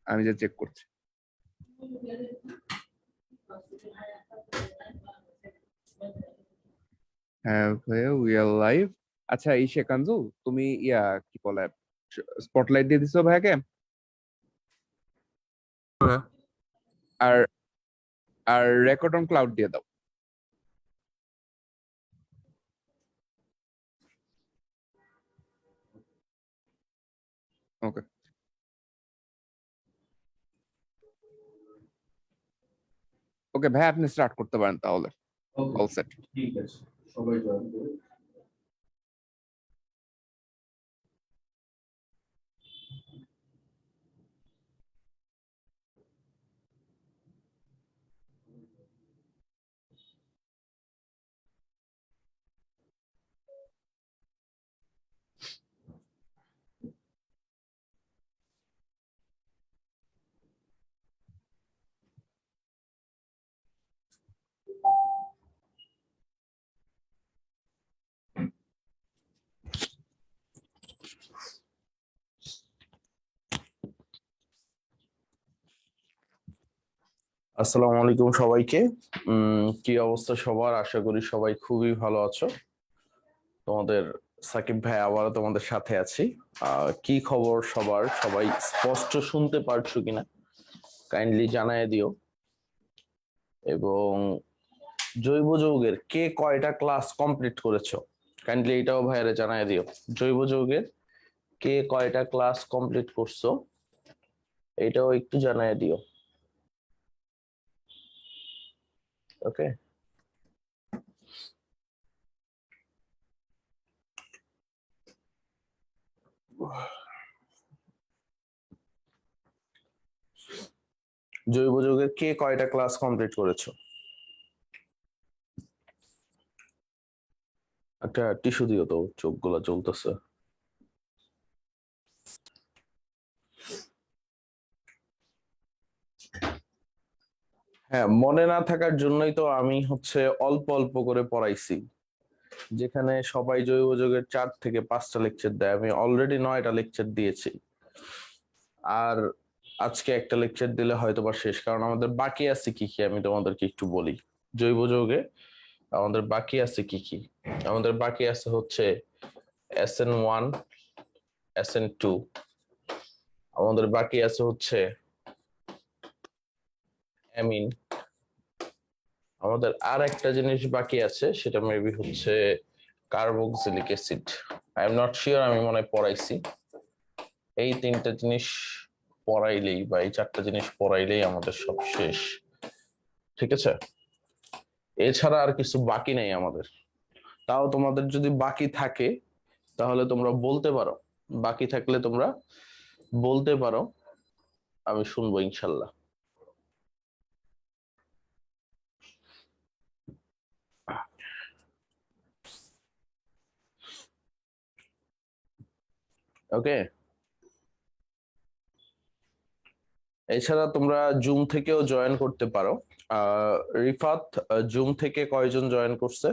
আমি যে চেক করছি। হ্যাঁ ভাইয়া, উই আর লাইভ। আচ্ছা ইশে কাঞ্জু, তুমি কি বলে স্পটলাইট দিয়ে দিছো ভাইয়াকে? আর আর রেকর্ড অন ক্লাউড দিয়ে দাও। ওকে ওকে ভাই, আপনি স্টার্ট করতে পারেন তাহলে। All set. ঠিক আছে, সবাই জয়েন করে। আসসালামু আলাইকুম সবাইকে। কি অবস্থা সবার? আশা করি সবাই খুবই ভালো আছো। তোমাদের সাকিব ভাই আবারও তোমাদের সাথে আছি। কি খবর সবার? সবাই স্পষ্ট শুনতে পারছো কিনা কাইন্ডলি জানায় দিও। এবং জৈব যৌগের কে কয়টা ক্লাস কমপ্লিট করেছো কাইন্ডলি এটাও ভাইয়ারে জানায় দিও। জৈব যৌগের কে কয়টা ক্লাস কমপ্লিট করছো এটাও একটু জানায় দিও। ওকে, জৈব যৌগের কে কয়টা ক্লাস কমপ্লিট করেছো? একটা টিস্যু দিও তো, চোখগুলো জ্বলতেছে। হ্যাঁ, মনে না থাকার জন্যই তো আমি অল্প অল্প করে পড়াইছি। যেখানে সবাই জৈব যৌগের 4 থেকে 5টা লেকচার দেয়, আমি অলরেডি 9টা লেকচার দিয়েছি। আর আজকে একটা লেকচার দিলে হয়তো বা শেষ, কারণ আমাদের বাকি আছে কি কি আমি তোমাদেরকে একটু বলি। জৈব যৌগে আমাদের বাকি আছে কি কি? আমাদের বাকি আছে SN1, SN2। আমাদের বাকি আছে অ্যামিন। আমাদের আর একটা জিনিস বাকি আছে, সেটা maybe carboxylic acid. I am not sure, আমি মনে হয় পড়াইছি। এই 3টা জিনিস পড়াইলেই বা এই 4টা জিনিস পড়াইলেই আমাদের সব শেষ। ঠিক আছে, এছাড়া আর কিছু বাকি নেই আমাদের। তাও তোমাদের যদি বাকি থাকে তাহলে তোমরা বলতে পারো, বাকি থাকলে তোমরা বলতে পারো, আমি শুনবো ইনশাল্লাহ। ওকে, এছাড়া তোমরা জুম থেকেও জয়েন করতে পারো। রিফাত, জুম থেকে কয়জন জয়েন করছে?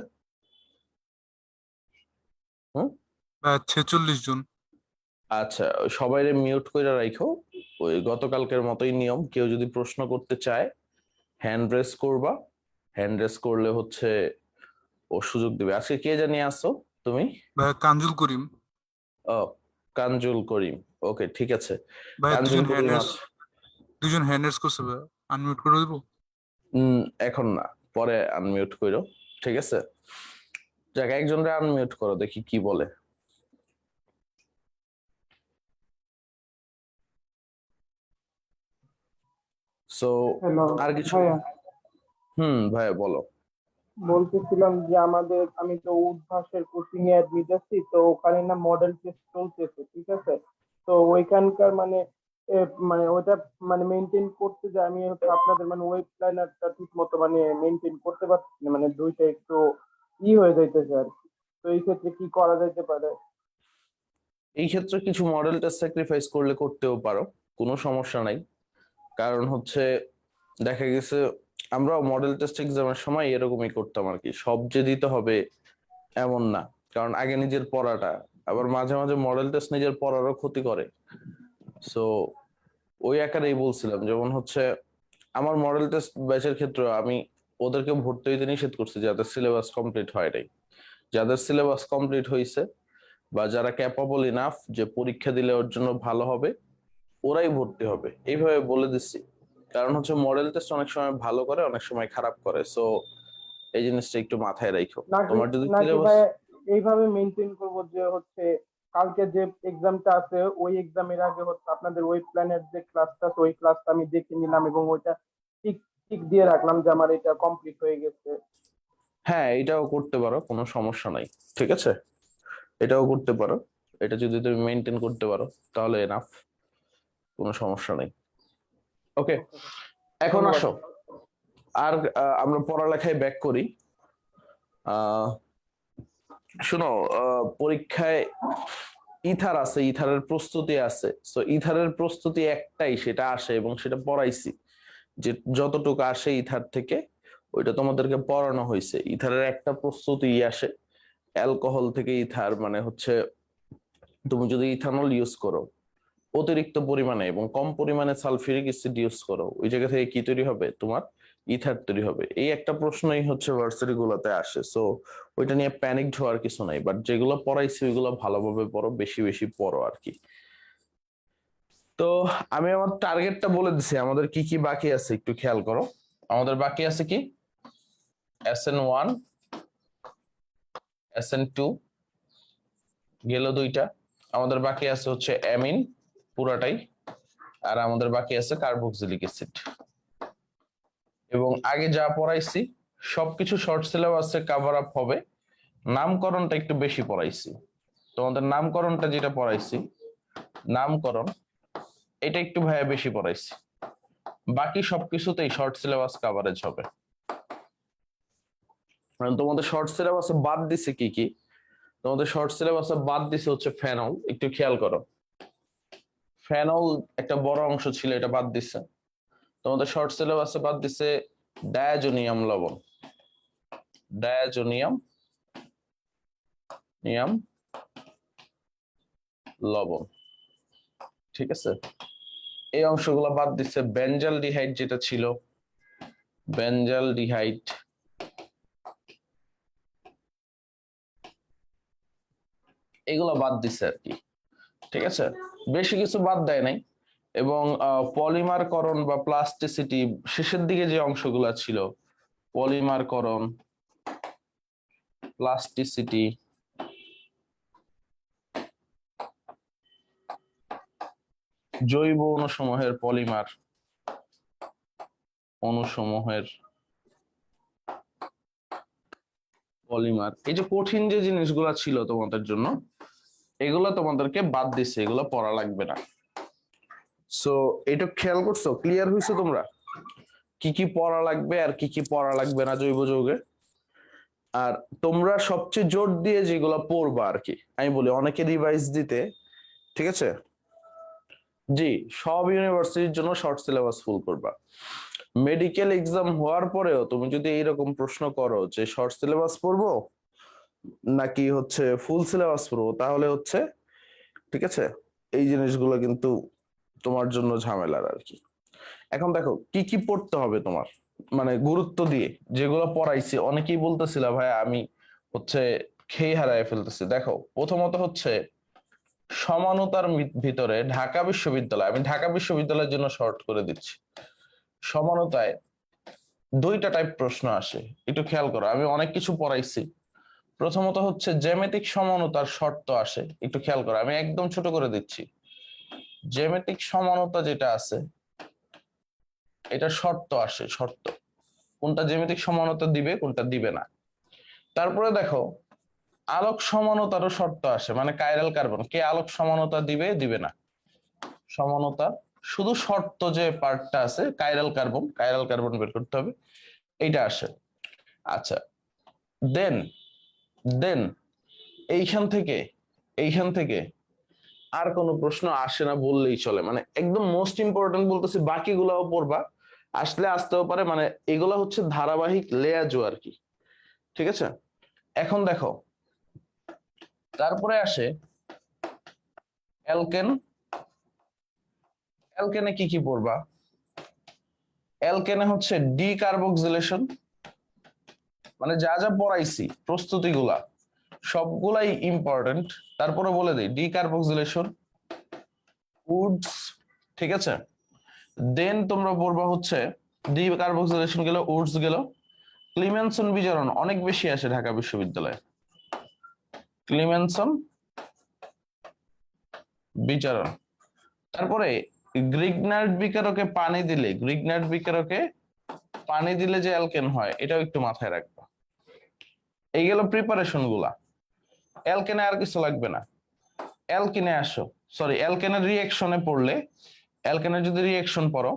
46 জন। আচ্ছা, সবাইরে মিউট করে রাখো। ওই গতকালকের মতোই নিয়ম, কেউ যদি প্রশ্ন করতে চায় হ্যান্ড রেস করবা। হ্যান্ড রেস করলে ও সুযোগ দিবে। আজকে কে জানিয়ে আসছো তুমি? ভাই কাঞ্জুল করিম। ও, কাঞ্জুল করিম। ওকে, ঠিক আছে। ভাই কাঞ্জুল করিম আছে। দুজন হ্যান্ড রেস করছে ভাই, আনমিউট করে দিব? এখন না, পরে আনমিউট করো। ঠিক আছে, যাক একজনরে আনমিউট করো, দেখি কি বলে। সো হ্যালো আর কিছু? ভাইয়া, ভাইয়া বলো। বলতেছিলাম যে আমি তো উদ্ভাসের কোচিং এ অ্যাডমিট আছি, তো ওখানে না মডেল টেস্ট চলতেছে, ঠিক আছে? তো ওইখানকার এ, ওইটা মেনটেন করতে যে আমি আপনাদের ওয়েব প্ল্যানারটা ঠিক মতো মেনটেন করতে পারছি না, দুইটা একটু হয়ে যাইতেছে আর কি। তো এই ক্ষেত্রে কি করা যাইতে পারে? এই ক্ষেত্রে কিছু মডেলটা স্যাক্রিফাইস করলে করতেও পারো, কোনো সমস্যা নাই। কারণ দেখা গেছে আমরাও মডেল টেস্ট এক্সামের সময় এরকমই করতাম আর কি। সব যে দিতে হবে এমন না, কারণ আগে নিজের পড়াটা, আবার মাঝে মাঝে মডেল টেস্ট নিজের পড়ারও ক্ষতি করে। সো ওই আকারেই বলছিলাম, যেমন হচ্ছে আমার মডেল টেস্ট ব্যাচের ক্ষেত্রে আমি ওদেরকে ভর্তি হইতে নিষেধ করছি যাদের সিলেবাস কমপ্লিট হয় নাই। যাদের সিলেবাস কমপ্লিট হয়েছে বা যারা ক্যাপাবল ইনাফ যে পরীক্ষা দিলে ওর জন্য ভালো হবে, ওরাই ভর্তি হবে, এইভাবে বলে দিচ্ছি। কারণ হচ্ছে মডেল টেস্ট অনেক সময় ভালো করে, অনেক সময় খারাপ করে। সো এই জিনিসটা একটু মাথায় রাখো। নাকি তোমার যদি নাকি সিলেবাস, ভাই এইভাবে মেনটেন করবো যে হচ্ছে কালকে যে এক্সামটা আছে ওই এক্সামের আগে হচ্ছে আপনাদের ওই প্ল্যানের যে ক্লাসটা আছে ওই ক্লাসটা আমি দেখে নিলাম এবং ওইটা টিক টিক দিয়ে রাখলাম যে আমার এটা কমপ্লিট হয়ে গেছে। হ্যাঁ এটাও করতে পারো, কোনো সমস্যা নাই, ঠিক আছে, এটাও করতে পারো। এটা যদি তুমি মেনটেন করতে পারো তাহলে এনাফ, কোনো সমস্যা নেই। ওকে, এখন ধন্যবাদ। আসো আর আমরা পড়ালেখায় ব্যাক করি। আহ শুনো, পরীক্ষায় ইথার আছে, ইথারের প্রস্তুতি আছে। সো ইথারের প্রস্তুতি একটাই, সেটা আসে এবং সেটা পড়াইছি, যে যতটুকু আসে ইথার থেকে ওইটা তোমাদেরকে পড়ানো হয়েছে। ইথারের একটা প্রস্তুতি আসে অ্যালকোহল থেকে ইথার, মানে হচ্ছে তুমি যদি ইথানল ইউজ করো অতিরিক্ত পরিমাণে এবং কম পরিমাণে সালফিউরিক অ্যাসিড ইউজ করো, ওই জায়গা থেকে কি তৈরি হবে, তোমার ইথার তৈরি হবে। এই একটা প্রশ্নই হচ্ছে ভার্সিটি গুলোতে আসে। সো ওইটা নিয়ে প্যানিক হওয়ার কিছু নাই, বাট যেগুলো পড়াইছি ওইগুলো ভালোভাবে পড়ো, বেশি বেশি পড়ো আর কি। তো আমি আমার টার্গেটটা বলে দিছি, আমাদের কি কি বাকি আছে একটু খেয়াল করো। আমাদের বাকি আছে কি, SN1, SN2 গেল দুইটা, আমাদের বাকি আছে হচ্ছে অ্যামিন পুরাটাই, আর আমাদের বাকি আছে কার্বক্সিলিক অ্যাসিড। এবং আগে যা পড়াইছি সবকিছু শর্ট সিলেবাসে কভার আপ হবে, নামকরণটা একটু বেশি পড়াইছি। তোমাদের নামকরণটা যেটা পড়াইছি, নামকরণ এটা একটু ভাইয়া বেশি পড়াইছি, বাকি সবকিছুতেই শর্ট সিলেবাস কভারেজ হবে। তোমাদের শর্ট সিলেবাসে বাদ দিছে কি কি, তোমাদের শর্ট সিলেবাসে বাদ দিছে হচ্ছে ফেনল, একটু খেয়াল করো। ফেনল একটা বড় অংশ ছিল, এটা বাদ দিছে। তোমাদের শর্ট সিলেবাসে বাদ দিছে ডায়াজোনিয়াম লবণ, ডায়াজোনিয়াম লবণ, ঠিক আছে। এই অংশগুলো বাদ দিচ্ছে। বেঞ্জাল ডিহাইড যেটা ছিল, বেঞ্জাল ডিহাইড, এগুলো বাদ দিচ্ছে আর কি, ঠিক আছে, বেশি কিছু বাদ দেয় নাই। এবং পলিমারকরণ বা প্লাস্টিসিটি শেষের দিকে যে অংশগুলো ছিল, পলিমারকরণ, প্লাস্টিসিটি, জৈব অণুসমূহের পলিমার অণুসমূহের পলিমার, এই যে কঠিন যে জিনিসগুলো ছিল তোমাদের জন্য, এগুলো তোমাদেরকে বাদ দিছে, এগুলো পড়া লাগবে না। সো এটা খেয়াল করছো, ক্লিয়ার হয়েছে তোমরা কি কি পড়া লাগবে আর কি কি পড়া লাগবে না জৈব যৌগে। আর তোমরা সবচেয়ে জোর দিয়ে যেগুলো পড়বা আর কি, আমি বলি অনেকে রিভাইজ দিতে, ঠিক আছে, জি সব ইউনিভার্সিটির জন্য শর্ট সিলেবাস ফুল করবা। মেডিকেল এক্সাম হওয়ার পরেও তুমি যদি এইরকম প্রশ্ন করো যে শর্ট সিলেবাস পড়বো নাকি হচ্ছে ফুল সিলেবাস পড়বো, তাহলে হচ্ছে ঠিক আছে এই জিনিসগুলো কিন্তু তোমার জন্য ঝামেলার আর কি। এখন দেখো কি কি পড়তে হবে তোমার, মানে গুরুত্ব দিয়ে যেগুলো পড়াইছি। অনেকেই বলতেছিল ভাই আমি হচ্ছে খেয়ে হারায় ফেলতেছি। দেখো প্রথমত হচ্ছে সমানতার ভিতরে ঢাকা বিশ্ববিদ্যালয়, আমি ঢাকা বিশ্ববিদ্যালয়ের জন্য শর্ট করে দিচ্ছি, সমানতায় দুইটা টাইপ প্রশ্ন আসে, একটু খেয়াল করো। আমি অনেক কিছু পড়াইছি। প্রথমত হচ্ছে জ্যামিতিক সমানতার শর্ত আসে, একটু খেয়াল করো, আমি একদম ছোট করে দিচ্ছি। জ্যামিতিক সমানতা যেটা আছে এটা শর্ত আসে, শর্ত কোনটা জ্যামিতিক সমানতা দিবে কোনটা দিবে না। তারপরে দেখো আলোক সমানতারও শর্ত আসে, মানে কাইরাল কার্বন কে আলোক সমানতা দিবে দিবে না, সমানতা শুধু শর্ত যে পার্টটা আছে কাইরাল কার্বন, কাইরাল কার্বন বের করতে হবে, এইটা আসে। আচ্ছা, দেন দেন এইখান থেকে আর কোনো প্রশ্ন আসে না বললেই চলে, মানে একদম মোস্ট ইম্পর্টেন্ট বলতেছি, বাকিগুলাও পড়বা, আসলে আসতেও পারে, মানে এগুলা হচ্ছে ধারাবাহিক লেয়াজো আর কি, ঠিক আছে। এখন দেখো তারপরে আসে অ্যালকেন। অ্যালকেনে কি কি পড়বা? অ্যালকেনে হচ্ছে ডি কার্বক্সিলেশন, মানে যা যা পড়াইছি প্রস্তুতিগুলা সবগুলাই ইম্পর্টেন্ট। তারপরে বলে দিই ডি কার্বক্সিলেশন, উডস, ঠিক আছে। দেন তোমরা পড়বা হচ্ছে ডি কার্বক্সিলেশন গেল, উডস গেল, ক্লিমেনসন বিজারণ অনেক বেশি আসে ঢাকা বিশ্ববিদ্যালয়ে। ক্লিমেনসন বিজারণ। তারপরে গ্রিগনার্ড বিকারকে পানি দিলে, গ্রিগনার্ড বিকারকে পানি দিলে যে অ্যালকেন হয়, এটাও একটু মাথায় রাখবা। এই গেল প্রিপারেশন গুলা। অ্যালকেনে আর কিছু লাগবে না। অ্যালকিনে আসো, সরি অ্যালকেনের রিঅ্যাকশনে পড়লে, অ্যালকেনের যদি রিঅ্যাকশন পড়ো,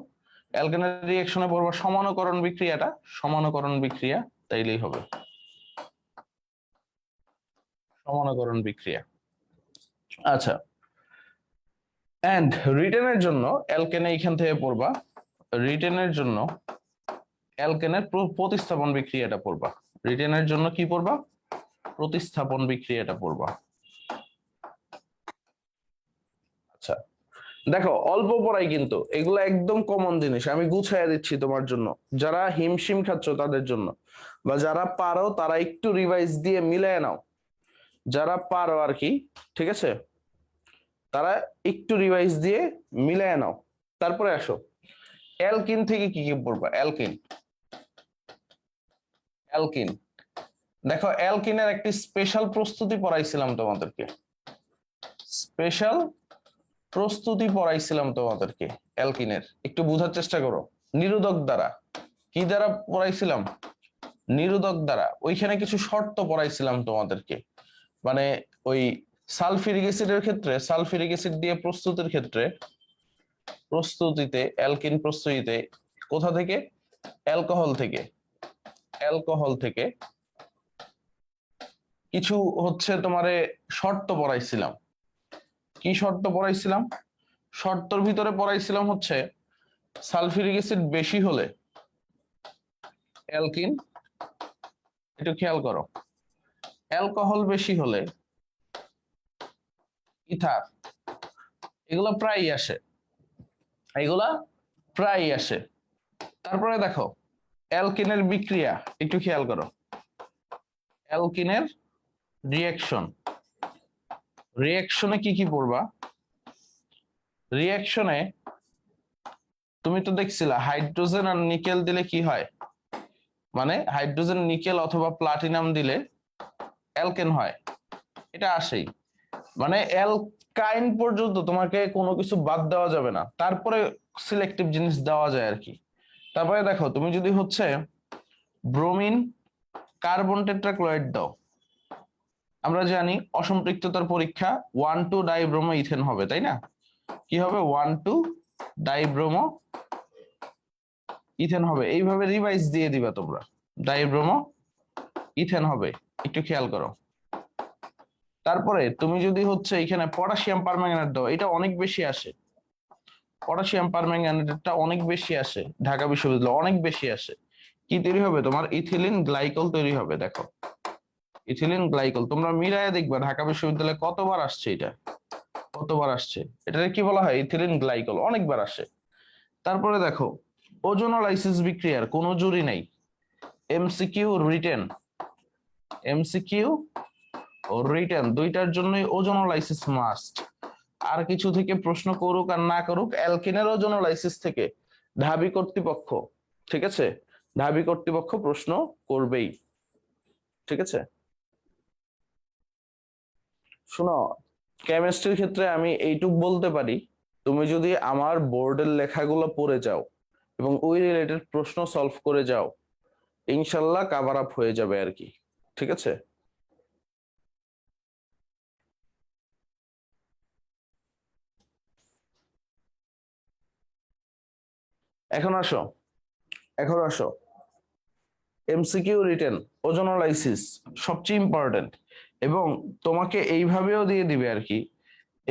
অ্যালকেনের রিঅ্যাকশনে পড়বা সমানুকরণ বিক্রিয়াটা, সমানুকরণ বিক্রিয়া, তাইলেই হবে সমানুকরণ বিক্রিয়া। আচ্ছা, এন্ড রিটেনের জন্য অ্যালকেনে এইখান থেকে পড়বা, রিটেনের জন্য অ্যালকেনের প্রতিস্থাপন বিক্রিয়াটা পড়বা। রিটেনের জন্য কি পড়বা? প্রতিস্থাপন বিক্রিয়াটা পড়বা। আচ্ছা দেখো, অল্প পড়াই কিন্তু এগুলো একদম কমন জিনিস, আমি গুছাইয়া দিচ্ছি তোমার জন্য, যারা হিমশিম খাচ্ছ তাদের জন্য, বা যারা পারো তারা একটু রিভাইজ দিয়ে মিলায় নাও, যারা পারো আর কি, ঠিক আছে, তারা একটু রিভাইজ দিয়ে মিলায় নাও। তারপরে আসো অ্যালকিন থেকে কি কি পড়বা? অ্যালকিন, অ্যালকিন দেখো, অ্যালকিনের একটি স্পেশাল প্রস্তুতি পড়াইছিলাম তোমাদেরকে, স্পেশাল প্রস্তুতি পড়াইছিলাম তোমাদেরকে অ্যালকিনের, একটু বোঝার চেষ্টা করো। নিরোধক দ্বারা, কি দ্বারা পড়াইছিলাম? নিরোধক দ্বারা। ওইখানে কিছু শর্ত পড়াইছিলাম তোমাদেরকে, মানে ওই সালফিউরিক অ্যাসিডের ক্ষেত্রে, সালফিউরিক অ্যাসিড দিয়ে প্রস্তুতির ক্ষেত্রে, প্রস্তুতিতে অ্যালকিন প্রস্তুতিতে কোথা থেকে? অ্যালকোহল থেকে, অ্যালকোহল থেকে কিছু হচ্ছে তোমারে শর্ত পড়াইছিলাম। কি শর্ত পড়াইছিলাম? শর্তর ভিতরে পড়াইছিলাম হচ্ছে সালফিউরিক অ্যাসিড বেশি হলে অ্যালকিন, একটু খেয়াল করো, অ্যালকোহল বেশি হলে ইথার, এগুলা প্রায়ই আসে, এগুলা প্রায়ই আসে। তারপরে দেখো অ্যালকিনের বিক্রিয়া, একটু খেয়াল করো, অ্যালকিনের রিঅ্যাকশন, রিঅ্যাকশনে কি কি পড়বা? রিঅ্যাকশনে তুমি তো দেখছিলা হাইড্রোজেন আর নিকেল দিলে কি হয়, মানে হাইড্রোজেন নিকেল অথবা প্লাটিনাম দিলে অ্যালকেন হয়, এটা আসেই। মানে অ্যালকাইন পর্যন্ত তোমাকে কোনো কিছু বাদ দেওয়া যাবে না, তারপরে সিলেক্টিভ জিনিস দেওয়া যায় আর কি। তারপরে দেখো তুমি যদি হচ্ছে ব্রোমিন কার্বন টেট্রাক্লোরাইড দাও, আমরা জানি অসম্পৃক্ততার পরীক্ষা 1,2 ডাইব্রোমো ইথেন হবে, তাই না? কি হবে? 1,2 ডাইব্রোমো ইথেন হবে। এইভাবে রিভাইজ দিয়ে দিবা তোমরা, ডাইব্রোমো ইথেন হবে, একটু খেয়াল করো। তারপরে তুমি যদি হচ্ছে এখানে পটাশিয়াম পারম্যাঙ্গানেট দাও, এটা অনেক বেশি আসে, পটাশিয়াম পারম্যাঙ্গানেটটা অনেক বেশি আসে ঢাকা বিশ্ববিদ্যালয়ে, অনেক বেশি আসে। কি তৈরি হবে? তোমার ইথিলিন গ্লাইকল তৈরি হবে। দেখো ইথিলিন গ্লাইকল তোমরা মিলায় দেখবা ঢাকা বিশ্ববিদ্যালয়ে কতবার আসছে, এটা কতবার আসছে, এটাকে কি বলা হয়? ইথিলিন গ্লাইকল, অনেকবার আসে। তারপরে দেখো ওজোনোলাইসিস বিক্রিয়ার কোনো জুরি নাই, এমসিকিউ রিটেন, এমসিকিউ ও রিটেন দুইটার জন্যই ওজোনোলাইসিস মাস্ট। আর কিছু থেকে প্রশ্ন করুক আর না করুক, অ্যালকিনের ওজোনোলাইসিস থেকে ঢাবি কর্তৃপক্ষ, ঠিক আছে, ঢাবি কর্তৃপক্ষ প্রশ্ন করবেই, ঠিক আছে। শোনো, কেমিস্ট্রির ক্ষেত্রে আমি এইটুক বলতে পারি, তুমি যদি আমার বোর্ডের লেখাগুলো পড়ে যাও এবং ওই রিলেটেড প্রশ্ন সলভ করে যাও, ইনশাল্লাহ কাভার আপ হয়ে যাবে আর কি, ঠিক আছে। এখন আসো, এখন আসো এমসিকিউ রিটেন, ওজোনোলাইসিস সবচেয়ে ইম্পর্টেন্ট, এবং তোমাকে এইভাবেও দিয়ে দিবে আর কি,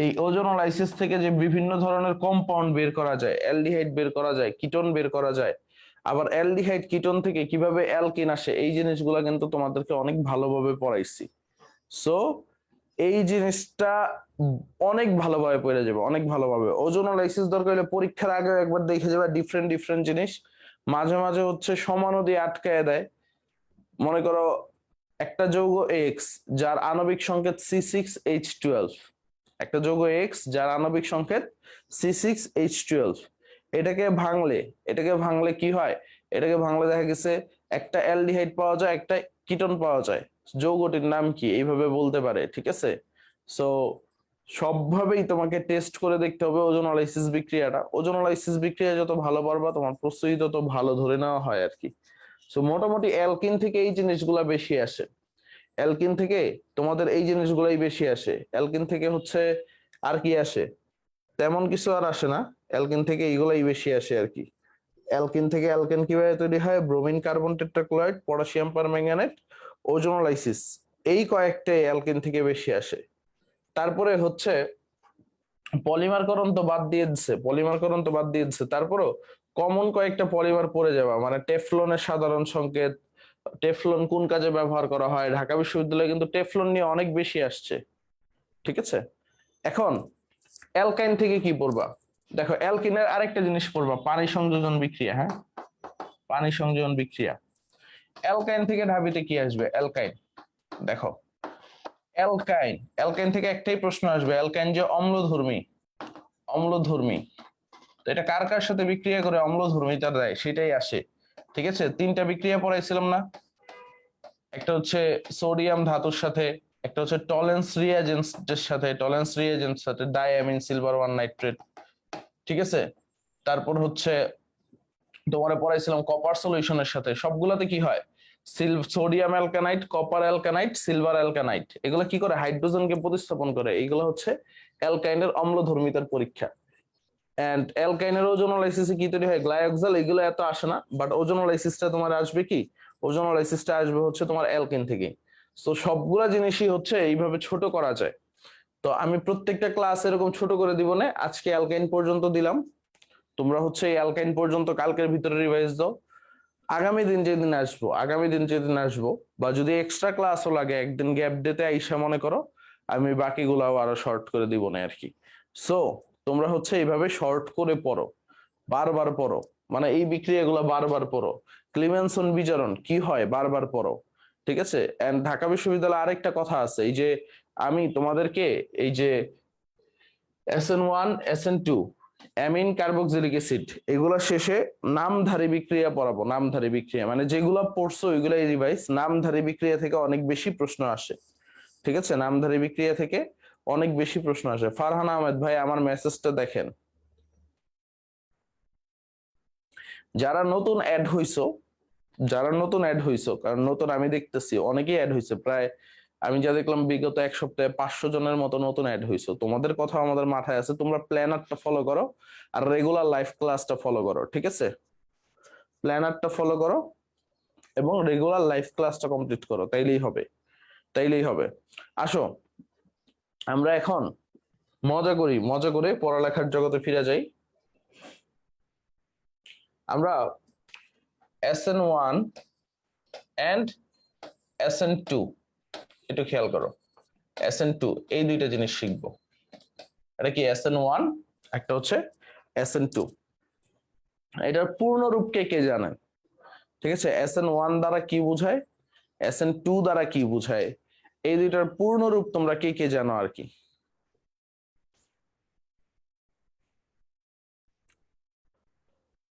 এই ওজোনোলাইসিস থেকে যে বিভিন্ন ধরনের কম্পাউন্ড বের করা যায়, অ্যালডিহাইড বের করা যায়, কিটোন বের করা যায়, আবার অ্যালডিহাইড কিটোন থেকে কিভাবে অ্যালকিন আসে, এই জিনিসগুলো কিন্তু তোমাদেরকে অনেক ভালোভাবে পড়াইছি। সো এই জিনিসটা অনেক ভালোভাবে পড়ে যাবে, অনেক ভালোভাবে। ওজোনোলাইসিস দরকার হলে পরীক্ষার আগে একবার দেখে যাবে ডিফারেন্ট ডিফারেন্ট জিনিস। মাঝে মাঝে হচ্ছে সমাণু দিয়ে আটকায় দেয়। মনে করো একটা যৌগ এক্স যার আণবিক সংকেত C6H12, একটা যৌগ এক্স যার আণবিক সংকেত C6H12, এটাকে ভাঙলে কি হয়? এটাকে ভাঙলে দেখা গেছে একটা অ্যালডিহাইড পাওয়া যায়, একটা কিটোন পাওয়া যায়। যৌগটির নাম কি এইভাবে বলতে পারে, ঠিক আছে? সো সবভাবেই তোমাকে টেস্ট করে দেখতে হবে ওজোনোলাইসিস বিক্রিয়াটা। ওজোনোলাইসিস বিক্রিয়া যত ভালো পারবা তোমার প্রস্তুতি তত ভালো ধরে নেওয়া হয় আর কি। সো মোটামুটি অ্যালকিন থেকে এই জিনিসগুলা বেশি আসে। অ্যালকিন থেকে তোমাদের এই জিনিসগুলাই বেশি আসে। অ্যালকিন থেকে হচ্ছে আর কি আসে? তেমন কিছু আর আসে না। অ্যালকিন থেকে এইগুলাই বেশি আসে আর কি। অ্যালকিন থেকে অ্যালকেন কিভাবে তৈরি হয়? Bromine carbon tetrachloride, potassium permanganate, ozonolysis, এই কয়েকটাই অ্যালকিন থেকে বেশি আসে। তারপরে হচ্ছে পলিমারকরণ তো বাদ দিয়ে দিচ্ছে, তারপরও কমন কয়েকটা পলিমার পড়ে যাবা, মানে টেফলনের সাধারণ সংকেত, টেফলন কোন কাজে ব্যবহার করা হয়। ঢাকা বিশ্ববিদ্যালয়ে কিন্তু টেফলন নিয়ে অনেক বেশি আসছে, ঠিক আছে? এখন অ্যালকাইন থেকে কি পড়বা? দেখো অ্যালকিনের আরেকটা জিনিস পড়বা, পানি সংযোজন বিক্রিয়া। হ্যাঁ, পানি সংযোজন বিক্রিয়া। অ্যালকাইন থেকে ঢাবিতে কি আসবে? অ্যালকাইন। দেখো অ্যালকাইন থেকে একটাই প্রশ্ন আসবে, অ্যালকাইন যে অম্লধর্মী, তো এটা কার কার সাথে বিক্রিয়া করে অম্লধর্মিতা দেয় সেটাই আসে, ঠিক আছে? 3টা বিক্রিয়া পড়াইছিলাম না? একটা হচ্ছে সোডিয়াম ধাতুর সাথে, একটা হচ্ছে টলেন্স রিয়েজেন্টস সাথে ডাইঅ্যামিন সিলভার 1 নাইট্রেট, ঠিক আছে? তারপর হচ্ছে তোমারে পড়াইছিলাম কপার সলিউশনের সাথে। সবগুলাতে কি হয়? সোডিয়াম অ্যালকানাইট, কপার অ্যালকানাইট, সিলভার অ্যালকানাইট, এগুলো কি করে? হাইড্রোজেনকে প্রতিস্থাপন করে। এইগুলো হচ্ছে অ্যালকাইনের অম্লধর্মিতার পরীক্ষা। এন্ড অ্যালকাইনের ওজোনোলাইসিসে কি তৈরি হয়? গ্লাইওক্সাল। এগুলো এত আসে না, বাট ওজোনোলাইসিসটা তোমার আসবে কি? ওজোনোলাইসিসটা আসবে হচ্ছে তোমার অ্যালকেন থেকে। তো সবগুলা জিনিসই হচ্ছে এইভাবে ছোট করা যায়। তো আমি প্রত্যেকটা ক্লাস এরকম ছোট করে দিব না, আজকে অ্যালকাইন পর্যন্ত দিলাম। তোমরা হচ্ছে এই অ্যালকাইন পর্যন্ত কালকের ভিতরে রিভাইজ দাও। আগামী দিন যেদিন আসবো বা যদি এক্সট্রা ক্লাসও লাগে একদিন গ্যাপ দিতে আইসা, মনে করো আমি বাকিগুলাও আরো শর্ট করে দিব না আর কি। সো তোমরা হচ্ছে এইভাবে শর্ট করে পড়ো, বারবার পড়ো, মানে এই বিক্রিয়াগুলো বারবার পড়ো। ক্লিমেনসন বিজারণ কি হয় বারবার পড়ো, ঠিক আছে? এন্ড ঢাকা বিশ্ববিদ্যালয়ে আরেকটা কথা আছে, এই যে আমি তোমাদেরকে এই যে SN1 SN2 amine carboxylic acid এগুলা শেষে নামধারী বিক্রিয়া পড়াবো। নামধারী বিক্রিয়া মানে যেগুলা পড়ছো ওইগুলাই রিভাইজ। নামধারী বিক্রিয়া থেকে অনেক বেশি প্রশ্ন আসে, ঠিক আছে? নামধারী বিক্রিয়া থেকে অনেক বেশি প্রশ্ন আসে। ফারহান আহমেদ ভাই আমার মেসেজটা দেখেন। যারা নতুন অ্যাড হইছো, কারণ নতুন আমি দেখতেছি অনেকেই অ্যাড হইছে, প্রায় আমি যা দেখলাম বিগত এক সপ্তাহে 500 জনের মতো নতুন অ্যাড হইছো। তোমাদের কথা আমাদের মাথায় আছে, তোমরা প্ল্যানারটা ফলো করো আর রেগুলার লাইভ ক্লাসটা ফলো করো, ঠিক আছে? প্ল্যানারটা ফলো করো এবং রেগুলার লাইভ ক্লাসটা কমপ্লিট করো, তাইলেই হবে। আসো আমরা এখন মজা করে পড়ালেখার জগতে ফিরে যাই। আমরা SN1 and SN2 একটু খেয়াল করো। SN2 এই দুইটা জিনিস শিখবো। এটা কি? SN1, একটা হচ্ছে SN2। এটার পূর্ণ রূপ কে জানেন? ঠিক আছে, SN1 দ্বারা কি বোঝায়, SN2 দ্বারা কি বোঝায়, এই দুইটার পূর্ণ রূপ তোমরা কে জানো আর কি?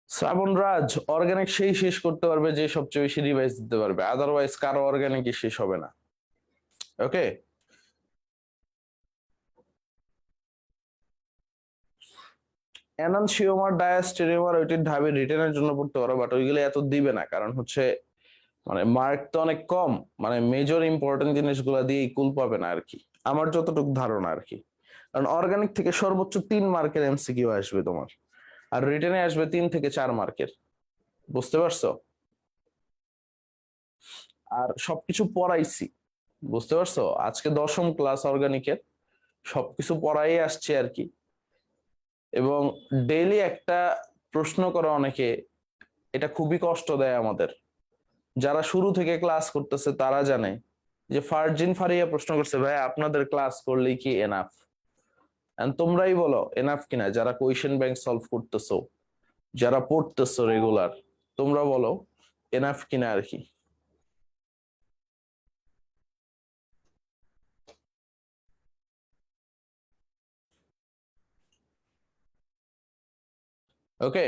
শ্রাবণ রাজ অর্গানিক সেই শেষ করতে পারবে যে সবচেয়ে বেশি রিভাইজ দিতে পারবে, আদারওয়াইজ কারো অর্গানিকই শেষ হবে না। ওকে, এনানসিওমার ডায়াস্টেরিওমার ওইটির ঢাবি রিটেনের জন্য পড়তে পারো, বাট ওইগুলো এত দিবে না, কারণ হচ্ছে মানে মার্ক তো অনেক কম, মানে মেজর ইম্পর্টেন্ট জিনিসগুলো দিয়ে কুল পাবে না আর কি, আমার যতটুকু ধারণা আর কি। কারণ অর্গানিক থেকে সর্বোচ্চ 3 মার্কের MCQ আসবে তোমার, আর রিটেনে আসবে 3 থেকে 4 মার্কের। বুঝতে পারছো? আর সবকিছু পড়াইছি, বুঝতে পারছো? আজকে 10ম ক্লাস অর্গানিকের, সবকিছু পড়াই আসছে আর কি। এবং ডেইলি একটা প্রশ্ন করে অনেকে, এটা খুবই কষ্ট দেয় আমাদের। যারা শুরু থেকে ক্লাস করতেছে তারা জানে যে ফারজিন ফারিয়া প্রশ্ন করছে, ভাই আপনাদের ক্লাস করলেই কি এনাফ? তোমরাই বলো এনাফ কিনা, যারা কোয়েশ্চেন ব্যাংক সলভ করতেছো, যারা পড়তেছো রেগুলার, তোমরা বলো এনাফ কিনা আর কি। ওকে,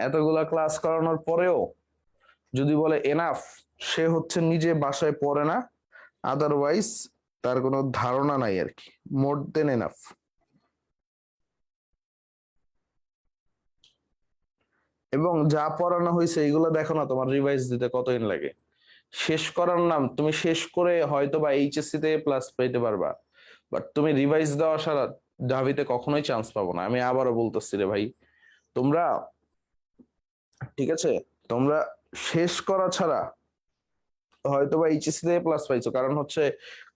এতগুলা ক্লাস করানোর পরেও যদি বলে এনাফ, সে হচ্ছে নিজে বাসায় পড়ে না, আদারওয়াইজ তার কোনো ধারণা নাই আর কি। মোর দেন এনাফ। এবং যা পড়ানো হয়েছে এগুলো দেখো না, তোমার রিভাইজ দিতে কতদিন লাগে। শেষ করার নাম, তুমি শেষ করে হয়তো বা এইচএসসি তে প্লাস পেতে পারবা, বাট তুমি রিভাইজ দেওয়া ছাড়া ঢাবিতে কখনোই চান্স পাবো না। আমি আবারও বলতেছি রে ভাই, তোমরা ঠিক আছে, তোমরা শেষ করা ছাড়া হয়তো বা এইচএসসি তে প্লাস পাইছো, কারণ হচ্ছে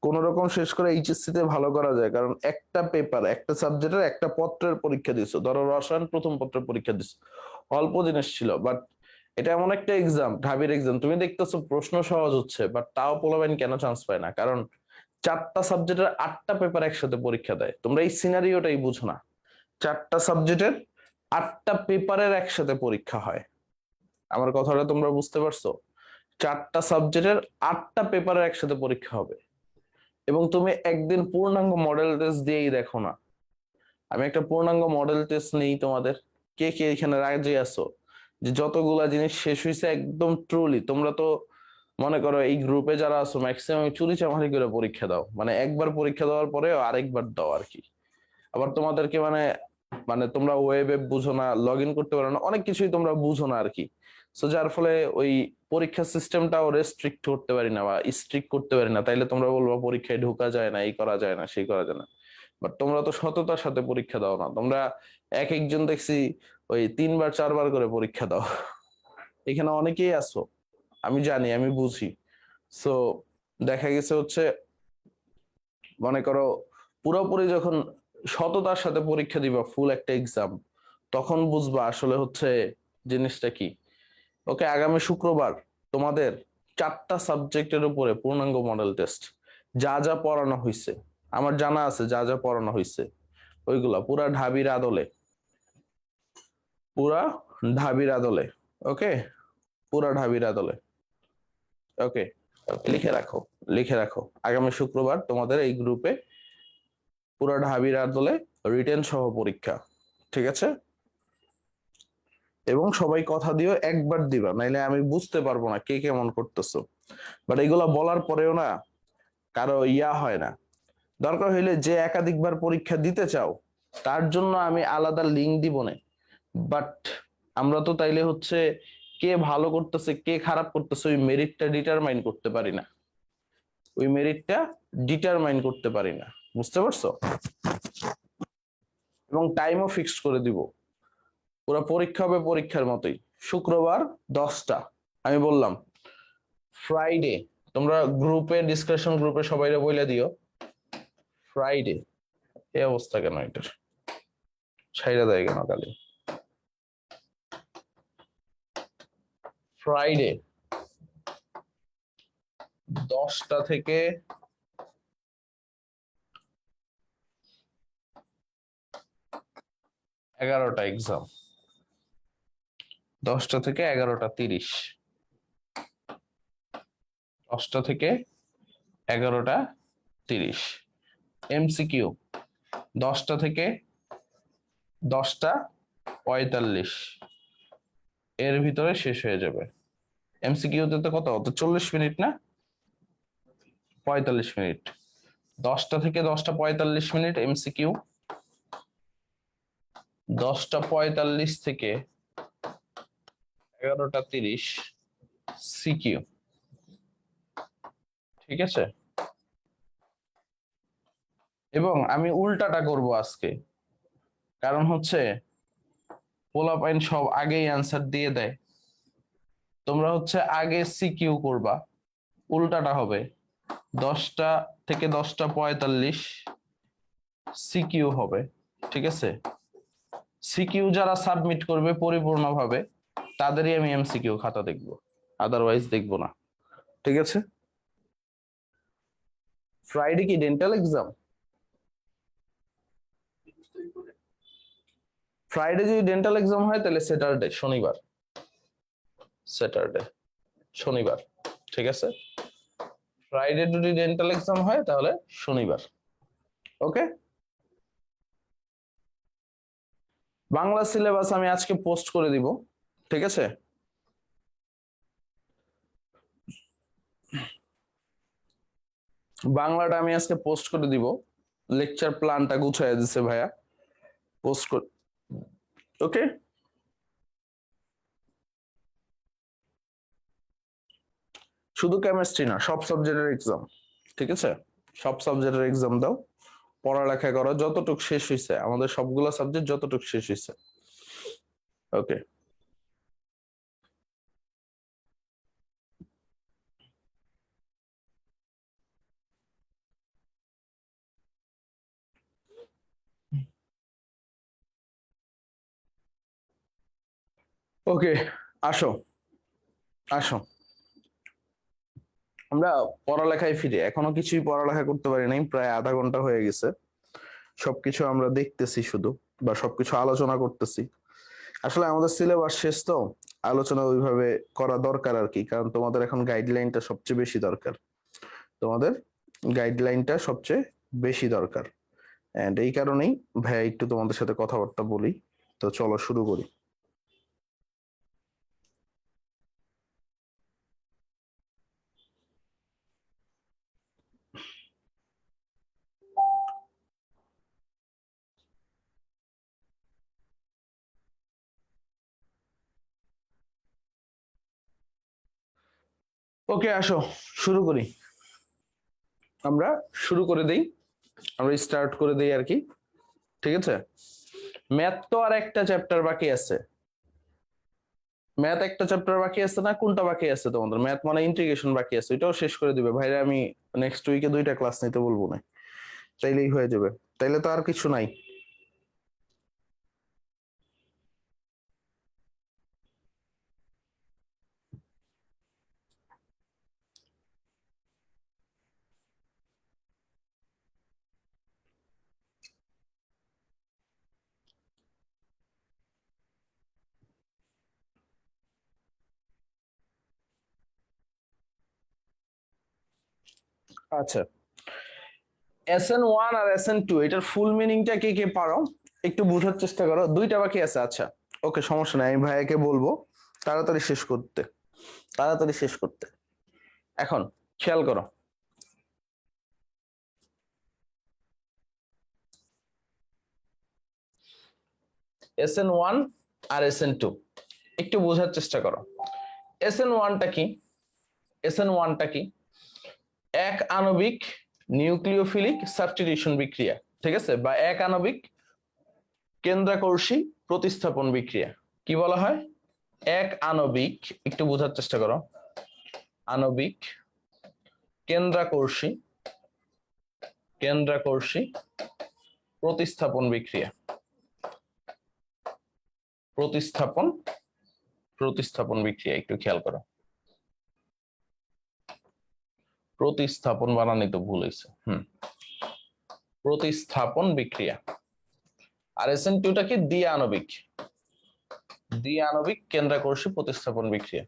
কোন রকম শেষ করে এইচএসসি তে ভালো করা যায়, কারণ একটা পেপার, একটা সাবজেক্টের একটা পত্রের পরীক্ষা দিছো। ধরো রসায়ন প্রথম পত্রের পরীক্ষা দিছো, অল্প জিনিস ছিল, বাট এটা এমন একটা এক্সাম, ঢাবির এক্সাম, তুমি দেখতেছো প্রশ্ন সহজ হচ্ছে, বাট তাও পোলাবেন কেন চান্স পায় না? কারণ 4টা সাবজেক্টের 8টা পেপার একসাথে পরীক্ষা দেয়। তোমরা এই সিনারিওটাই বুঝো না, 4টা সাবজেক্টের 8টা পেপারের একসাথে পরীক্ষা হয়। আমার কথাটা তোমরা বুঝতে পারছো? 4টা সাবজেক্টের 8টা পেপারের একসাথে পরীক্ষা হবে, এবং তুমি একদিন পূর্ণাঙ্গ মডেল টেস্ট দিয়েই দেখো না। আমি একটা পূর্ণাঙ্গ মডেল টেস্ট নেই তোমাদের, কে কে এখানে রাজি আছো যে যতগুলা জিনিস শেষ হয়েছে একদম ট্রুলি? তোমরা তো মনে করো এই গ্রুপে যারা আছো ম্যাক্সিমাম চুরি চামারি করে পরীক্ষা দাও, মানে একবার পরীক্ষা দেওয়ার পরে আরেকবার দাও আর কি। আবার তোমাদেরকে মানে মানে তোমরা ওয়েবে বুঝো না, লগ ইন করতে পারো না, অনেক কিছুই তোমরা বুঝো না আর কি। সো যার ফলে ওই পরীক্ষা সিস্টেমটাও রেস্ট্রিক্ট করতে পারি না বা স্ট্রিক্ট করতে পারি না। তাইলে তোমরা বলবো পরীক্ষায় ঢোকা যায় না, এই করা যায় না, সেই করা যায় না। বাট তোমরা তো সততার সাথে পরীক্ষা দাও না, তোমরা এক একজন দেখছি ওই 3বার 4বার করে পরীক্ষা দাও। এখানে অনেকেই আছো, আমি জানি, আমি বুঝি। সো দেখা গেছে হচ্ছে, মনে করো পুরোপুরি যখন সততার সাথে পরীক্ষা দিবা, ফুল একটা এক্সাম, তখন বুঝবা আসলে হচ্ছে জিনিসটা কি। ওকে, আগামী শুক্রবার তোমাদের 4টা সাবজেক্টের উপরে পূর্ণাঙ্গ মডেল টেস্ট। যা যা পড়ানো হয়েছে আমার জানা আছে, যা যা পড়ানো হয়েছে ওইগুলা পুরা ঢাবির আদলে, পুরা ঢাবির আদলে। ওকে, পুরা ঢাবির আদলে। ওকে, লিখে রাখো, লিখে রাখো, আগামী শুক্রবার তোমাদের এই গ্রুপে পুরা ঢাবির আদলে রিটেন সহ পরীক্ষা, ঠিক আছে? এবং সবাই কথা দিও, একবার দিবা, নাইলে আমি বুঝতে পারবো না কে কেমন করতেছো। বাট এগুলা বলার পরেও না কারো ইয়া হয় না। দরকার হইলে যে একাধিকবার পরীক্ষা দিতে চাও তার জন্য আমি আলাদা লিঙ্ক দিব না, বাট আমরা তো তাইলে হচ্ছে কে ভালো করতেছে কে খারাপ করতেছে ওই মেরিটটা ডিটারমাইন করতে পারি না, ওই মেরিটটা ডিটারমাইন করতে পারি না, বুঝতে পারছো? এবং টাইমও ফিক্সড করে দিব, পুরো পরীক্ষা হবে পরীক্ষার মতোই। শুক্রবার 10টা, আমি বললাম ফ্রাইডে, তোমরা গ্রুপে ডিসকাশন গ্রুপে সবাইরে বলে দিও ফ্রাইডে। এই অবস্থা কেন এটার, ছাইরা দেয় কেন কালি? ফ্রাইডে 10টা থেকে 11টা এক্সাম, 10টা থেকে 11টা 30, 10টা থেকে 11টা 30। এমসিকিউ 10টা থেকে 10টা 45, এর ভিতরে শেষ হয়ে যাবে। এমসিকিউ তে তো কত, 40 মিনিট না 45 মিনিট, 10টা থেকে 10টা 45 এমসিকিউ, 10টা 45 থেকে 11টা 30 সিকিউ, ঠিক আছে? এবং আমি উল্টাটা করব আজকে, কারণ হচ্ছে পোলাপাইন সব আগেই অ্যান্সার দিয়ে দেয়, তোমরা হচ্ছে আগে সিকিউ করবা, উল্টাটা হবে 10টা থেকে 10টা 45 সিকিউ হবে, ঠিক আছে? সিকিউ যারা সাবমিট করবে পরিপূর্ণভাবে তাদেরই আমি এমসিকিউ খাতা দেখবো, আদারওয়াইজ দেখবো না। ঠিক আছে? ফ্রাইডে কি ডেন্টাল এক্সাম? ফ্রাইডে যদি ডেন্টাল এক্সাম হয় তাহলে স্যাটারডে, শনিবার। স্যাটারডে, শনিবার, ঠিক আছে? ফ্রাইডে যদি ডেন্টাল এক্সাম হয় তাহলে শনিবার। ওকে, বাংলা সিলেবাস আমি আজকে পোস্ট করে দিব, ঠিক আছে? বাংলাটা আমি আজকে পোস্ট করে দিব, লেকচার প্ল্যানটা গুছাইয়া দিছে ভাইয়া, পোস্ট করে। ওকে, শুধু কেমিস্ট্রি না, সব সাবজেক্টের এক্সাম, ঠিক আছে? সব সাবজেক্টের এক্সাম দাও, পড়ালেখা করো যতটুক শেষ হয়েছে, আমাদের সবগুলো সাবজেক্ট যতটুক শেষ হয়েছে। ওকে, ওকে, আসো আসো, আমরা পড়ালেখায় ফিরে। এখনো কিছুই পড়ালেখা করতে পারি নাই, প্রায় আধা ঘন্টা হয়ে গেছে। সবকিছু আমরা দেখতেছি শুধু, বা সবকিছু আলোচনা করতেছি। আসলে আমাদের সিলেবাস শেষ তো, আলোচনা ওইভাবে করা দরকার আর কি, কারণ তোমাদের এখন গাইডলাইনটা সবচেয়ে বেশি দরকার। তোমাদের গাইডলাইনটা সবচেয়ে বেশি দরকার, এন্ড এই কারণেই ভাইয়া একটু তোমাদের সাথে কথাবার্তা বলি। তো চলো শুরু করি। ওকে, আসো শুরু করি। আমরা শুরু করে দেই, আমরা স্টার্ট করে দেই আর কি, ঠিক আছে? ম্যাথ তো আর একটা চ্যাপ্টার বাকি আছে। ম্যাথ একটা চ্যাপ্টার বাকি আছে না? কোনটা বাকি আছে তোমাদের? ম্যাথ মানে ইন্টিগ্রেশন বাকি আছে, এটাও শেষ করে দিবে ভাইরা। আমি নেক্সট উইকে 2টা ক্লাস নিতে বলবো না, তাইলেই হয়ে যাবে। তাইলে তো আর কিছু নাই। আচ্ছা, SN1 আর SN2 এটার ফুল মিনিংটা কে কে পারো একটু বোঝার চেষ্টা করো। 2টা বাকি আছে। আচ্ছা, ওকে, সমস্যা নাই, আমি ভাইয়াকে বলবো তাড়াতাড়ি শেষ করতে, তাড়াতাড়ি শেষ করতে। এখন খেয়াল করো, SN1 আর SN2 একটু বোঝার চেষ্টা করো। SN1টা কি? SN1টা কি? এক আণবিক নিউক্লিওফিলিক সাবস্টিটিউশন বিক্রিয়া, ঠিক আছে? বা এক আণবিক কেন্দ্রাকর্ষী প্রতিস্থাপন বিক্রিয়া। কি বলা হয়? এক আণবিক, একটু বোঝার চেষ্টা করো, আণবিক কেন্দ্রাকর্ষী কেন্দ্রাকর্ষী প্রতিস্থাপন বিক্রিয়া। প্রতিস্থাপন প্রতিস্থাপন বিক্রিয়া, একটু খেয়াল করো। প্রতিস্থাপন বানানি তো ভুল হয়েছে। প্রতিস্থাপন বিক্রিয়া। আর SN2টা কি? দ্বি আণবিক, দ্বি আণবিক কেন্দ্রাকর্ষী প্রতিস্থাপন বিক্রিয়া।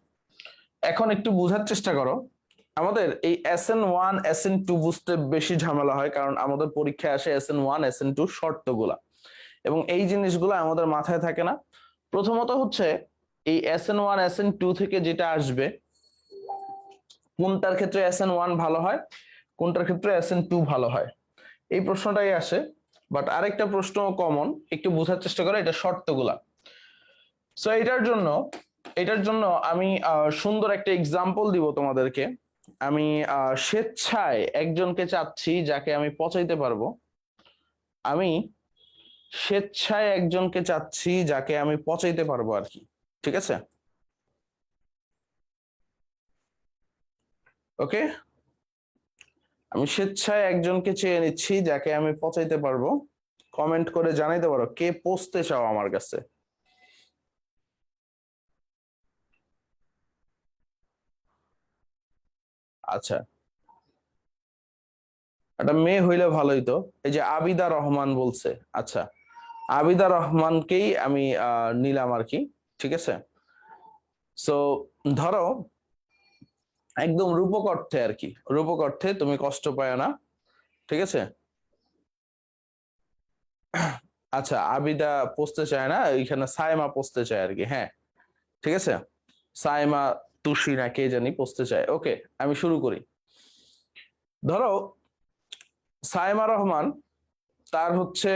এখন একটু বোঝার চেষ্টা করো, আমাদের এই SN1 SN2 বুঝতে বেশি ঝামেলা হয়, কারণ আমাদের পরীক্ষায় আসে SN1 SN2 শর্তগুলা, এবং এই জিনিসগুলো আমাদের মাথায় থাকে না। প্রথমত হচ্ছে এই SN1 SN2 থেকে যেটা আসবে, কোনটার ক্ষেত্রে SN1 ভালো হয়, কোনটার ক্ষেত্রে SN2 ভালো হয়, এই প্রশ্নটাই আসে। বাট আরেকটা প্রশ্ন কমন, একটু বোঝার চেষ্টা করো, এটা শর্তগুলা। সো এটার জন্য আমি সুন্দর একটা এক্সাম্পল দিব তোমাদেরকে। আমি স্বেচ্ছায় একজনকে চাচ্ছি যাকে আমি পচাইতে পারবো। আমি স্বেচ্ছায় একজনকে চাচ্ছি যাকে আমি পচাইতে পারবো আর কি, ঠিক আছে? ওকে, আমি স্বেচ্ছায় একজনকে চেয়ে নিচ্ছি যাকে আমি পচাইতে পারবো। কমেন্ট করে জানাইতে পারো কে পচতে চাও আমার কাছে। আচ্ছা, একটা মেয়ে হইলে ভালোই তো। এই যে আবিদা রহমান বলছে, আচ্ছা আবিদা রহমানকেই আমি নিলাম আর কি, ঠিক আছে। সো ধরো একদম রূপক অর্থে আর কি, রূপক অর্থে তুমি কষ্ট পায় না, ঠিক আছে। আচ্ছা আবিদা পৌঁছতে চায় না, এখানে সাইমা পৌঁছতে চায় আর কি, হ্যাঁ ঠিক আছে। সাইমা তুষি না কে জানি পৌঁছতে চায়। ওকে, আমি শুরু করি। ধরো সাইমা রহমান, তার হচ্ছে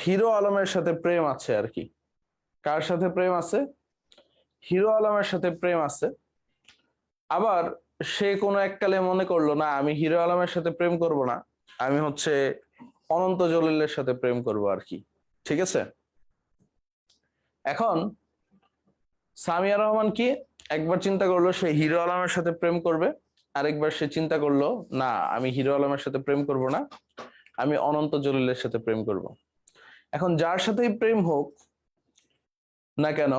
হিরো আলমের সাথে প্রেম আছে আর কি। কার সাথে প্রেম আছে? হিরো আলমের সাথে প্রেম আছে। আবার সে কোনো এককালে মনে করলো না আমি হিরো আলমের সাথে প্রেম করব না, আমি হচ্ছে অনন্ত জলিলের সাথে প্রেম করব আর কি, ঠিক আছে। এখন সামিয়া রহমান কি একবার চিন্তা করলো সে হিরো আলমের সাথে প্রেম করবে, আরেকবার সে চিন্তা করলো না আমি হিরো আলমের সাথে প্রেম করব না, আমি অনন্ত জলিলের সাথে প্রেম করব। এখন যার সাথেই প্রেম হোক না কেন,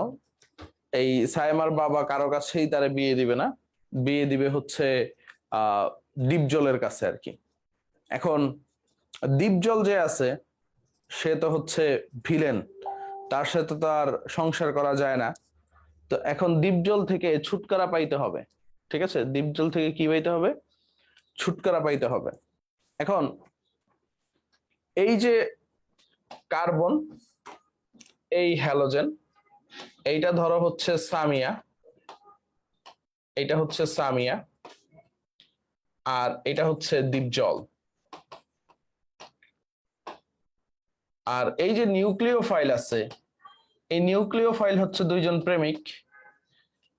এই সাইমার বাবা কারো কাছেই তারে বিয়ে দিবে না, বিয়ে দিবে হচ্ছে দীপজলের কাছে আর কি। এখন দীপজল যে আছে সে তো হচ্ছে ভিলেন, তার সাথে তো আর সংসার করা যায় না। তো এখন দীপজল থেকে ছুটকারা পাইতে হবে, ঠিক আছে। দীপজল থেকে কি পাইতে হবে? ছুটকারা পাইতে হবে। এখন এই যে কার্বন, এই হ্যালোজেন, এইটা ধরো হচ্ছে সামিয়া, এইটা হচ্ছে সামিয়া, আর এটা হচ্ছে দীপজল। আর এই যে নিউক্লিয় ফাইল আছে, এই নিউক্লিয় ফাইল হচ্ছে দুইজন প্রেমিক,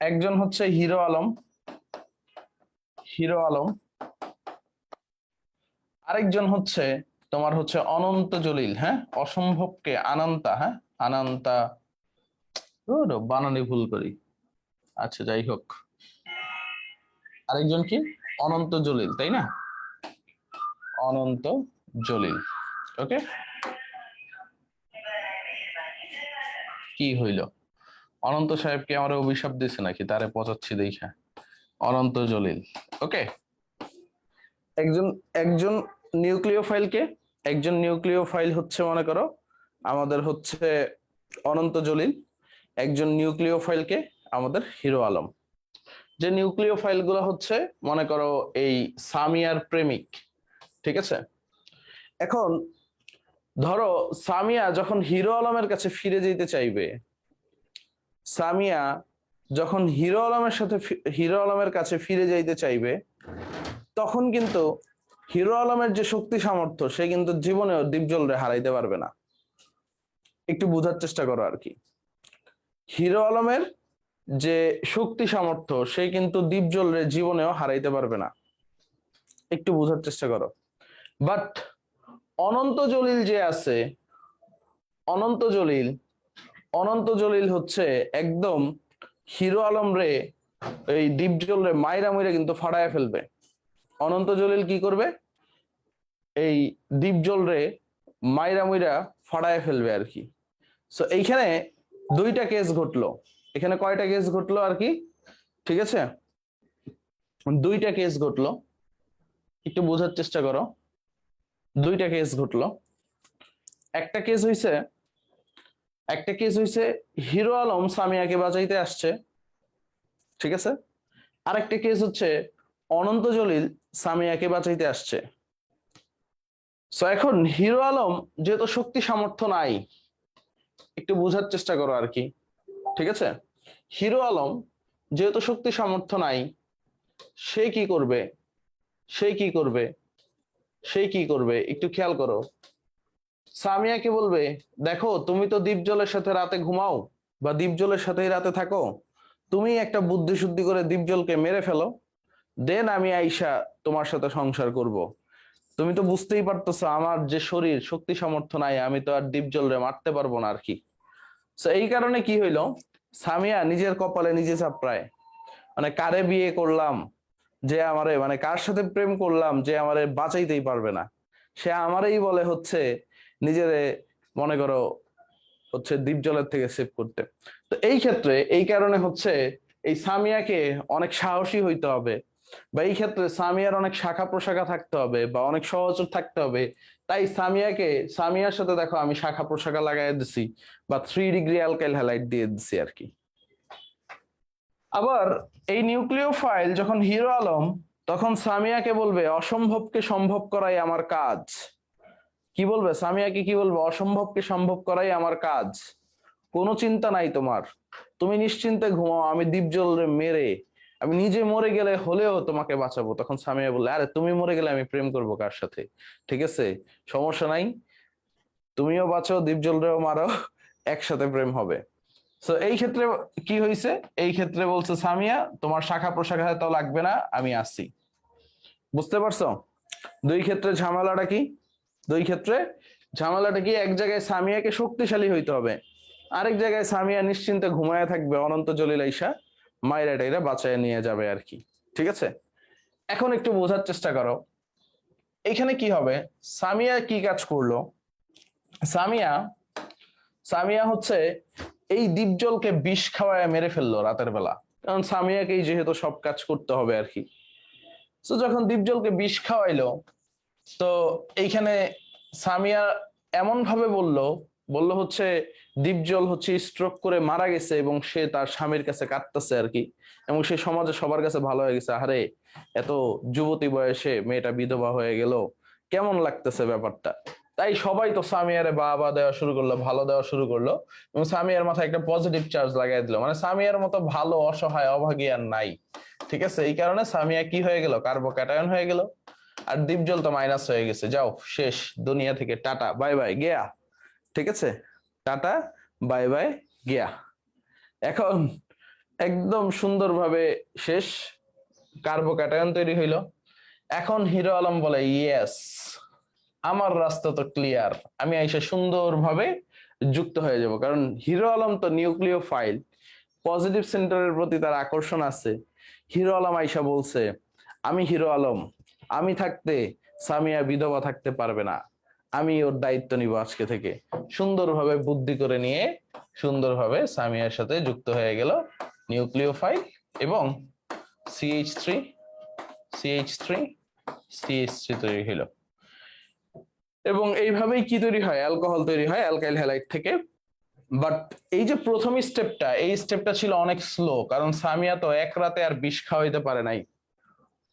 একজন হচ্ছে হিরো আলম, হিরো আলম, আরেকজন হচ্ছে তোমার হচ্ছে অনন্ত জলিল, হ্যাঁ অসম্ভবকে আনান্তা, হ্যাঁ আনান্তা, বানানি ভুল করি, আচ্ছা যাই হোক, আরেকজন কি অনন্ত জলিল, তাই না, অনন্ত জলিল। ওকে, কি হইল? অনন্ত সাহেব কি আমার অভিশাপ দিছে নাকি তারে পচাচ্ছি দেখা? অনন্ত জলিল, ওকে। একজন একজন নিউক্লিয় ফাইলকে, একজন নিউক্লিয় ফাইল হচ্ছে মনে করো আমাদের হচ্ছে অনন্ত জলিল, একজন নিউক্লিয় ফাইলকে আমাদের হিরো আলম। যে নিউক্লিয় ফাইলগুলো হচ্ছে মনে করো এই সামিয়ার প্রেমিক, ঠিক আছে। এখন ধরো সামিয়া যখন হিরো আলমের কাছে ফিরে যেতে চাইবে, সামিয়া যখন হিরো আলমের সাথে হিরো আলমের কাছে ফিরে যাইতে চাইবে, তখন কিন্তু হিরো আলমের যে শক্তি সামর্থ্য সে কিন্তু জীবনেও দীপজলরে হারাইতে পারবে না। একটু বোঝার চেষ্টা করো আর কি। হিরো আলমের যে শক্তি সামর্থ্য সে কিন্তু দীপজলরে জীবনেও হারাইতে পারবে না, একটু বোঝার চেষ্টা করো। বাট অনন্ত জলিল যে আছে, অনন্ত জলিল, অনন্ত জলিল হচ্ছে একদম হিরো আলম রে, এই দীপজল রে মাইরা মাইরা কিন্তু ফাড়ায় ফেলবে। অনন্ত জলিল কি করবে? এই দীপজল রে মাইরা মাইরা ফাড়ায় ফেলবে আর কি। সো এইখানে দুইটা কেস ঘটলো, এখানে কয়টা কেস ঘটলো আর কি, ঠিক আছে, দুইটা কেস ঘটলো, একটু বোঝার চেষ্টা করো। দুইটা কেস ঘটলো। একটা কেস হইছে, একটা কেস হইছে হিরো আলম সামিয়াকে বাঁচাইতে আসছে, ঠিক আছে। আরেকটা কেস হচ্ছে অনন্ত জলিল সামিয়াকে বাঁচাইতে আসছে। সো এখন হিরো আলম যেহেতু শক্তি সামর্থ্য নাই, একটু বোঝার চেষ্টা করো আর কি, ঠিক আছে। হিরো আলম যেহেতু শক্তি সামর্থ্য নাই, সে কি করবে? সে কি করবে? সে কি করবে একটু খেয়াল করো। সামিয়াকে বলবে দেখো তুমি তো দীপজলের সাথে রাতে ঘুমাও বা দীপজলের সাথেই রাতে থাকো, তুমি একটা বুদ্ধি শুদ্ধি করে দীপজলকে মেরে ফেলো, দেন আমি আইসা তোমার সাথে সংসার করব। তুমি তো বুঝতেই পারতেছো আমার যে শরীর শক্তি সামর্থ্য নাই, আমি তো আর দীপজলরে মারতে পারবো না আর কি। তো এই কারণে কি হইলো, সামিয়া নিজের কপালে নিজে চাপড়ায়, মানে কারে বিয়ে করলাম যে আমারে, মানে কার সাথে প্রেম করলাম যে আমারে বাঁচাইতেই পারবে না, সে আমারই বলে হচ্ছে নিজেরে মনে করো হচ্ছে দীপজলের থেকে সেভ করতে। তো এই ক্ষেত্রে এই কারণে হচ্ছে এই সামিয়াকে অনেক সাহসী হইতে হবে বা এই ক্ষেত্রে সামিয়ার অনেক শাখা প্রশাখা থাকতে হবে বা অনেক সহচর থাকতে হবে, তাই সামিয়ার সাথে দেখো আমি শাখা প্রশাখা লাগাই দিছি বা 3 ডিগ্রি অ্যালকাইল হ্যালাইড দিয়ে দিছি আর কি। আবার এই নিউক্লিওফাইল যখন হিরো আলম, তখন সামিয়াকে বলবে অসম্ভবকে সম্ভব করাই আমার কাজ। কি বলবে সামিয়াকে? কি বলবে? অসম্ভবকে সম্ভব করাই আমার কাজ, কোনো চিন্তা নাই তোমার, তুমি নিশ্চিন্তে ঘুমাও, আমি দীপজল মেরে আমি নিজে মরে গেলে হলেও তোমাকে বাঁচাবো। তখন সামিয়া বললে, আরে তুমি মরে গেলে আমি প্রেম করবো কার সাথে? ঠিক আছে, সমস্যা নাই, তুমিও বাঁচো দীপজলরেও মারো, একসাথে প্রেম হবে। তো এই ক্ষেত্রে কি হয়েছে? এই ক্ষেত্রে বলছে সামিয়া তোমার শাখা প্রশাখা তো লাগবে না, আমি আসি। বুঝতে পারছো দুই ক্ষেত্রে ঝামেলাটা কি? দুই ক্ষেত্রে ঝামেলাটা কি? এক জায়গায় সামিয়াকে শক্তিশালী হইতে হবে, আরেক জায়গায় সামিয়া নিশ্চিন্তে ঘুমায় থাকবে, অনন্ত জলিল আইসা মাইরা টাইরা বাঁচায় নিয়ে যাবে আর কি। ঠিক আছে, এখন একটু বোঝার চেষ্টা করো এখানে কি হবে। সামিয়া কি কাজ করলো? সামিয়া সামিয়া হচ্ছে এই দীপজলকে বিষ খাওয়ায় মেরে ফেললো রাতের বেলা, কারণ সামিয়াকেই যেহেতু সব কাজ করতে হবে আর কি। তো যখন দীপজলকে বিষ খাওয়াইলো, তো এইখানে সামিয়া এমন ভাবে বলল হচ্ছে দীপজল হচ্ছে স্ট্রোক করে মারা গেছে এবং সে তার স্বামীর কাছে কাঁদতেছে আর কি, এবং সে সমাজে সবার কাছে ভালো হয়ে গেছে। আরে এত যুবতী বয়সে মেয়েটা বিধবা হয়ে গেল, কেমন লাগতেছে ব্যাপারটা। তাই সবাই তো সামিয়ারে বাবা দেওয়া শুরু করলো, ভালো দেওয়া শুরু করলো, এবং সামিয়ার মাথায় একটা পজিটিভ চার্জ লাগাই দিল, মানে সামিয়ার মতো ভালো অসহায় অভাগী আর নাই। ঠিক আছে, এই কারণে সামিয়া কি হয়ে গেল? কার্বোক্যাটায়ন হয়ে গেল, আর দীপজল তো মাইনাস হয়ে গেছে। যাও, শেষ, দুনিয়া থেকে টাটা বাই বাই গিয়া। ঠিক আছে, টাটা বাই বাই গিয়া। এখন একদম সুন্দরভাবে শেষ, কার্বোক্যাটায়ন তৈরি হইলো। এখন হিরো আলম বলে ইয়েস, আমার রাস্তা তো ক্লিয়ার, আমি আইসা সুন্দরভাবে যুক্ত হয়ে যাব, কারণ হিরো আলম তো নিউক্লিওফাইল, পজিটিভ সেন্টারের প্রতি তার আকর্ষণ আছে। হিরো আলম আইসা বলছে, আমি হিরো আলম, আমি থাকতে সামিয়া বিধবা থাকতে পারবে না, আমি ওর দায়িত্ব নিব আজকে থেকে। সুন্দরভাবে বুদ্ধি করে নিয়ে সুন্দরভাবে সামিয়ার সাথে যুক্ত হয়ে গেল নিউক্লিওফাইল, এবং CH3 CH3 CH3 তৈরি হলো। এবং এইভাবেই কি তৈরি হয়? অ্যালকোহল তৈরি হয় অ্যালকাইল হ্যালাইড থেকে। বাট এই যে প্রথম স্টেপটা, এই স্টেপটা ছিল অনেক স্লো, কারণ সামিয়া তো এক রাতে আর বিষ খাওয়াইতে পারে নাই।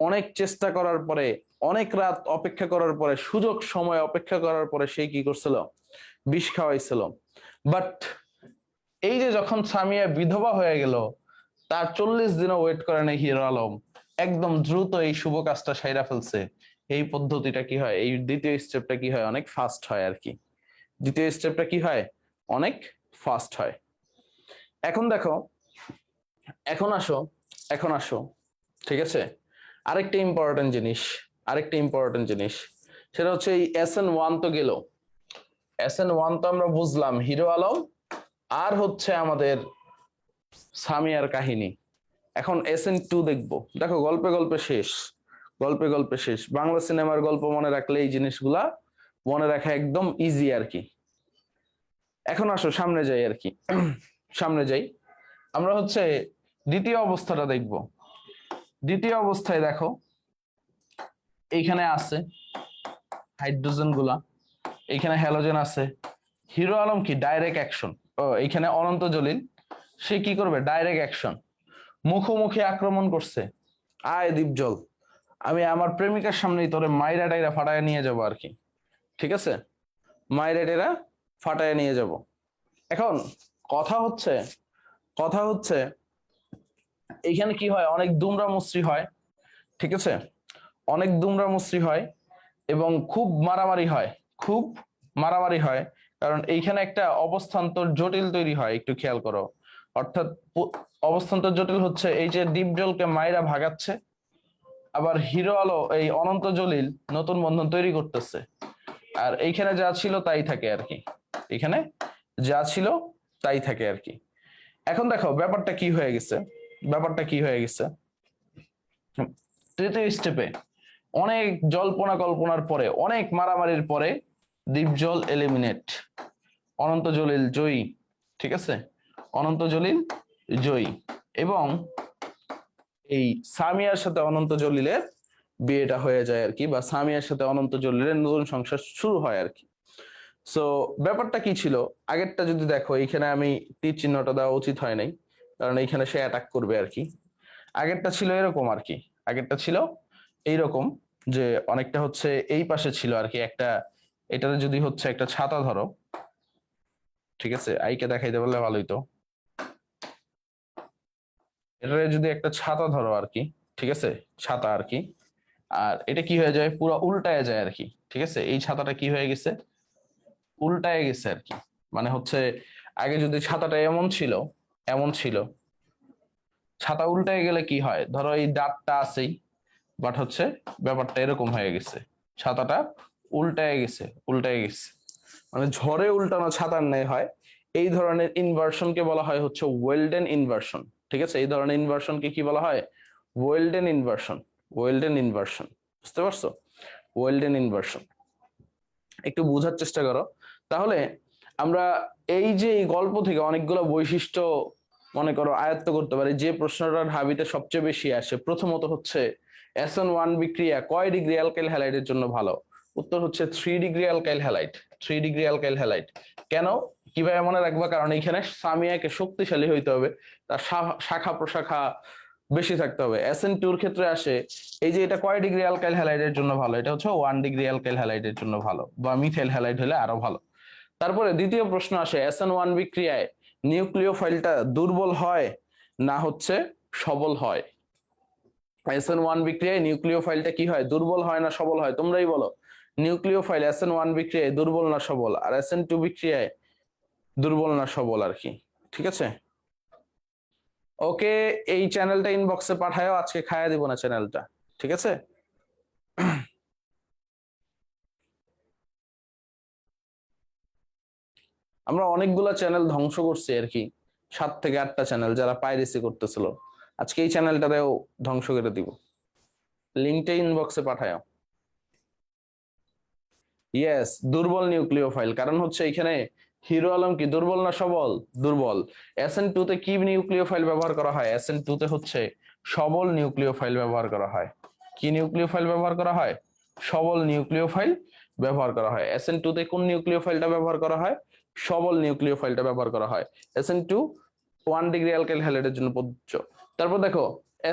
অনেক চেষ্টা করার পরে, অনেক রাত অপেক্ষা করার পরে, সুযোগ সময় অপেক্ষা করার পরে সে কি করছিল? বিষ খাওয়াইছিল। বাট এই যে যখন সামিয়া বিধবা হয়ে গেল, তার 40 দিনও ওয়েট করে নাই হিরো আলম, একদম দ্রুত এই শুভ কাজটা সাইরা ফেলছে। এই পদ্ধতিটা কি হয়? এই দ্বিতীয় স্টেপটা কি হয়? অনেক ফাস্ট হয় আর কি। দ্বিতীয় স্টেপটা কি হয়? অনেক ফাস্ট হয়। এখন দেখো, এখন আসো ঠিক আছে, আরেকটা ইম্পর্টেন্ট জিনিস, সেটা হচ্ছে এই SN1 তো গেল, SN1 তো আমরা বুঝলাম হিরো আলম আর হচ্ছে আমাদের সামিয়ার কাহিনী। এখন SN2 দেখবো। দেখো, গল্পে শেষ। বাংলা সিনেমার গল্প মনে রাখলে এই জিনিসগুলা মনে রাখা একদম ইজি আর কি। এখন আসো সামনে যাই আর কি, সামনে যাই। আমরা হচ্ছে দ্বিতীয় অবস্থাটা দেখব। দ্বিতীয় অবস্থায় দেখো, এইখানে আছে হাইড্রোজেন গুলা, এইখানে হ্যালোজেন আছে। হিরো আলম কি ডাইরেক্ট অ্যাকশন, এইখানে অনন্ত জলিল, সে কি করবে? ডাইরেক্ট অ্যাকশন, মুখোমুখি আক্রমণ করছে। আয় দীপজল, আমি আমার প্রেমিকার সামনেই তোরে মাইরা টাইরা ফাটায় নিয়ে যাবো আর কি। ঠিক আছে, মাইরা টাইরা ফাটায় নিয়ে যাব। এখন কথা হচ্ছে এইখানে কি হয়? অনেক দুমড়া মুচড়ি হয়। ঠিক আছে, অনেক দুমড়া মুচড়ি হয় এবং খুব মারামারি হয়, কারণ এইখানে একটা অবস্থান্তর জটিল তৈরি হয়, একটু খেয়াল করো। অর্থাৎ অবস্থান্তর জটিল হচ্ছে এই যে দীপজলকে মাইরা ভাগাচ্ছে, আবার হিরো আলো এই অনন্ত জলিল নতুন বন্ধন তৈরি করতেছে, আর এইখানে যা ছিল তাই থাকে আর কি। এখানে যা ছিল তাই থাকে আর কি। এখন দেখো ব্যাপারটা কি হয়ে গেছে। তৃতীয় স্টেপে অনেক জল্পনা কল্পনার পরে, অনেক মারামারির পরে দীপজল এলিমিনেট, অনন্ত জলিল জয়ী। ঠিক আছে, অনন্ত জলিল জয়ী, এবং এই সামিয়ার সাথে অনন্ত জলিলের বিয়েটা হয়ে যায় আর কি, বা সামিয়ার সাথে অনন্ত জলিলের নতুন সংসার শুরু হয় আর কি। সো ব্যাপারটা কি ছিল, আগেরটা যদি দেখো, এইখানে আমি তীর চিহ্নটা দেওয়া উচিত হয় নাই, কারণ এইখানে সে অ্যাটাক করবে আর কি। আগেরটা ছিল এরকম আর কি, আগেরটা ছিল এইরকম যে অনেকটা হচ্ছে এই পাশে ছিল আর কি একটা, এটাতে যদি হচ্ছে একটা ছাতা ধরো, ঠিক আছে, আইকে দেখাইতে পারলে ভালোই তো, এটারে যদি একটা ছাতা ধরো আর কি, ঠিক আছে, ছাতা আর কি, আর এটা কি হয়ে যায়, পুরো উল্টায় যায় আর কি, ঠিক আছে, এই ছাতাটা কি হয়ে গেছে, উল্টায় গেছে আর কি। মানে হচ্ছে আগে যদি ছাতাটা এমন ছিল, এমন ছিল, ছাতা উল্টায় গেলে কি হয়, ধরো এই দাঁতটা আছেই, বাট হচ্ছে ব্যাপারটা এরকম হয়ে গেছে, ছাতাটা উল্টায় গেছে, উল্টায় গেছে, মানে ঝড়ে উল্টানো ছাতার ন্যায় হয়। এই ধরনের ইনভার্সনকে বলা হয় হচ্ছে ওয়েল্ডেন ইনভার্সন, ঠিক আছে, এই ধরনের ইনভার্সনকে কি বলা হয়, ওয়েল্ডেন ইনভার্সন, ওয়েল্ডেন ইনভার্সন, বুঝতে পারছো, ওয়েল্ডেন ইনভার্সন। একটু বোঝার চেষ্টা করো। তাহলে আমরা এই যে এই গল্প থেকে অনেকগুলো বৈশিষ্ট্য মনে করো আয়ত্ত করতে পারি। যে প্রশ্নটার ঢাবিতে সবচেয়ে বেশি আসে, প্রথমত হচ্ছে SN1 বিক্রিয়া কয় ডিগ্রি অ্যালকাইল হ্যালাইডের জন্য ভালো? উত্তর হচ্ছে 3 degree alkyl halide, 3 degree alkyl halide. কেন, কিভাবে মনে রাখবা, কারণ এখানে সামিয়াকে শক্তিশালী হইতে হবে, তার শাখা প্রশাখা বেশি থাকতে হবে। SN2 এর ক্ষেত্রে আসে এই যে এটা কয় ডিগ্রি অ্যালকাইল হ্যালাইডের জন্য ভালো, এটা হচ্ছে 1 ডিগ্রি অ্যালকাইল হ্যালাইডের জন্য ভালো, বা মিথাইল হ্যালাইড হলে আরো ভালো। তারপরে দ্বিতীয় প্রশ্ন আসে, SN1 বিক্রিয়ায় নিউক্লিওফাইলটা দুর্বল হয় না হচ্ছে সবল হয়? SN1 বিক্রিয়ায় নিউক্লিওফাইলটা কি হয়, দুর্বল হয় না সবল হয়? তোমরাই বলো, নিউক্লিওফাইল SN1 বিক্রিয়ায় দুর্বল না সবল, আর SN2 বিক্রিয়ায় দুর্বল না সবল আর কি, ঠিক আছে। ওকে, এই চ্যানেলটা ইনবক্সে পাঠায়ও, আজকে খাইয়া দিব না চ্যানেলটা, ঠিক আছে। আমরা অনেকগুলা চ্যানেল ধ্বংস করছি আর কি, 7 থেকে 8টা চ্যানেল যারা পাইরেসি করতেছিল, আজকে এই চ্যানেলটাতেও ধ্বংস করে দিব, লিঙ্কটা ইনবক্সে পাঠায়। ইয়েস, দুর্বল নিউক্লিওফাইল, কারণ হচ্ছে এখানে হিরো আলম কি দুর্বল না সবল? দুর্বল। SN2 তে কি নিউক্লিওফাইল ব্যবহার করা হয়? SN2 তে হচ্ছে সবল নিউক্লিওফাইল ব্যবহার করা হয়। কি নিউক্লিওফাইল ব্যবহার করা হয়? সবল নিউক্লিওফাইল ব্যবহার করা হয়। SN2 তে কোন নিউক্লিওফাইলটা ব্যবহার করা হয়? সবল নিউক্লিওফাইলটা ব্যবহার করা হয়। SN2 1 ডিগ্রি অ্যালকাইল হ্যালাইডের জন্য প্রযোজ্য। তারপর দেখো,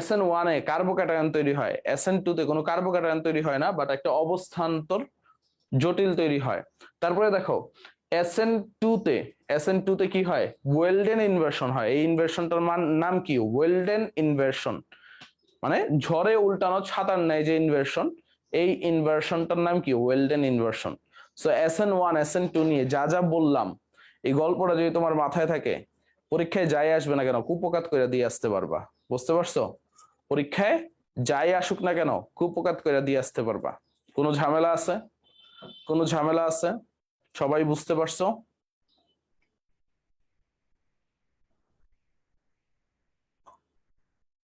SN1 এ কার্বোক্যাটায়ন তৈরি হয়, SN2 তে কোনো কার্বোক্যাটায়ন তৈরি হয় না, বাট একটা অবস্থান্তর জটিল তৈরি হয়। তারপরে দেখো, SN2 তে কি হয়, ওয়েল্ডেন ইনভার্সন হয়। এই ইনভার্সনটার নাম কি? ওয়েল্ডেন ইনভার্সন, মানে ঝড়ে উল্টানো ছাতার ন্যায় যে ইনভার্সন, এই ইনভার্সনটার নাম কি? ওয়েল্ডেন ইনভার্সন। সো SN1 SN2 নিয়ে যা যা বললাম, এই গল্পটা যদি তোমার মাথায় থাকে, পরীক্ষায় যাই আসবে না কেন কুপকাত করে দিয়ে আসতে পারবা, বুঝতে পারছো? পরীক্ষায় যাই আসুক না কেন কুপকাত করে দিয়ে আসতে পারবা। কোনো ঝামেলা আছে? কোনো ঝামেলা আছে? সবাই বুঝতে পারছো?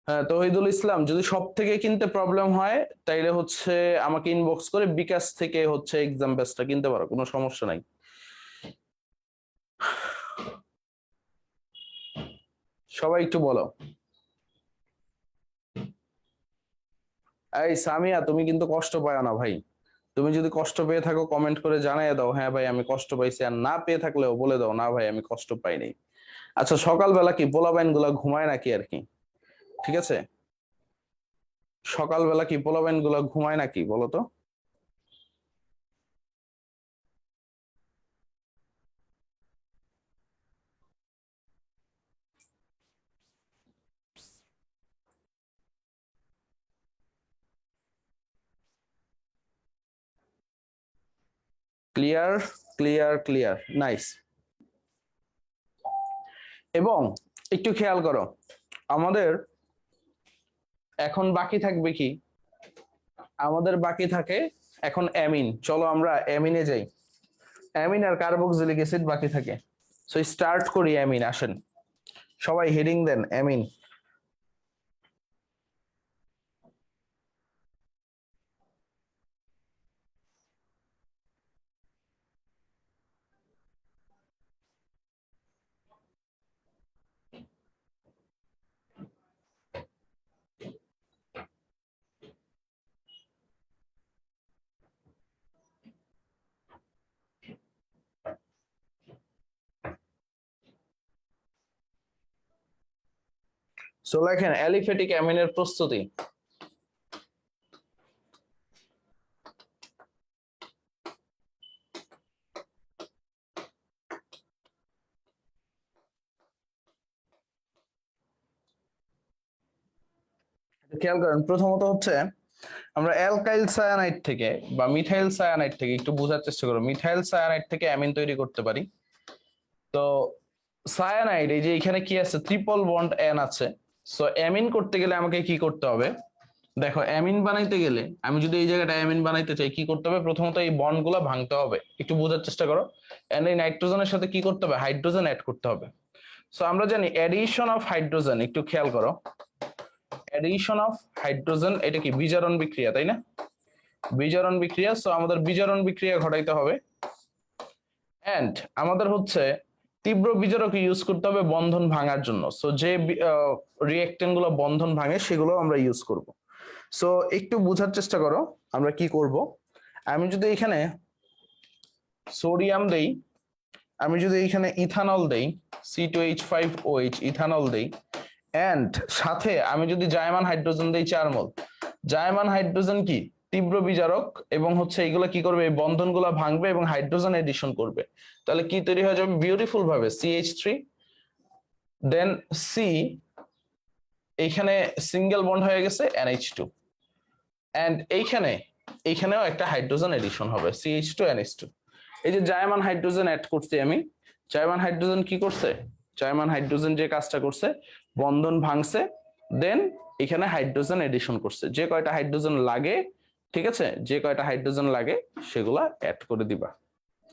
হ্যাঁ, তৌহিদুল ইসলাম, যদি সব থেকে কিনতে প্রবলেম হয় তাইলে হচ্ছে আমাকে ইনবক্স করে বিকাশ থেকে হচ্ছে এক্সাম ব্যাচটা কিনতে পারো, কোনো সমস্যা নাই। সবাই একটু বলো। এই সামিয়া, তুমি কিন্তু কষ্ট পায় না ভাই, তুমি যদি কষ্ট পেয়ে থাকো কমেন্ট করে জানিয়ে দাও, হ্যাঁ ভাই আমি কষ্ট পাইছি, আর না পেয়ে থাকলেও বলে দাও, না ভাই আমি কষ্ট পাইনি। আচ্ছা, সকালবেলা কি পোলাপাইন গুলা ঘুমায় নাকি আর কি, ঠিক আছে, সকালবেলা কি পোলাপাইন গুলা ঘুমায় নাকি বলো তো? Clear, clear, clear, nice. এবং একটু খেয়াল করো, আমাদের এখন বাকি থাকবে কি? আমাদের বাকি থাকে এখন অ্যামিন। চলো আমরা অ্যামিনে যাই। অ্যামিন আর কার্বক্সিলিক অ্যাসিড বাকি থাকে। সো স্টার্ট করি অ্যামিন, আসেন সবাই হেডিং দেন অ্যামিন। সো লেখেন অ্যালিফ্যাটিক অ্যামিনের প্রস্তুতি। খেয়াল করেন, প্রথমত হচ্ছে আমরা অ্যালকাইল সায়ানাইড থেকে বা মিথাইল সায়ানাইড থেকে একটু বোঝার চেষ্টা করব। মিথাইল সায়ানাইড থেকে অ্যামিন তৈরি করতে পারি। তো সায়ানাইড, এই যে এখানে কি আছে, ট্রিপল বন্ড এন আছে। সো অ্যামিন করতে গেলে আমাকে কি করতে হবে? দেখো, অ্যামিন বানাইতে গেলে আমি যদি এই জায়গাটা অ্যামিন বানাইতে চাই, কি করতে হবে? প্রথমত এই বন্ড গুলা ভাঙতে হবে। একটু বোঝার চেষ্টা করো। এন্ড এই নাইট্রোজেনের সাথে কি করতে হবে? হাইড্রোজেন অ্যাড করতে হবে। সো আমরা জানি অ্যাডিশন অফ হাইড্রোজেন, একটু খেয়াল করো, অ্যাডিশন অফ হাইড্রোজেন এটা কি বিজারণ বিক্রিয়া, তাই না? বিজারণ বিক্রিয়া। সো আমাদের বিজারণ বিক্রিয়া ঘটাইতে হবে। এন্ড আমাদের হচ্ছে তীব্র বিজারক ইউজ করতে হবে বন্ধন ভাঙার জন্য। সো যে রিঅ্যাকটেন্ট গুলো বন্ধন ভাঙে সেগুলো আমরা ইউজ করব। সো একটু বোঝার চেষ্টা করো আমরা কি করব। আমি যদি এখানে সোডিয়াম দেই, আমি যদি এখানে ইথানল দেই, C2H5OH ইথানল দেই, এন্ড সাথে আমি যদি জায়মান হাইড্রোজেন দেই 4 মোল। জায়মান হাইড্রোজেন কি তীব্র বিজারক, এবং হচ্ছে এইগুলা কি করবে? এই বন্ধনগুলা ভাঙবে এবং হাইড্রোজেন এডিশন করবে। তাহলে কি তৈরি হয়ে যাবে? বিউটিফুল ভাবে CH3, দেন সি, এইখানে সিঙ্গেল বন্ড হয়ে গেছে NH2, এন্ড এইখানেও একটা হাইড্রোজেন এডিশন হবে CH2NH2। এই যে জায়মান হাইড্রোজেন অ্যাড করছি আমি, জায়মান হাইড্রোজেন কি করছে? জায়মান হাইড্রোজেন যে কাজটা করছে, বন্ধন ভাঙছে, দেন এখানে হাইড্রোজেন এডিশন করছে। যে কয়টা হাইড্রোজেন লাগে, ঠিক আছে, যে কয়টা হাইড্রোজেন লাগে সেগুলা অ্যাড করে দিবা,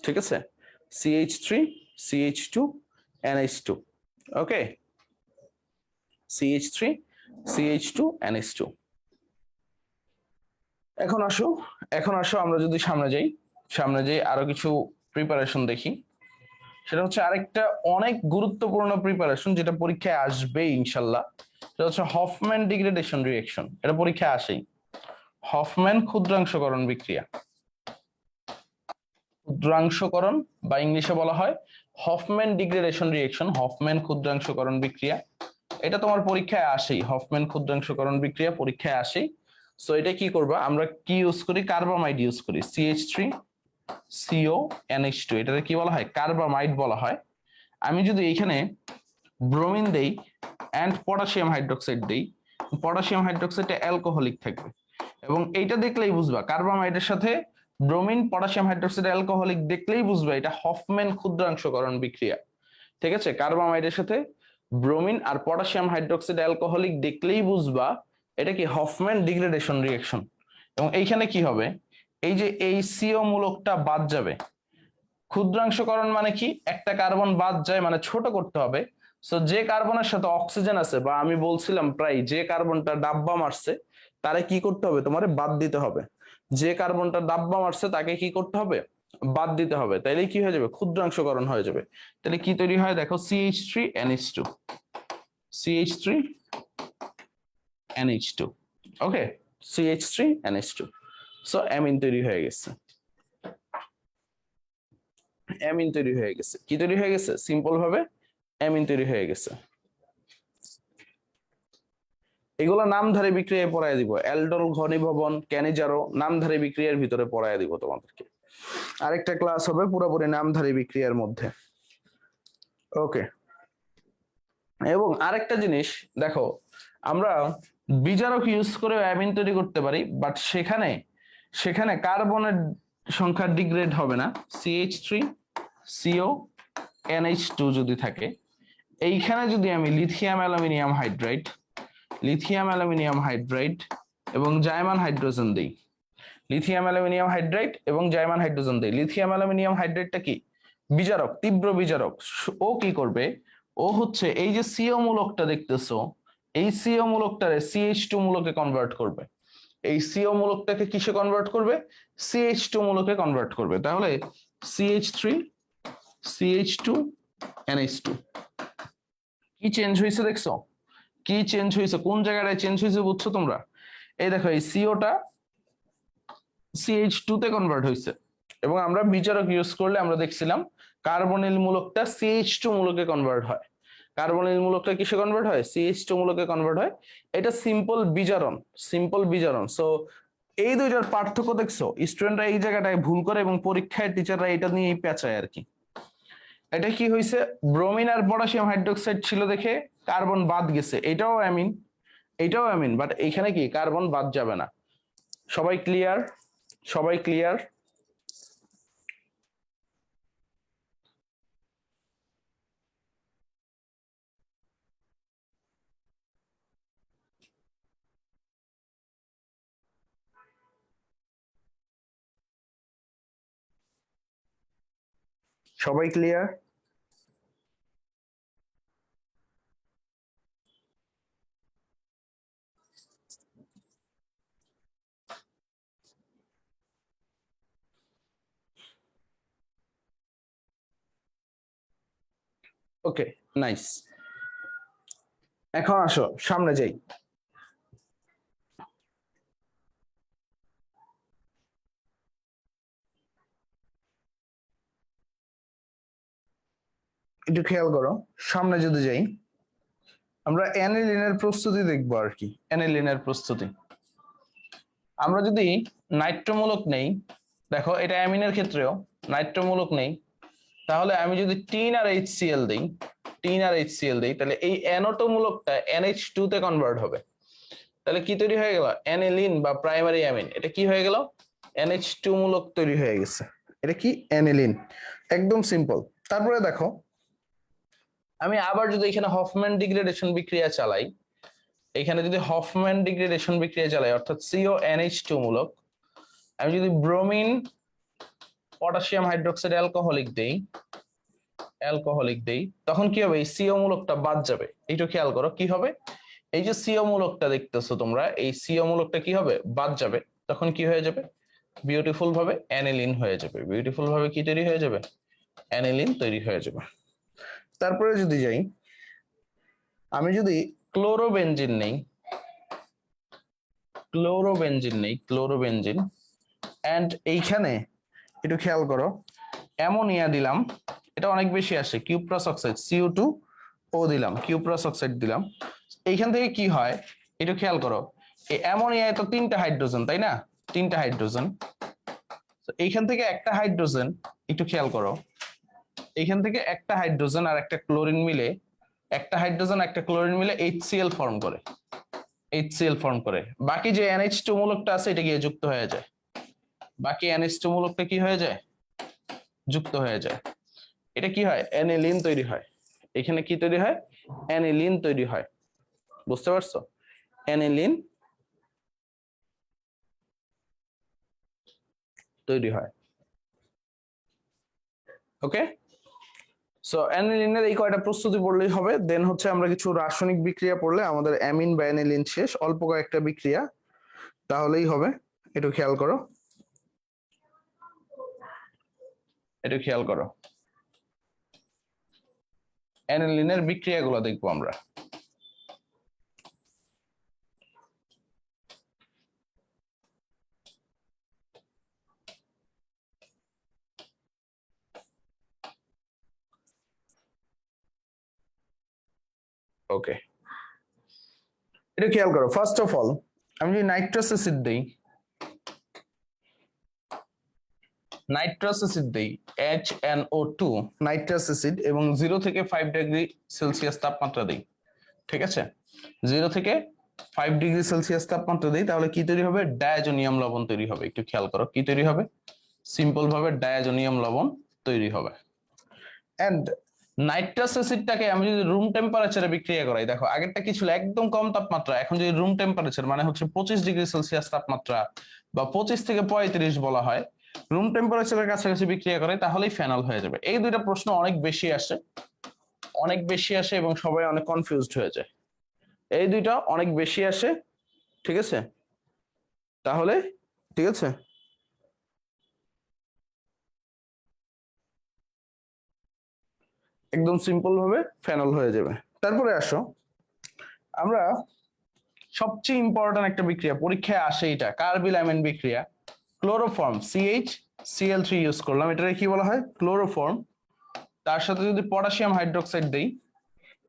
ঠিক আছে? CH3, CH2, NH2, ওকে, CH3, CH2, NH2। এখন আসো আমরা যদি সামনে যাই আরো কিছু প্রিপারেশন দেখি। সেটা হচ্ছে আরেকটা অনেক গুরুত্বপূর্ণ প্রিপারেশন, যেটা পরীক্ষায় আসবে ইনশাল্লাহ। সেটা হচ্ছে হফম্যান ডিগ্রেডেশন রিঅ্যাকশন। এটা পরীক্ষায় আসেই। হফম্যান ক্ষুদ্রাংশকরণ বিক্রিয়া, ক্ষুদ্রাংশকরণ বা ইংলিশে বলা হয় হফম্যান ডিগ্রেডেশন রিঅ্যাকশন, হফম্যান ক্ষুদ্রাংশকরণ বিক্রিয়া। এটা তোমার পরীক্ষায় আসেই, হফম্যান ক্ষুদ্রাংশকরণ বিক্রিয়া পরীক্ষায় আসেই। সো এটা কি করবা? আমরা কি ইউজ করি? কার্বামাইড ইউজ করি, CH3CONH2। এটাকে কি বলা হয়? কার্বামাইড বলা হয়। আমি যদি এখানে ব্রোমিন দেই এন্ড পটাশিয়াম হাইড্রোক্সাইড দেই, পটাশিয়াম হাইড্রোক্সাইডটা অ্যালকোহলিক থাকবে, এবং এইটা দেখলেই বুঝবা কার্বামাইডের সাথে ব্রোমিন পটাশিয়াম হাইড্রোক্সাইড অ্যালকোহলিক দেখলেই বুঝবা এটা হফম্যান ক্ষুদ্রাংশকরণ বিক্রিয়া, ঠিক আছে? কার্বামাইডের সাথে ব্রোমিন আর পটাশিয়াম হাইড্রোক্সাইড অ্যালকোহলিক দেখলেই বুঝবা এটা কি হফম্যান ডিগ্রেডেশন রিঅ্যাকশন। এবং এইখানে কি হবে? এই যে এই CO মূলকটা বাদ যাবে। ক্ষুদ্রাংশকরণ মানে কি? একটা কার্বন বাদ যায় মানে ছোট করতে হবে। সো যে কার্বনের সাথে অক্সিজেন আছে, বা আমি বলছিলাম প্রায় যে কার্বনটা ডাব্বা মারছে তারে কি করতে হবে? তোমারে বাদ দিতে হবে। যে কার্বনটা ডাব্বা মারছে তাকে কি করতে হবে? বাদ দিতে হবে। তাইলে কি হয়ে যাবে? ক্ষুদ্রাংশকরণ হয়ে যাবে। তাহলে কি তৈরি হয়? দেখো, CH3NH2, CH3NH2, ওকে, CH3NH2। সো অ্যামিন তৈরি হয়ে গেছে। অ্যামিন তৈরি হয়ে গেছে। কি তৈরি হয়ে গেছে? সিম্পল ভাবে অ্যামিন তৈরি হয়ে গেছে। এগুলো নামধারী বিক্রিয়ায় পড়ায় দিব। অ্যালডোল ঘনীভবন, ক্যানিজারো নামধারী বিক্রিয়ার ভিতরে পড়ায় দিব তোমাদেরকে। আরেকটা ক্লাস হবে পুরোপুরি নামধারী বিক্রিয়ার মধ্যে, ওকে। এবং আরেকটা জিনিস দেখো, আমরা বিজারক ইউজ করে অ্যামিন তৈরি করতে পারি, বাট সেখানে কার্বনের সংখ্যা ডিগ্রেড হবে না। CH3CONH2 যদি থাকে, এইখানে যদি আমি লিথিয়াম অ্যালুমিনিয়াম হাইড্রাইড এবং জাইমান হাইড্রোজেন দিই, লিথিয়াম অ্যালুমিনিয়াম হাইড্রাইড এবং জাইমান হাইড্রোজেন দিই। লিথিয়াম অ্যালুমিনিয়াম হাইড্রাইডটা কি? বিজারক, তীব্র বিজারক। ও কি করবে? ও হচ্ছে এই যে CO মূলকটা দেখতেছো, এই CO মূলকটারে CH2 মূলকে কনভার্ট করবে। এই CO মূলকটাকে কিসে কনভার্ট করবে? CH2 মূলকে কনভার্ট করবে। তাহলে CH3CH2NH2 কি চেঞ্জ হয়েছে দেখছো? কি চেঞ্জ হয়েছে? কোন জায়গাটায় চেঞ্জ হয়েছে বুঝছো তোমরা? এই দেখো, এই COটা CH2 তে কনভার্ট হয়েছে, এবং আমরা বিজারক ইউজ করলে আমরা দেখছিলাম কার্বনিল মূলকটা CH2 মূলকে কনভার্ট হয়। কার্বনিল মূলকটা কিসে কনভার্ট হয়? CH2 মূলকে কনভার্ট হয়। এটা সিম্পল বিজারণ। সো এই দুইটার পার্থক্য দেখছো, স্টুডেন্টরা এই জায়গাটায় ভুল করে এবং পরীক্ষায় টিচাররা এটা নিয়েই পেঁচায় আর কি। এটা কি হয়েছে, ব্রোমিন আর পটাশিয়াম হাইড্রোক্সাইড ছিল দেখে কার্বন বাদ গেছে, এটাও অ্যামিন, বাট এইখানে কি কার্বন বাদ যাবে না। সবাই ক্লিয়ার? সবাই ক্লিয়ার? ওকে, নাইস। এখন আসো সামনে যাই। একটু খেয়াল করো, সামনে যদি যাই আমরা অ্যানিলিনের প্রস্তুতি দেখবো আর কি। অ্যানিলিনের প্রস্তুতি আমরা যদি নাইট্রোমূলক নেই, দেখো এটা অ্যামিনের ক্ষেত্রেও নাইট্রোমূলক নেই, তাহলে আমি যদি টিন আর HCl দিই তাহলে এই NO2 মূলকটা NH2 তে কনভার্ট হবে। তাহলে কি তৈরি হয়ে গেল? অ্যানিলিন বা প্রাইমারি অ্যামিন। এটা কি হয়ে গেল? NH2 মূলক তৈরি হয়ে গেছে। এটা কি? অ্যানিলিন। একদম সিম্পল। তারপরে দেখো আমি আবার যদি এখানে হফম্যান ডিগ্রেডেশন বিক্রিয়া চালাই, অর্থাৎ CONH2 মূলক, আমি যদি ব্রোমিন পটাশিয়াম হাইড্রোক্সাইড অ্যালকোহলিক দেই, তখন কি হবে? এই CO মূলকটা বাদ যাবে। এইটা খেয়াল করো কি হবে, এই যে CO মূলকটা দেখতেছো তোমরা, এই CO মূলকটা কি হবে? বাদ যাবে। তখন কি হয়ে যাবে? বিউটিফুল ভাবে অ্যানিলিন হয়ে যাবে। কি তৈরি হয়ে যাবে? অ্যানিলিন তৈরি হয়ে যাবে। তারপরে যদি যাই, আমি যদি ক্লোরোবেনজিন নেই, এন্ড এইখানে একটু খেয়াল করো অ্যামোনিয়া দিলাম, এটা অনেক বেশি আসে, কিউপ্রাস অক্সাইড CO2O দিলাম, কিউপ্রাস অক্সাইড দিলাম। এইখান থেকে কি হয় একটু খেয়াল করো, এই অ্যামোনিয়ায় তো 3টা হাইড্রোজেন, তাই না? 3টা হাইড্রোজেন। এইখান থেকে একটা হাইড্রোজেন, একটু খেয়াল করো, এইখান থেকে একটা হাইড্রোজেন আর একটা ক্লোরিন মিলে, HCl ফর্ম করে। বাকি যে NH2 মূলকটা আছে এটা গিয়ে যুক্ত হয়ে যায়। কি হয়ে যায়? যুক্ত হয়ে যায়। এটা কি হয়? অ্যানিলিন তৈরি হয়। এখানে কি তৈরি হয়? অ্যানিলিন তৈরি হয়। বুঝতে পারছো? অ্যানিলিন তৈরি হয়। ওকে, সো অ্যানিলিনের এই কয়টা প্রস্তুতি পড়লেই হবে। দেন হচ্ছে আমরা কিছু রাসায়নিক বিক্রিয়া পড়লে আমাদের অ্যামিন বা অ্যানিলিন শেষ, অল্প কয়েকটা বিক্রিয়া তাহলেই হবে। একটু খেয়াল করো, অ্যানিলিনের বিক্রিয়াগুলো দেখবো আমরা। ওকে, এটা খেয়াল করো। ফার্স্ট অফ অল আমি যদি নাইট্রাস অ্যাসিড দিই, HNO2 নাইট্রাস অ্যাসিড, এবং 0 থেকে 5 ডিগ্রি সেলসিয়াস তাপমাত্রা দিই, ঠিক আছে? 0 থেকে 5 ডিগ্রি সেলসিয়াস তাপমাত্রা দিই, তাহলে কি তৈরি হবে? ডায়াজোনিয়াম লবণ তৈরি হবে। একটু খেয়াল করো কি তৈরি হবে? সিম্পল ভাবে ডায়াজোনিয়াম লবণ তৈরি হবে। এন্ড নাইট্রাস অ্যাসিডটাকে আমি যদি রুম টেম্পারেচারে বিক্রিয়া করাই, দেখো আগেরটা কি ছিল? একদম কম তাপমাত্রা। এখন যদি রুম টেম্পারেচার মানে হচ্ছে 25 ডিগ্রি সেলসিয়াস তাপমাত্রা বা 25 থেকে 35 বলা হয়, রুম টেম্পারেচারের কাছাকাছি বিক্রিয়া করে, তাহলেই ফেনল হয়ে যাবে। এই দুইটা প্রশ্ন অনেক বেশি আসে এবং সবাই অনেক কনফিউজড হয়ে যায়। এই দুইটা অনেক বেশি আসে, ঠিক আছে? তাহলে ঠিক আছে, একদম সিম্পল ভাবে ফেনল হয়ে যাবে। তারপরে আসো আমরা সবচেয়ে ইম্পর্টেন্ট একটা বিক্রিয়া, পরীক্ষায় আসে এটা, কার্বিল অ্যামিন বিক্রিয়া। ক্লোরোফর্ম CHCl3 ইউজ করলাম, এটাকে কি বলা হয়? ক্লোরোফর্ম। তার সাথে যদি পটাশিয়াম হাইড্রোক্সাইড দেই,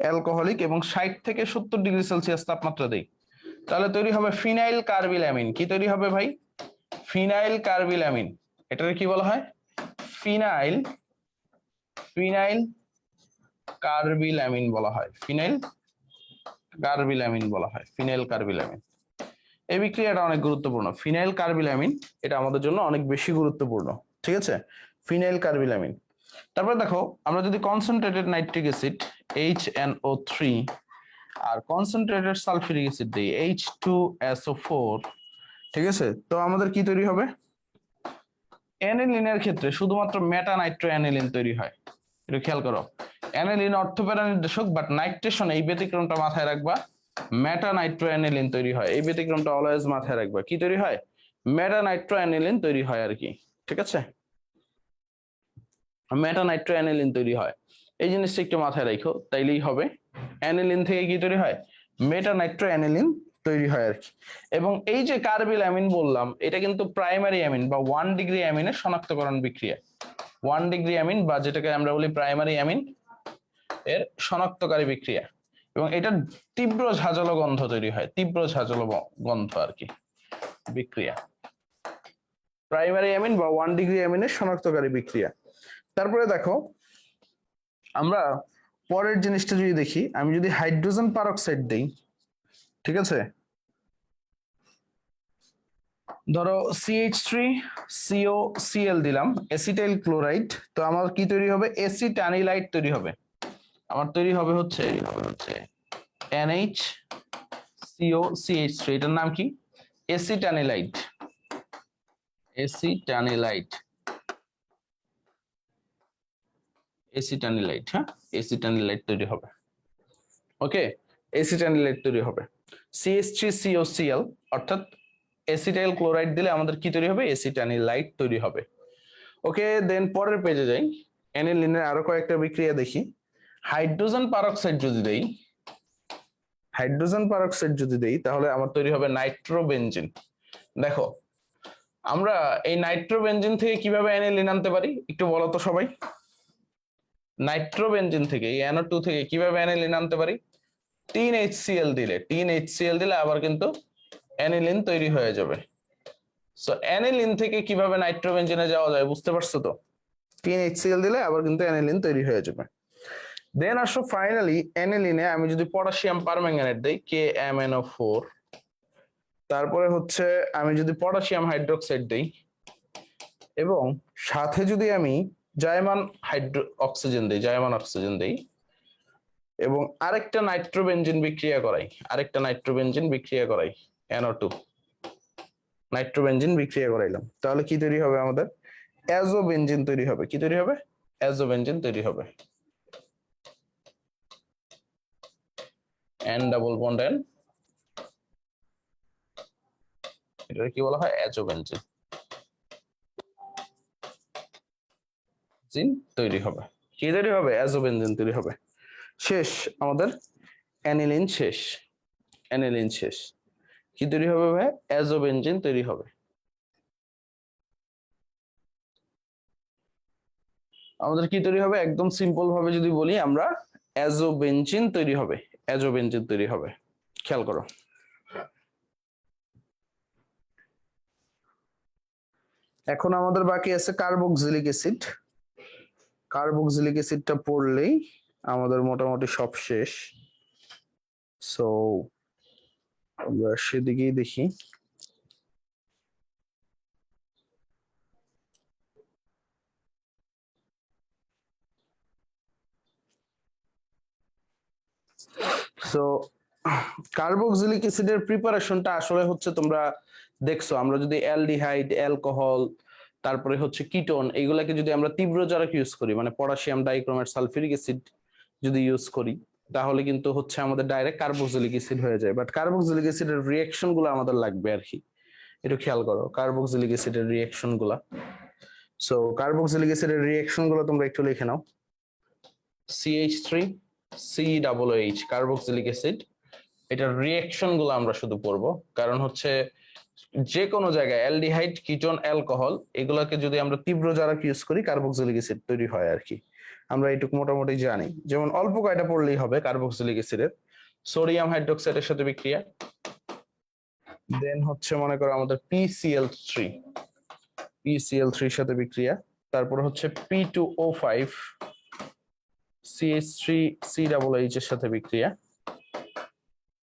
অ্যালকোহলিক এবং 60 থেকে 70 ডিগ্রি সেলসিয়াস তাপমাত্রা দেই, তাহলে তৈরি হবে ফিনাইল কার্বিলামিন। কি তৈরি হবে ভাই? Phenyl carbylamine. এটাকে কি বলা হয়? ফিনাইল ফিনাইল কার্বিলামিন বলা হয়। ফিনাইল কার্বিলামিন বলা হয়। Phenyl carbylamine. এই বিক্রিয়াটা অনেক গুরুত্বপূর্ণ। ফিনাইল কার্বিলামিন এটা আমাদের জন্য অনেক বেশি গুরুত্বপূর্ণ। ঠিক আছে, ফিনাইল কার্বিলামিন। তারপর দেখো, আমরা যদি কনসেন্ট্রেটেড নাইট্রিক অ্যাসিড HNO3 আর কনসেন্ট্রেটেড সালফিউরিক অ্যাসিড দিই H2SO4, ঠিক আছে, তো আমাদের কি তৈরি হবে? অ্যানিলিনের ক্ষেত্রে শুধুমাত্র মেটা নাইট্রো অ্যানিলিন তৈরি হয়। একটু খেয়াল করো, অ্যানিলিন অর্থপ্যারা নির্দেশক, বাট নাইট্রেশন এই ব্যতিক্রমটা মাথায় রাখবা, মেটা নাইট্রো অ্যানিলিন তৈরি হয়। এই ব্যতিক্রমটা অলওয়েজ মাথায় রাখবা। কি তৈরি হয়? মেটা নাইট্রো অ্যানিলিন তৈরি হয় আর কি। ঠিক আছে, মেটা নাইট্রো অ্যানিলিন তৈরি হয়, এই জিনিসটা একটু মাথায় রাখো, তাইলেই হবে। অ্যানিলিন থেকে কি তৈরি হয়? মেটা নাইট্রো অ্যানিলিন তৈরি হয় আর কি। এবং এই যে কার্বিল অ্যামিন বললাম, এটা কিন্তু প্রাইমারি অ্যামিন বা 1 ডিগ্রি অ্যামিনের শনাক্তকরণ বিক্রিয়া। 1 ডিগ্রি অ্যামিন বা যেটাকে আমরা বলি প্রাইমারি অ্যামিন, এর শনাক্তকারী বিক্রিয়া। এবং এটার তীব্র ঝাঁঝালো গন্ধ তৈরি হয়, তীব্র ঝাঁঝালো গন্ধ আর কি বিক্রিয়া। প্রাইমারি অ্যামিন বা 1 ডিগ্রি অ্যামিনের শনাক্তকারী বিক্রিয়া। তারপরে দেখো, আমরা পরের জিনিসটা যদি দেখি, আমি যদি হাইড্রোজেন পারঅক্সাইড দেই, ঠিক আছে, ধরো CH3COCl দিলাম, এসিটাইল ক্লোরাইড, তো আমার কি তৈরি হবে? এসিটানিলাইট তৈরি হবে। আমার তৈরি হবে হচ্ছে NH COCH3, এটার নাম কি? এসিটানিলাইট। এসিটানিলাইট, এসিটানিলাইট, হ্যাঁ, এসিটানিলাইট তৈরি হবে। ওকে, এসিটানিলাইট তৈরি হবে। CH3COCl অর্থাৎ এসিটাইল ক্লোরাইড দিলে আমাদের কি তৈরি হবে? এসিটানিলাইট তৈরি হবে। ওকে, দেন পরের পেজে যাই, অ্যানিলিনের আরো কয়েকটা বিক্রিয়া দেখি। হাইড্রোজেন পারঅক্সাইড যদি দেই, হাইড্রোজেন পারঅক্সাইড যদি দেই, তাহলে আমার তৈরি হবে নাইট্রোবেনজিন। দেখো, আমরা এই নাইট্রোবেনজিন থেকে কিভাবে অ্যানিলিন আনতে পারি একটু বলো তো সবাই। নাইট্রোবেনজিন থেকে, NO2 থেকে কিভাবে অ্যানিলিন আনতে পারি? 3HCl দিলে, 3HCl দিলে আবার কিন্তু অ্যানিলিন তৈরি হয়ে যাবে। সো অ্যানিলিন থেকে কিভাবে নাইট্রোবেনজিনে যাওয়া যায় বুঝতে পারছো তো? 3HCl দিলে আবার কিন্তু অ্যানিলিন তৈরি হয়ে যাবে। দেন আসো ফাইনালি অ্যানিলিনে আমি যদি পটাশিয়াম পারম্যাঙ্গানেট দেই KMnO4, তারপরে হচ্ছে আমি যদি পটাশিয়াম হাইড্রোক্সাইড দেই এবং সাথে যদি আমি জায়মান অক্সিজেন দেই, জায়মান অক্সিজেন দেই এবং আরেকটা নাইট্রোবেনজিন বিক্রিয়া করাই, আরেকটা নাইট্রোবেনজিন বিক্রিয়া করাই NO2, নাইট্রোবেনজিন বিক্রিয়া করাইলাম, তাহলে কি তৈরি হবে? আমাদের অ্যাজোবেনজিন তৈরি হবে। কি তৈরি হবে? অ্যাজোবেনজিন তৈরি হবে। N ডাবল বন্ড N, এটা কি বলা হয়? অ্যাজোবেনজিন তৈরি হবে। কি তৈরি হবে? অ্যাজোবেনজিন তৈরি হবে। শেষ আমাদের অ্যানিলিন, শেষ অ্যানিলিন শেষ। কি তৈরি হবে ভাই? অ্যাজোবেনজিন তৈরি হবে। আমাদের কি তৈরি হবে? একদম সিম্পল ভাবে যদি বলি, আমরা অ্যাজোবেনজিন তৈরি হবে, অ্যাজোবেনজিন তৈরি হবে। খেয়াল করো, এখন আমাদের বাকি আছে কার্বক্সিলিক অ্যাসিড। কার্বক্সিলিক অ্যাসিডটা পড়লেই আমাদের মোটামুটি সব শেষ। সো আমরা সেদিকেই দেখি। সো কার্বক্সিলিক অ্যাসিডের প্রিপারেশনটা আসলে হচ্ছে, তোমরা দেখছো, আমরা যদি অ্যালডিহাইড, অ্যালকোহল, তারপরে হচ্ছে কিটোন, এইগুলাকে যদি আমরা তীব্র জারক ইউজ করি, মানে পটাশিয়াম ডাইক্রোমেট সালফিউরিক অ্যাসিড যদি ইউজ করি, তাহলে কিন্তু হচ্ছে আমাদের ডাইরেক্ট কার্বক্সিলিক অ্যাসিড হয়ে যায়। বাট কার্বক্সিলিক অ্যাসিডের রিঅ্যাকশন গুলো আমাদের লাগবে আর কি, একটু খেয়াল করো কার্বক্সিলিক অ্যাসিডের রিঅ্যাকশন গুলা। সো কার্বক্সিলিক অ্যাসিডের রিঅ্যাকশন গুলো তোমরা একটু লিখে নাও। CH3COOH কার্বক্সিলিক অ্যাসিড, এটার রিঅ্যাকশন গুলো আমরা শুধু পড়বো, কারণ হচ্ছে যে কোনো জায়গায় অ্যালডিহাইড, কিটোন, অ্যালকোহল, এগুলোকে যদি আমরা তীব্র জারক ইউজ করি, কার্বক্সিলিক অ্যাসিড তৈরি হয় আর কি। আমরা এটুকু মোটামুটি জানি, যেমন অল্প কয়টা পড়লেই হবে কার্বক্সিলিক অ্যাসিডের। সোডিয়াম হাইড্রোক্সাইডের সাথে বিক্রিয়া, দেন হচ্ছে মনে করো আমাদের PCl3 এর সাথে বিক্রিয়া, তারপর হচ্ছে P2O5 CH3CH এর সাথে বিক্রিয়া।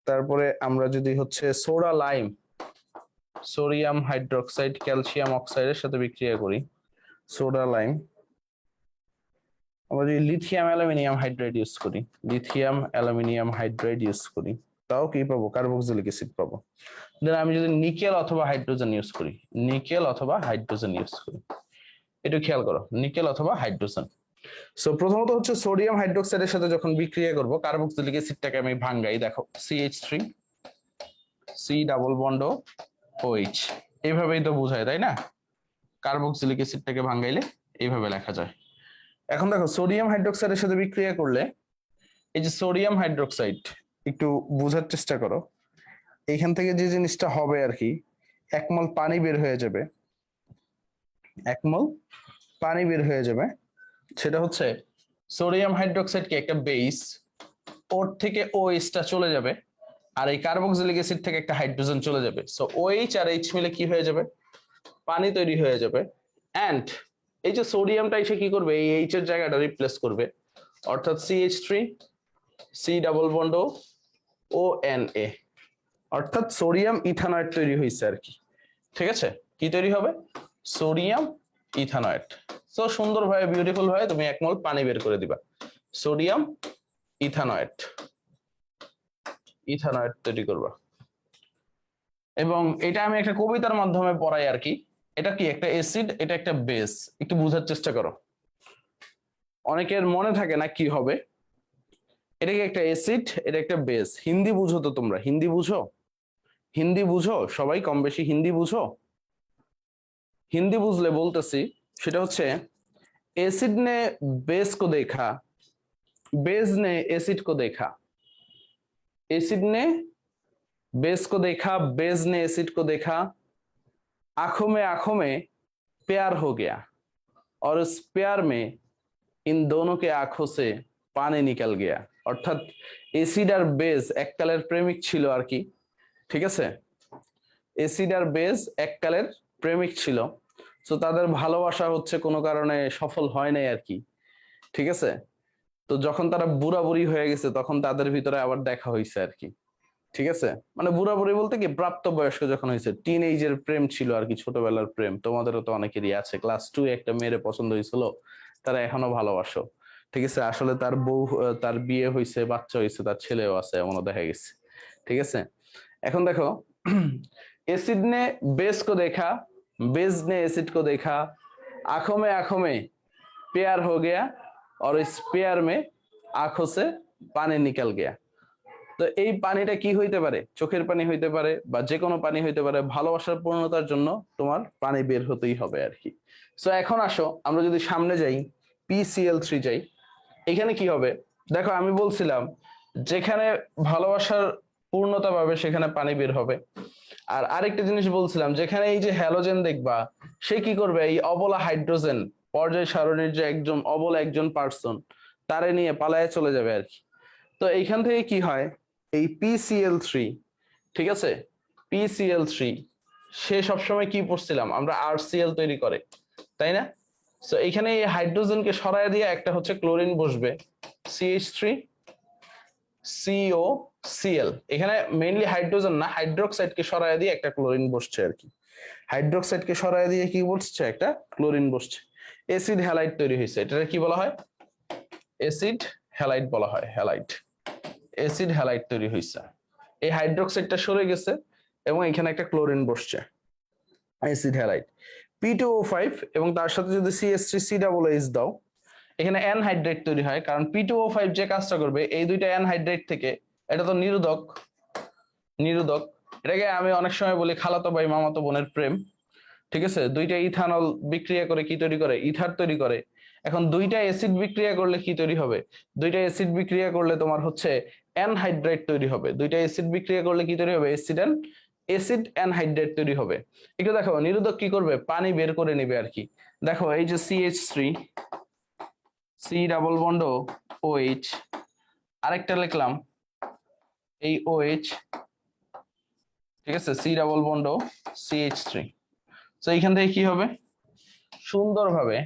তারপরে আমরা যদি হচ্ছে soda lime sodium hydroxide calcium অক্সাইডের সাথে বিক্রিয়া করি, সোডা লাইম। আমরা যদি লিথিয়াম অ্যালুমিনিয়াম হাইড্রাইড ইউজ করি, তাও কি পাবো? কার্বক্সিলিক অ্যাসিড পাবো। দেন আমি যদি নিকেল অথবা হাইড্রোজেন ইউজ করি, একটু খেয়াল করো, নিকেল অথবা হাইড্রোজেন। সো প্রথমত হচ্ছে সোডিয়াম হাইড্রোক্সাইডের সাথে যখন বিক্রিয়া করব, কার্বক্সিলিক অ্যাসিডটাকে আমি ভাঙাই, দেখো CH3 C double bond OH, এইভাবেই তো বোঝায়, তাই না? কার্বক্সিলিক অ্যাসিডটাকে ভাঙাইলে এইভাবে লেখা যায়। এখন দেখো সোডিয়াম হাইড্রোক্সাইডের সাথে বিক্রিয়া করলে এই যে সোডিয়াম হাইড্রোক্সাইড, একটু বোঝার চেষ্টা করো, এইখান থেকে যে জিনিসটা হবে আর কি, 1 মোল পানি বের হয়ে যাবে, 1 মোল পানি বের হয়ে যাবে। সেটা হচ্ছে সোডিয়াম হাইড্রোক্সাইড কি একটা বেস, ওর থেকে OH টা চলে যাবে, আর এই কার্বক্সিলিক অ্যাসিড থেকে একটা হাইড্রোজেন চলে যাবে। সো OH আর H মিলে কি হয়ে যাবে? পানি তৈরি হয়ে যাবে। এন্ড এই যে সোডিয়ামটা এসে কি করবে? এই H এর জায়গাটা রিপ্লেস করবে, অর্থাৎ CH3 C double bond ONA, অর্থাৎ সোডিয়াম ইথানয়েড তৈরি হয়েছে আর কি। ঠিক আছে, কি তৈরি হবে? সোডিয়াম ইথানয়েড। সো সুন্দরভাবে বিউটিফুল ভাবে তুমি 1 মোল পানি বের করে দিবা, সোডিয়াম ইথানয়েড তৈরি করবা। এবং এটা আমি একটা কবিতার মাধ্যমে পড়াই আর কি। এটা কি একটা অ্যাসিড, এটা একটা বেস, একটু বোঝার চেষ্টা করো, অনেকের মনে থাকে না কি হবে। এটা কি একটা অ্যাসিড, এটা একটা বেস। হিন্দি বুঝো তো তোমরা? হিন্দি বুঝো সবাই? কম বেশি হিন্দি বুঝো? হিন্দি বুঝলে বলতেছি, সেটা হচ্ছে एसिड ने बेस को देखा, बेस ने एसिड को देखा, एसिड ने बेस को देखा, बेस ने एसिड को देखा, आंखों में प्यार हो गया, और उस प्यार में इन दोनों के आंखों से पानी निकल गया। অর্থাৎ এসিড আর বেস এককালের প্রেমিক ছিল আর কি। ঠিক আছে, এসিড আর বেস এককালের প্রেমিক ছিল, তো তাদের ভালোবাসা হচ্ছে কোনো কারণে সফল হয় নাই আর কি। ঠিক আছে, তো যখন তারা বুড়াবুড়ি হয়ে গেছে তখন তাদের ভিতরে আবার দেখা হয়েছে আর কি। ঠিক আছে, মানে বুড়াবুড়ি বলতে কি, প্রাপ্ত বয়স্ক যখন হয়েছে, টিন এইজের প্রেম ছিল আর কি, ছোটবেলার প্রেম। তোমাদেরও তো অনেকেরই আছে, ক্লাস 2 একটা মেয়ের পছন্দ হয়েছিল, তারা এখনো ভালোবাসো। ঠিক আছে, আসলে তার বউ, তার বিয়ে হয়েছে, বাচ্চা হয়েছে, তার ছেলেও আছে, এমনও দেখা গেছে। ঠিক আছে, এখন দেখো, एसिड ने बेस को देखा, बेस ने एसिड को देखा, आंखों में प्यार हो गया, और इस प्यार में आंखों से पानी निकल गया। তো এই পানিটা কি হইতে পারে? চোখের পানি হইতে পারে, বা যে কোনো পানি হইতে পারে। ভালোবাসার পূর্ণতার জন্য তোমার পানি বের হতেই হবে আর কি। সো এখন আসো আমরা যদি সামনে যাই, PCl3 যাই, এখানে কি হবে? দেখো আমি বলছিলাম যেখানে ভালোবাসার পূর্ণতা পাবে সেখানে পানি বের হবে। আর আরেকটা জিনিস বলছিলাম, যেখানে এই যে হ্যালোজেন দেখবা, সে কি করবে? এই অবলা হাইড্রোজেন পর্যায় সারণীর যে একজন অবলা একজন পার্সন, তারে নিয়ে পালায় চলে যাবে আর কি। তো এইখান থেকে কি হয়, এই PCl3, ঠিক আছে, PCl3 সে সবসময় কি পড়ছিলাম আমরা, RCl তৈরি করে, তাই না? তো এখানে এই হাইড্রোজেনকে সরায় দিয়ে একটা হচ্ছে ক্লোরিন বসবে, CH3COCl। এখানে মেইনলি হাইড্রোজেন না, হাইড্রোক্সাইডকে সরায় দিয়ে একটা ক্লোরিন বসছে আর কি। হাইড্রোক্সাইডকে সরায় দিয়ে কি বসছে? একটা ক্লোরিন বসছে। অ্যাসিড হ্যালাইড তৈরি হয়েছে। এটা কি বলা হয়? অ্যাসিড হ্যালাইড বলা হয়, হ্যালাইড। অ্যাসিড হ্যালাইড তৈরি হয়েছে, এই হাইড্রোক্সাইডটা সরে গেছে এবং এখানে একটা ক্লোরিন বসছে, অ্যাসিড হ্যালাইড। P2O5 এবং তার সাথে যদি CH3COOH দাও, এখানে অ্যানহাইড্রেট তৈরি হয়। কারণ P2O5 যে কাজটা করবে, এই দুইটা অ্যানহাইড্রেট থেকে, এটা তো নিরোধক, এটাকে আমি অনেক সময় বলি খালাতো ভাই মামাতো বোনের প্রেম। ঠিক আছে, দুইটা ইথানল বিক্রিয়া করে কি তৈরি করে? ইথার তৈরি করে। এখন দুইটা অ্যাসিড বিক্রিয়া করলে কি তৈরি হবে? দুইটা অ্যাসিড বিক্রিয়া করলে তোমার হচ্ছে অ্যানহাইড্রেট তৈরি হবে। দুইটা অ্যাসিড বিক্রিয়া করলে কি তৈরি হবে? অ্যাসিড অ্যানহাইড্রেট তৈরি হবে। একটু দেখো নিরোধক কি করবে? পানি বের করে নেবে আর কি। দেখো এই যে সি ডাবল বন্ড OH, আরেকটা লিখলাম এই OH, ঠিক আছে, সি ডাবল বন্ড CH3। তো এইখান থেকে কি হবে, সুন্দরভাবে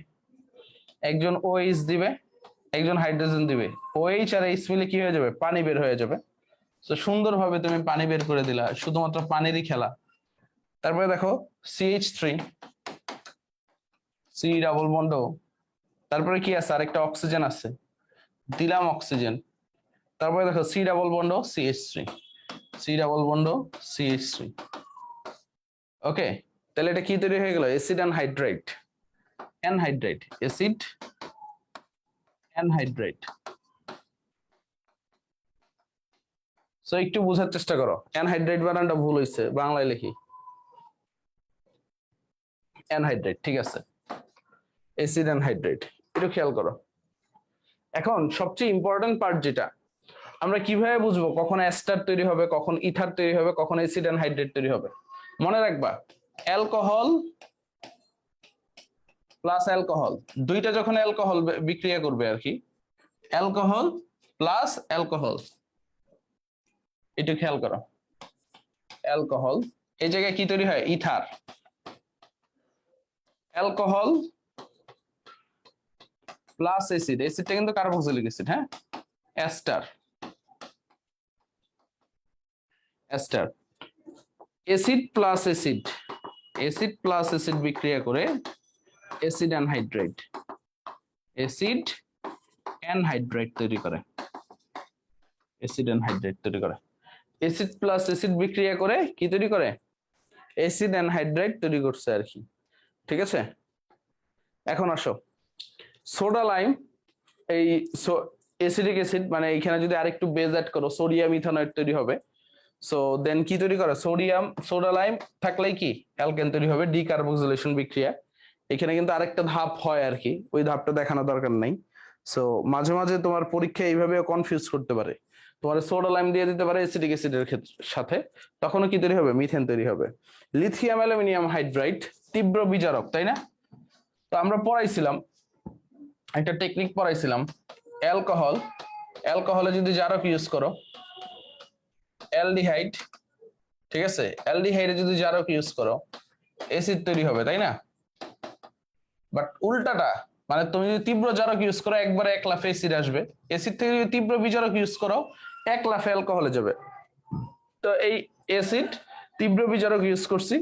একজন OH দিবে, একজন হাইড্রোজেন দিবে, OH আর H মিলে কি হয়ে যাবে, পানি বের হয়ে যাবে। তো সুন্দরভাবে তুমি পানি বের করে দিলা, শুধুমাত্র পানিরই খেলা। তারপরে দেখো CH3, সি ডাবল বন্ড, তারপরে কি আছে, আরেকটা অক্সিজেন আছে, দিলাম অক্সিজেন। তারপরে দেখো C double bond CH3, C double bond CH3। Okay, তাহলে এটা কি তৈরি হয়ে গেল, acid anhydride, anhydride, acid anhydride. So একটু বোঝার চেষ্টা করো, অ্যানহাইড্রাইট বানানটা ভুল হয়েছে, বাংলায় লিখি অ্যানহাইড্রাইট, ঠিক আছে, অ্যাসিড অ্যানহাইড্রাইট, একটু খেয়াল করো। এখন সবচেয়ে ইম্পর্টেন্ট পার্ট যেটা, আমরা কিভাবে বুঝবো কখন অ্যাস্টার তৈরি হবে, কখন ইথার তৈরি হবে, কখন অ্যাসিড অ্যানহাইড্রাইট তৈরি হবে? মনে রাখবা, অ্যালকোহল প্লাস অ্যালকোহল, দুইটা যখন অ্যালকোহল বিক্রিয়া করবে আর কি, অ্যালকোহল প্লাস অ্যালকোহল, একটু খেয়াল করো, অ্যালকোহল, এই জায়গায় কি তৈরি হয়, ইথার। অ্যালকোহল প্লাস অ্যাসিড, অ্যাসিডটা কিন্তু কার্বক্সিলিক অ্যাসিড, হ্যাঁ, ester, ester. Acid plus acid, acid plus acid বিক্রিয়া করে অ্যাসিড অ্যানহাইড্রাইট, অ্যাসিড অ্যানহাইড্রাইট তৈরি করে, অ্যাসিড অ্যানহাইড্রাইট তৈরি করে। অ্যাসিড প্লাস অ্যাসিড বিক্রিয়া করে কি তৈরি করে, অ্যাসিড অ্যানহাইড্রাইট তৈরি করছে আর কি, ঠিক আছে। এখন আসো, সোডা লাইম, এই অ্যাসিডিক অ্যাসিড, মানে এখানে যদি আরেকটু বেজ অ্যাড করো, সোডিয়াম ইথানয়েড তৈরি হবে। সো দেন কি তৈরি করে, সোডিয়াম, সোডা লাইম থাকলেই কি অ্যালকেন তৈরি হবে, ডিকার্বক্সিলেশন বিক্রিয়া। এখানে কিন্তু আরেকটা ধাপ হয় আর কি, ওই ধাপটা দেখানো দরকার নাই। সো মাঝে মাঝে তোমার পরীক্ষা এইভাবে কনফিউজ করতে পারে, তোমার সোডা লাইম দিয়ে দিতে পারে অ্যাসিডিক অ্যাসিডের সাথে, তখনও কি তৈরি হবে, মিথেন তৈরি হবে। লিথিয়াম অ্যালুমিনিয়াম হাইড্রাইড, তীব্র বিজারক, তাই না? তো আমরা পড়াইছিলাম, একটা টেকনিক পড়াইছিলাম, অ্যালকোহল, অ্যালকোহলে যদি জারক ইউজ করো, অ্যালডিহাইড, ঠিক আছে, অ্যালডিহাইডে যদি জারক ইউজ করো, অ্যাসিড তৈরি হবে, তাই না? বাট উল্টাটা, মানে তুমি যদি তীব্র জারক ইউজ করো, একবারে এক লাফে অ্যাসিড আসবে, অ্যাসিড থেকে যদি তীব্র বিজারক ইউজ করো, এক লাফে অ্যালকোহলে যাবে। তো এই অ্যাসিড তীব্র বিজারক ইউজ করছি,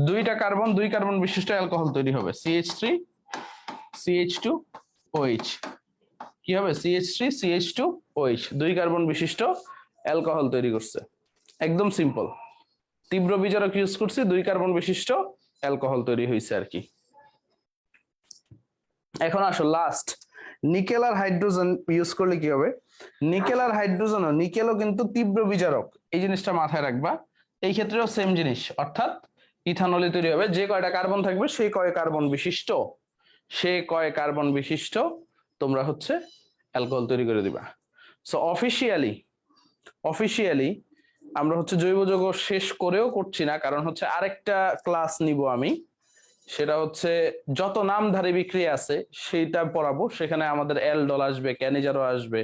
দুইটা কার্বন, দুই কার্বন বিশিষ্ট অ্যালকোহল তৈরি হবে, CH3 CH2OH, কি হবে, CH3 CH2OH, দুই কার্বন বিশিষ্ট অ্যালকোহল তৈরি করছে। একদম সিম্পল, তীব্র বিজারক ইউজ করছি, দুই কার্বন বিশিষ্ট অ্যালকোহল তৈরি হয়েছে আর কি। এখন আসো লাস্ট, নিকেল আর হাইড্রোজেন ইউজ করলে কি হবে, নিকেল আর হাইড্রোজেন, নিকেলও কিন্তু তীব্র বিজারক, এই জিনিসটা মাথায় রাখবা। এই ক্ষেত্রেও সেম জিনিস, অর্থাৎ ইথানল তৈরি হবে, যে কয়টা কার্বন থাকবে সেই কয় কার্বন বিশিষ্ট, সে কয় কার্বন বিশিষ্ট তোমরা হচ্ছে অ্যালকোহল তৈরি করে দিবা। সো অফিসিয়ালি আমরা হচ্ছে জৈব যৌগ শেষ করেও করছি না, কারণ হচ্ছে আরেকটা ক্লাস নিব আমি, সেটা হচ্ছে যত নামধারী বিক্রিয়া আছে সেইটা পড়াবো, সেখানে আমাদের অ্যালডল আসবে, ক্যানিজারও আসবে,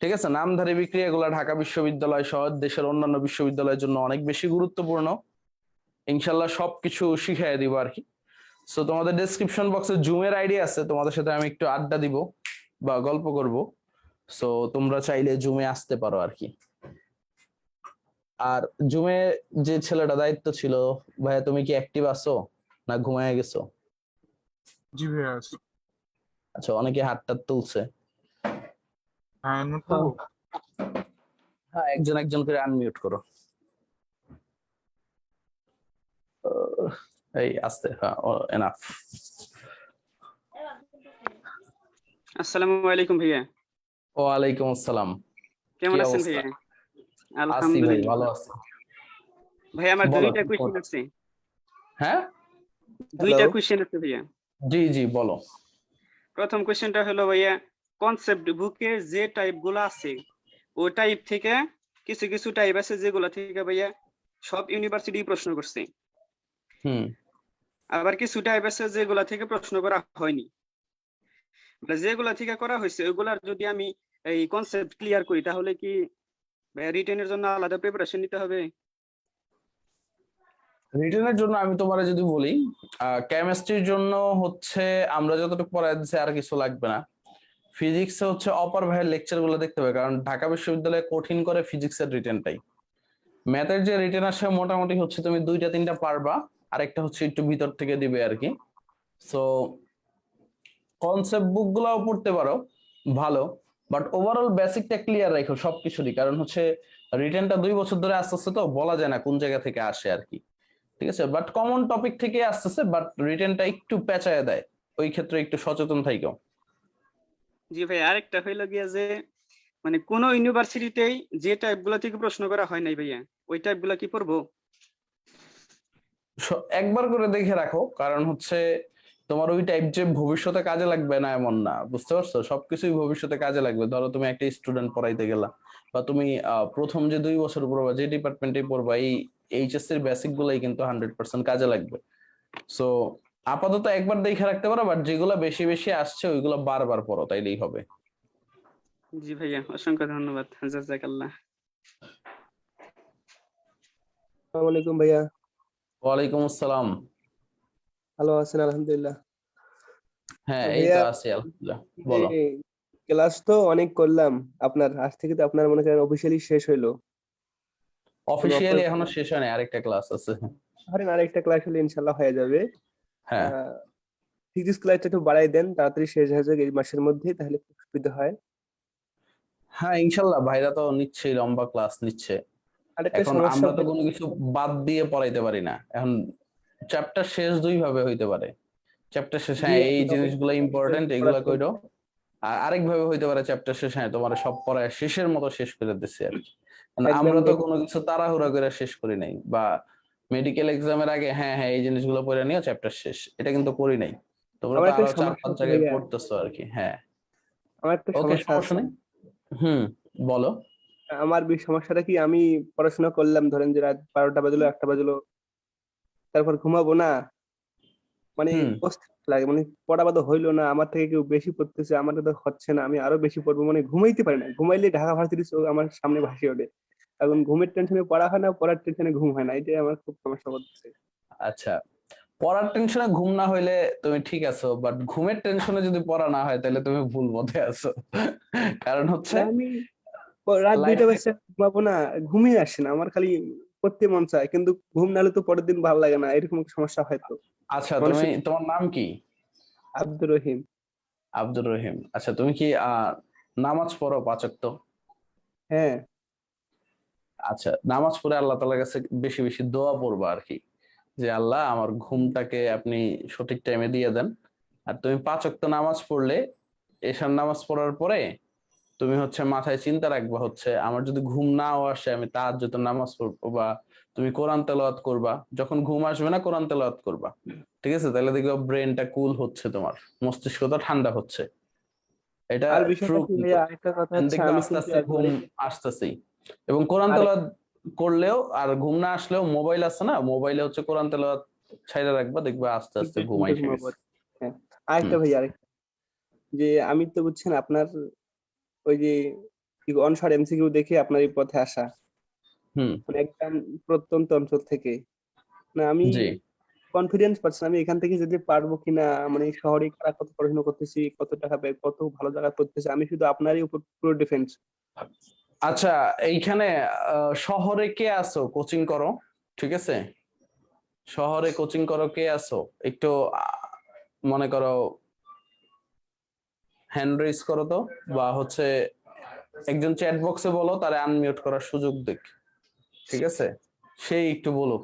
ঠিক আছে। নামধারী বিক্রিয়াগুলো ঢাকা বিশ্ববিদ্যালয় সহ দেশের অন্যান্য বিশ্ববিদ্যালয়ের জন্য অনেক বেশি গুরুত্বপূর্ণ, ইনশাল্লাহ সবকিছু শিখাই দিব আর কি। সো তোমাদের ডেসক্রিপশন বক্সে জুমের আইডি আছে, তোমাদের সাথে আমি একটু আড্ডা দিব বা গল্প করব, সো তোমরা চাইলে জুমে আসতে পারো আর কি। আর জুমে যে ছেলেটা দায়িত্ব ছিল, ভাইয়া তুমি কি অ্যাক্টিভ আছো না ঘুমায় গেছো? জি ভাইয়া আছি। আচ্ছা, অনেকে হাতটা তুলছে, হ্যাঁ, নোট করবো। হ্যাঁ একজন একজন করে আনমিউট করো। এই আস্তে, হ্যাঁ এনাফ। আসসালামু আলাইকুম ভাইয়া। ওয়ালাইকুম আসসালাম, কেমন কি আছেন অবস্থা? ভাইয়া? আছি ভাই, ভালো আলহামদুলিল্লাহ। আছি। ভাই আমার বলো, দুইটা কোশ্চেন আছে, হ্যাঁ দুইটা হ্যালো, কোশ্চেন আছে ভাইয়া। জি জি বলো। প্রথম কোশ্চেনটা হলো ভাইয়া, কনসেপ্ট বুকে যে টাইপ গুলো আছে ওই টাইপ থেকে কিছু কিছু টাইপ আছে যেগুলো থেকে ভাইয়া সব ইউনিভার্সিটি প্রশ্ন করছে, হুম আবার কিছু টাইপ আছে যেগুলো থেকে প্রশ্ন করা হয়নি। যেগুলা থেকে করা হয়েছে ওইগুলার যদি আমি এই কনসেপ্ট ক্লিয়ার করি তাহলে কি রিটেনের জন্য আলাদা প্রিপারেশন নিতে হবে? রিটেনের জন্য আমি তোমার যদি বলি, কেমিস্ট্রির জন্য হচ্ছে আমরা যতটুকু পড়াই দিচ্ছি আর কিছু লাগবে না। ফিজিক্সে হচ্ছে অপর ভাইয়ের লেকচার গুলো দেখতে হবে, কারণ ঢাকা বিশ্ববিদ্যালয়ে কঠিন করে ফিজিক্সের রিটেনটাই। ম্যাথের যে রিটেন আসে মোটামুটি হচ্ছে তুমি 2-3টা পারবা, আর একটা হচ্ছে একটু ভিতর থেকে দিবে আর কি। সো কনসেপ্ট বুক গুলাও পড়তে পারো, ভালো, বাট ওভারঅল বেসিকটা ক্লিয়ার রাখো সবকিছুরই, কারণ হচ্ছে রিটেনটা 2 বছর ধরে আস্তে আস্তে তো বলা যায় না কোন জায়গা থেকে আসে আর কি। ঠিক আছে, বাট কমন টপিক থেকে আসতেছে, বাট রিটেনটা একটু পেঁচায় দেয়, ওই ক্ষেত্রে একটু সচেতন থাইকো। জি ভাই, আরেকটা হইলো গিয়া যে মানে কোন ইউনিভার্সিটিতেই যে টাইপ গুলা থেকে প্রশ্ন করা হয় নাই ভাইয়া, ওই টাইপ গুলা কি পড়বো? একবার করে দেখে রাখো, কারণ হচ্ছে তোমার ওই টাইপ যে ভবিষ্যতে কাজে লাগবে না এমন না, বুঝতে পারছো? সবকিছুই ভবিষ্যতে কাজে লাগবে। ধরো তুমি একটা স্টুডেন্ট পড়াইতে গেলা, বা তুমি প্রথম যে 2 বছর পড়বা যে ডিপার্টমেন্টে পড়বা, এই এইচএসসি এর বেসিক গুলাই কিন্তু 100% কাজে লাগবে। সো আপাতত একবার দেখে রাখতে পারো, বাট যেগুলো বেশি বেশি আসছে ওইগুলো বারবার পড়ো, তাইলেই হবে। জি ভাইয়া, অসংখ্য ধন্যবাদ, জাযাকাল্লাহ। আসসালামু আলাইকুম ভাইয়া। ওয়ালাইকুম আসসালাম। ভালো আছেন? আলহামদুলিল্লাহ। হ্যাঁ, এই তো ভাইয়া, আছি আলহামদুলিল্লাহ। বলো। ক্লাস তো অনেক করলাম আপনার, আজ থেকে তো আপনার মনে করেন অফিসিয়ালি শেষ হইলো। অফিসিয়ালি এখনো শেষ হয়নি, আরেকটা ক্লাস আছে। ধরেন আরেকটা ক্লাস হলে ইনশাল্লাহ হয়ে যাবে। হ্যাঁ ফিজিক্স ক্লাসটা একটু বাড়াই দেন, তাড়াতাড়ি শেষ হয়ে যাবে এই মাসের মধ্যে, তাহলে খুব সুবিধা হয়। হ্যাঁ, ইনশাল্লাহ ভাইরা তো নিচ্ছেই, লম্বা ক্লাস নিচ্ছে। আরেকটা এখন সমস্যা আমরা তো কোনো কিছু বাদ দিয়ে পড়াইতে পারি না। এখন চ্যাপ্টার শেষ 2 ভাবে হইতে পারে। চ্যাপ্টার শেষ জি, হ্যাঁ এই আমি তো জিনিসগুলো ইম্পর্টেন্ট, এগুলা পড়াশোনা কইরো। আর আরেক ভাবে হইতে পারে চ্যাপ্টার শেষ হ্যাঁ তোমার সব পড়ায় শেষের মতো শেষ করে দিচ্ছে আর কি। কারণ একদম আমরা তো কোনো কিছু তাড়াহুড়া করে শেষ করি নাই, বা মেডিকেল এক্সামের আগে হ্যাঁ হ্যাঁ এই জিনিসগুলো পড়ে নিও চ্যাপ্টার শেষ, এটা কিন্তু করি নাই। তোমরা আমার তো একটা আরো সমস্যা 4-5 আছে জায়গায় ভাইয়া, পড়তেছো আর কি। হ্যাঁ, আমার একটা ওকে, সমস্যা সমস্যা আছে। নেই। হুম, বলো। আমার সমস্যাটা কি, আমি পড়াশোনা করলাম, ধরেন যে রাত 12টা বাজলো, 1টা বাজলো, তারপর ঘুমাবো না, মানে হুম, অস্থির লাগে, মানে পড়া বাদ হইলো না, আমার থেকে কেউ বেশি পড়তেছে, আমার তো হচ্ছে না, আমি আরো বেশি পড়বো, মানে ঘুমাইতে পারি না, ঘুমাইলে ঢাকা ভার্সিটির চোখ আমার সামনে ভাসিয়ে ওঠে। এখন ঘুমের টেনশনে পড়া হয় না, পড়ার টেনশনে ঘুম হয় না, এটাই আমার খুব সমস্যা করতেছে। আচ্ছা, পড়ার টেনশনে ঘুম না হইলে তুমি ঠিক আছো, বাট ঘুমের টেনশনে যদি পড়া না হয় তাহলে তুমি ভুল পথে আছো। কারণ হচ্ছে মানে আমি রাত লাইফ, 2টা বাজে ঘুমাবো না, ঘুমিয়ে আসে না, আমার খালি পড়তে মন চায়, কিন্তু ঘুম নাহলে তো পরের দিন ভালো লাগে না, এরকম একটা সমস্যা হয়তো আচ্ছা তুমি, মানুষের। তোমার নাম কি? আব্দুর রহিম। আব্দুর রহিম। আচ্ছা, তুমি কি নামাজ পড়ো 5 ওয়াক্ত? হ্যাঁ। আচ্ছা, নামাজ পড়ে আল্লাহ তাআলার কাছে বেশি বেশি দোয়া পড়বা আর কি, যে আল্লাহ আমার ঘুমটাকে আপনি সঠিক টাইমে দিয়ে দেন। আর তুমি 5 ওয়াক্ত নামাজ পড়লে, এশার নামাজ পড়ার পরে তুমি হচ্ছে মাথায় চিন্তা রাখবা হচ্ছে আমার যদি ঘুম নাও আসে আমি তাহাজ্জুদের নামাজ পড়বো, বা তুমি কোরআন তেলাওয়াত করবা। যখন ঘুম আসবে না কোরআন তেলাওয়াত করবা, ঠিক আছে? তাহলে দেখবা ব্রেনটা কুল হচ্ছে, তোমার মস্তিষ্কটা ঠান্ডা হচ্ছে। এটা আর ট্রু বিষয়টা কি কিন্তু। ভাইয়া, আরেকটা কথা হচ্ছে, দেখবা আমি আস্তে কিন্তু আস্তে ঘুম একবারে আসতেছেই। এবং কোরআন আরেক তেলাওয়াত করলেও আর ঘুম না আসলেও মোবাইল আছে না, মোবাইলে হচ্ছে কোরআন তেলাওয়াত ছাইড়া রাখবা, দেখবা আস্তে আস্তে ঘুম শুনতে আইসা ঘুমাবো। গেছে। হ্যাঁ, হুম আরেকটা ভাইয়া, আরেকটা, যে আমি তো বুঝছেন আপনার ওই যে অনশর এমসিকিউ দেখে আপনার এই পথে আসা, হুম। মানে একদম প্রত্যন্ত অঞ্চল থেকে, না আমি জি। কনফিডেন্স পাচ্ছি না আমি এখান থেকে যেতে পারবো কিনা, মানে শহরে কারা কত পড়াশোনা করতেছি, কত টাকা ব্যয়, কত ভালো জায়গায় পড়তেছি, আমি শুধু আপনারই উপর পুরো ডিফেন্স। আচ্ছা, এইখানে শহরে কে আছো কোচিং করো, ঠিক আছে? শহরে কোচিং করো কে আছো, একটু মনে করো হ্যান্ড রেজ করো তো, বা হচ্ছে একজন চ্যাট বক্সে বলো তারে আনমিউট করার সুযোগ দেখ, ঠিক আছে? সেই একটু বলো